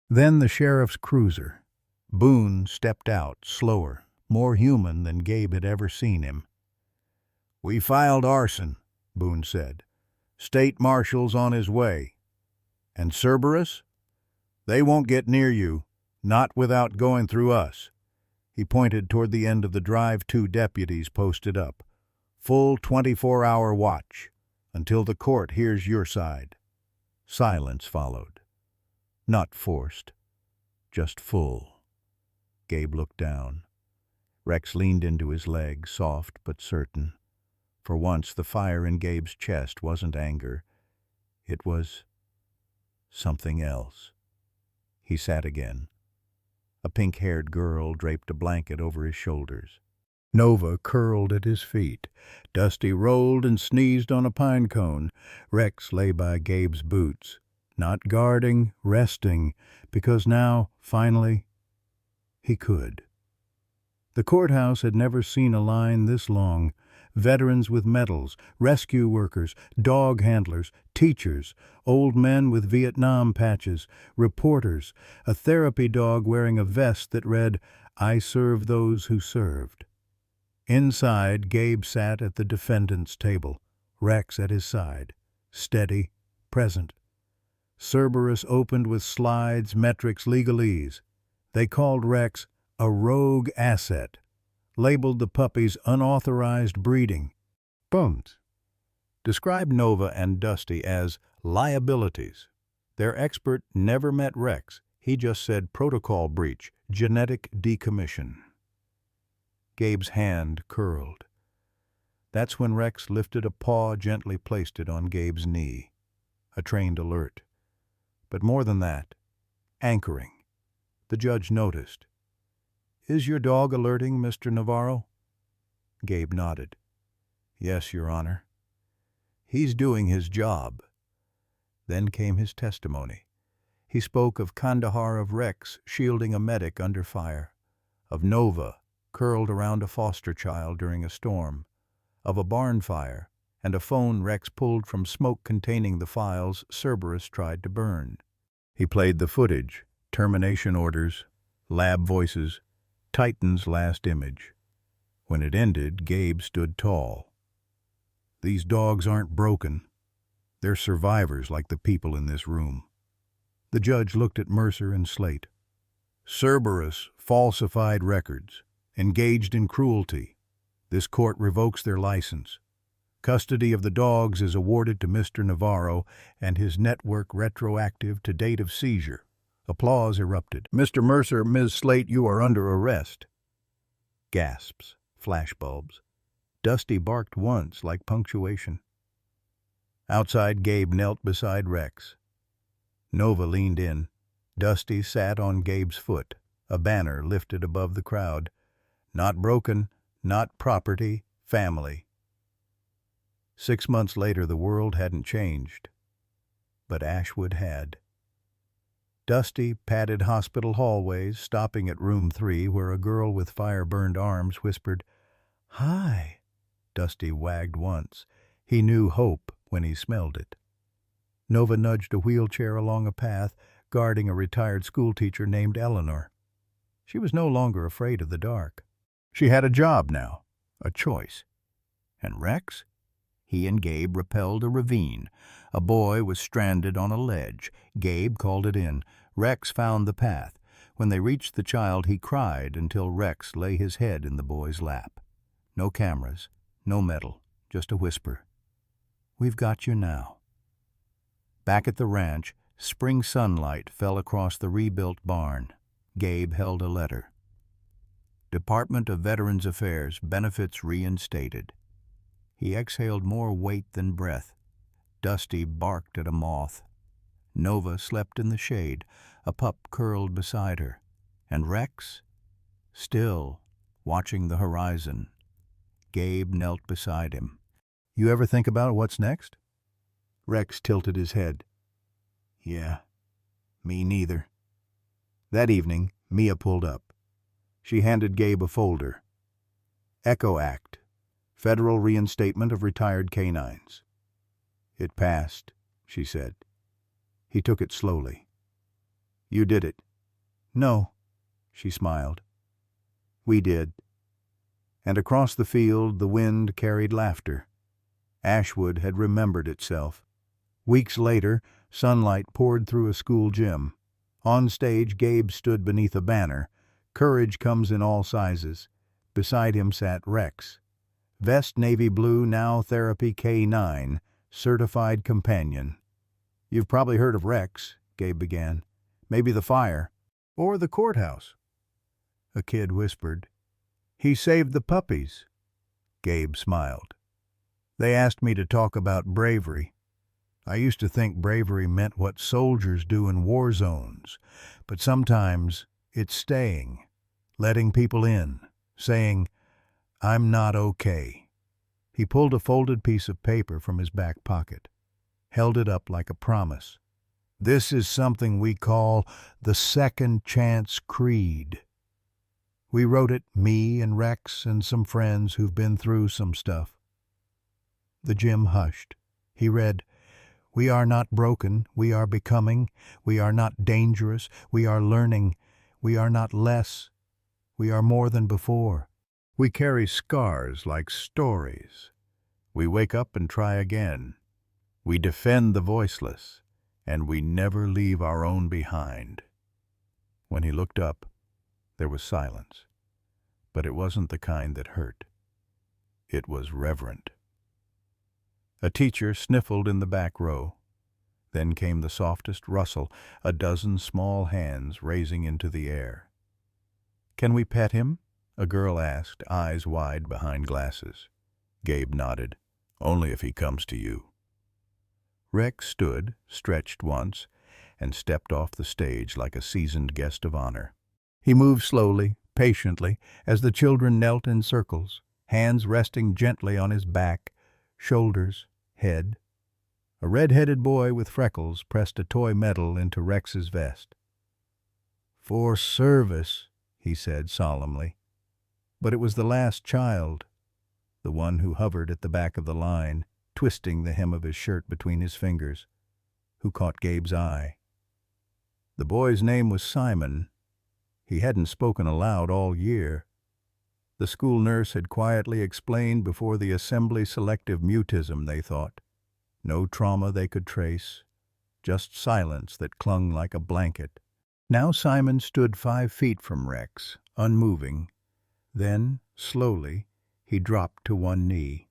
Then the sheriff's cruiser. Boone stepped out, slower, more human than Gabe had ever seen him. "We filed arson," Boone said. "State marshal's on his way. And Cerberus? They won't get near you, not without going through us." He pointed toward the end of the drive. 2 deputies posted up. "Full 24-hour watch, until the court hears your side." Silence followed. Not forced, just full. Gabe looked down. Rex leaned into his leg, soft but certain. For once, the fire in Gabe's chest wasn't anger. It was something else. He sat again. A pink-haired girl draped a blanket over his shoulders. Nova curled at his feet. Dusty rolled and sneezed on a pine cone. Rex lay by Gabe's boots, not guarding, resting, because now, finally, he could. The courthouse had never seen a line this long. Veterans with medals, rescue workers, dog handlers, teachers, old men with Vietnam patches, reporters, a therapy dog wearing a vest that read, "I serve those who served." Inside, Gabe sat at the defendant's table, Rex at his side, steady, present. Cerberus opened with slides, metrics, legalese. They called Rex a rogue asset, labeled the puppies unauthorized breeding. Bones described Nova and Dusty as liabilities. Their expert never met Rex. He just said protocol breach, genetic decommission. Gabe's hand curled. That's when Rex lifted a paw, gently placed it on Gabe's knee. A trained alert. But more than that, anchoring. The judge noticed. "Is your dog alerting, Mr. Navarro?" Gabe nodded. Yes, Your Honor. He's doing his job. Then came his testimony. He spoke of Kandahar of Rex shielding a medic under fire, of Nova curled around a foster child during a storm, of a barn fire and a phone Rex pulled from smoke containing the files Cerberus tried to burn. He played the footage, termination orders, lab voices, Titan's last image. When it ended, Gabe stood tall. These dogs aren't broken. They're survivors like the people in this room. The judge looked at Mercer and Slate. Cerberus falsified records, engaged in cruelty. This court revokes their license. Custody of the dogs is awarded to Mr. Navarro and his network retroactive to date of seizure. Applause erupted. Mr. Mercer, Ms. Slate, you are under arrest. Gasps, flashbulbs. Dusty barked once like punctuation. Outside, Gabe knelt beside Rex. Nova leaned in. Dusty sat on Gabe's foot, a banner lifted above the crowd. Not broken, not property, family. 6 months later, the world hadn't changed, but Ashwood had. Dusty padded hospital hallways, stopping at room 3, where a girl with fire-burned arms whispered, "Hi." Dusty wagged once. He knew hope when he smelled it. Nova nudged a wheelchair along a path, guarding a retired schoolteacher named Eleanor. She was no longer afraid of the dark. She had a job now, a choice. And Rex? He and Gabe rappelled a ravine. A boy was stranded on a ledge. Gabe called it in. Rex found the path. When they reached the child, he cried until Rex lay his head in the boy's lap. No cameras, no metal, just a whisper. "We've got you now." Back at the ranch, spring sunlight fell across the rebuilt barn. Gabe held a letter. Department of Veterans Affairs, benefits reinstated. He exhaled more weight than breath. Dusty barked at a moth. Nova slept in the shade, a pup curled beside her. And Rex? Still, watching the horizon. Gabe knelt beside him. "You ever think about what's next?" Rex tilted his head. "Yeah, me neither." That evening, Mia pulled up. She handed Gabe a folder. Echo Act. Federal Reinstatement of Retired Canines. "It passed," she said. He took it slowly. "You did it." "No," she smiled. "We did." And across the field the wind carried laughter. Ashwood had remembered itself. Weeks later, sunlight poured through a school gym. On stage, Gabe stood beneath a banner. Courage comes in all sizes. Beside him sat Rex. Vest navy blue, now therapy K9, certified companion. "You've probably heard of Rex," Gabe began. "Maybe the fire. Or the courthouse." A kid whispered. "He saved the puppies." Gabe smiled. "They asked me to talk about bravery. I used to think bravery meant what soldiers do in war zones, but sometimes it's staying, letting people in, saying, 'I'm not okay.'" He pulled a folded piece of paper from his back pocket, held it up like a promise. "This is something we call the Second Chance Creed. We wrote it, me and Rex and some friends who've been through some stuff." The gym hushed. He read, "We are not broken, we are becoming. We are not dangerous, we are learning. We are not less, we are more than before. We carry scars like stories. We wake up and try again. We defend the voiceless, and we never leave our own behind." When he looked up, there was silence. But it wasn't the kind that hurt. It was reverent. A teacher sniffled in the back row. Then came the softest rustle, a dozen small hands raising into the air. "Can we pet him?" a girl asked, eyes wide behind glasses. Gabe nodded. "Only if he comes to you." Rex stood, stretched once, and stepped off the stage like a seasoned guest of honor. He moved slowly, patiently, as the children knelt in circles, hands resting gently on his back, shoulders, head. A red-headed boy with freckles pressed a toy medal into Rex's vest. "For service," he said solemnly. But it was the last child, the one who hovered at the back of the line, twisting the hem of his shirt between his fingers, who caught Gabe's eye. The boy's name was Simon. He hadn't spoken aloud all year. The school nurse had quietly explained before the assembly selective mutism, they thought. No trauma they could trace, just silence that clung like a blanket. Now Simon stood 5 feet from Rex, unmoving. Then, slowly, he dropped to one knee.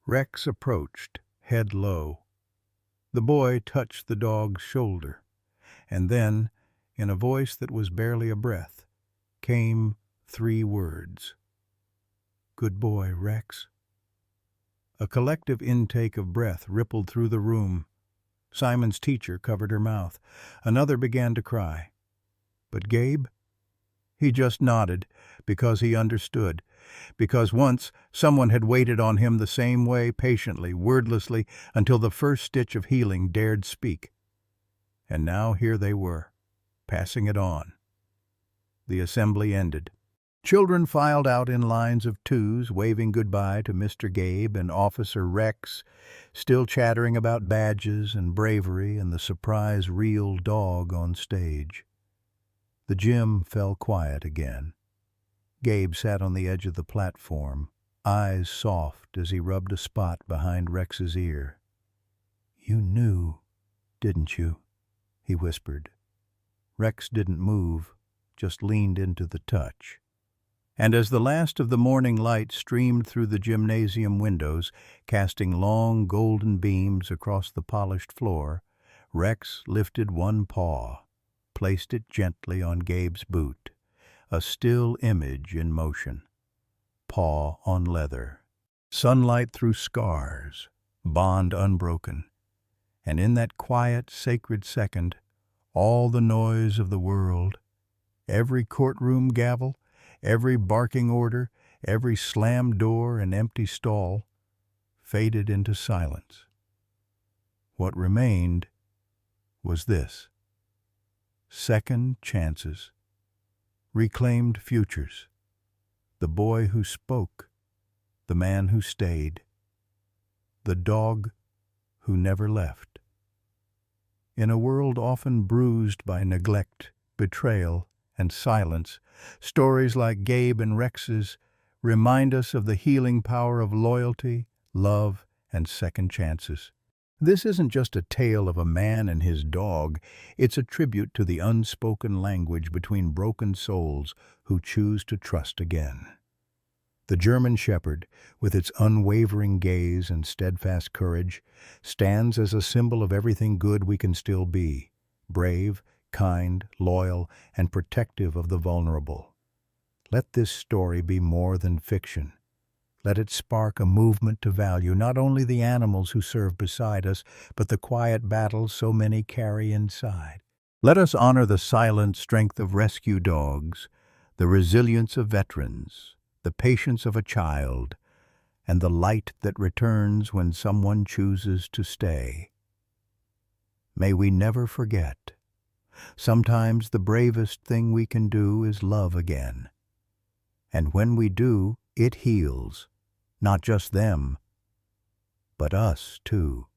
Rex approached, head low. The boy touched the dog's shoulder, and then, in a voice that was barely a breath, came 3 words. "Good boy, Rex." A collective intake of breath rippled through the room. Simon's teacher covered her mouth. Another began to cry. But Gabe? He just nodded, because he understood. Because once someone had waited on him the same way, patiently, wordlessly, until the first stitch of healing dared speak. And now here they were, passing it on. The assembly ended. Children filed out in lines of 2s, waving goodbye to Mr. Gabe and Officer Rex, still chattering about badges and bravery and the surprise real dog on stage. The gym fell quiet again. Gabe sat on the edge of the platform, eyes soft as he rubbed a spot behind Rex's ear. "You knew, didn't you?" he whispered. Rex didn't move, just leaned into the touch. And as the last of the morning light streamed through the gymnasium windows, casting long golden beams across the polished floor, Rex lifted one paw, placed it gently on Gabe's boot, a still image in motion. Paw on leather. Sunlight through scars, bond unbroken. And in that quiet, sacred second, all the noise of the world, every courtroom gavel, every barking order, every slammed door and empty stall, faded into silence. What remained was this: second chances, reclaimed futures, the boy who spoke, the man who stayed, the dog who never left. In a world often bruised by neglect, betrayal, and silence, stories like Gabe and Rex's remind us of the healing power of loyalty, love, and second chances. This isn't just a tale of a man and his dog, it's a tribute to the unspoken language between broken souls who choose to trust again. The German Shepherd, with its unwavering gaze and steadfast courage, stands as a symbol of everything good we can still be: brave, kind, loyal, and protective of the vulnerable. Let this story be more than fiction. Let it spark a movement to value not only the animals who serve beside us, but the quiet battles so many carry inside. Let us honor the silent strength of rescue dogs, the resilience of veterans, the patience of a child, and the light that returns when someone chooses to stay. May we never forget. Sometimes the bravest thing we can do is love again. And when we do, it heals, not just them, but us too.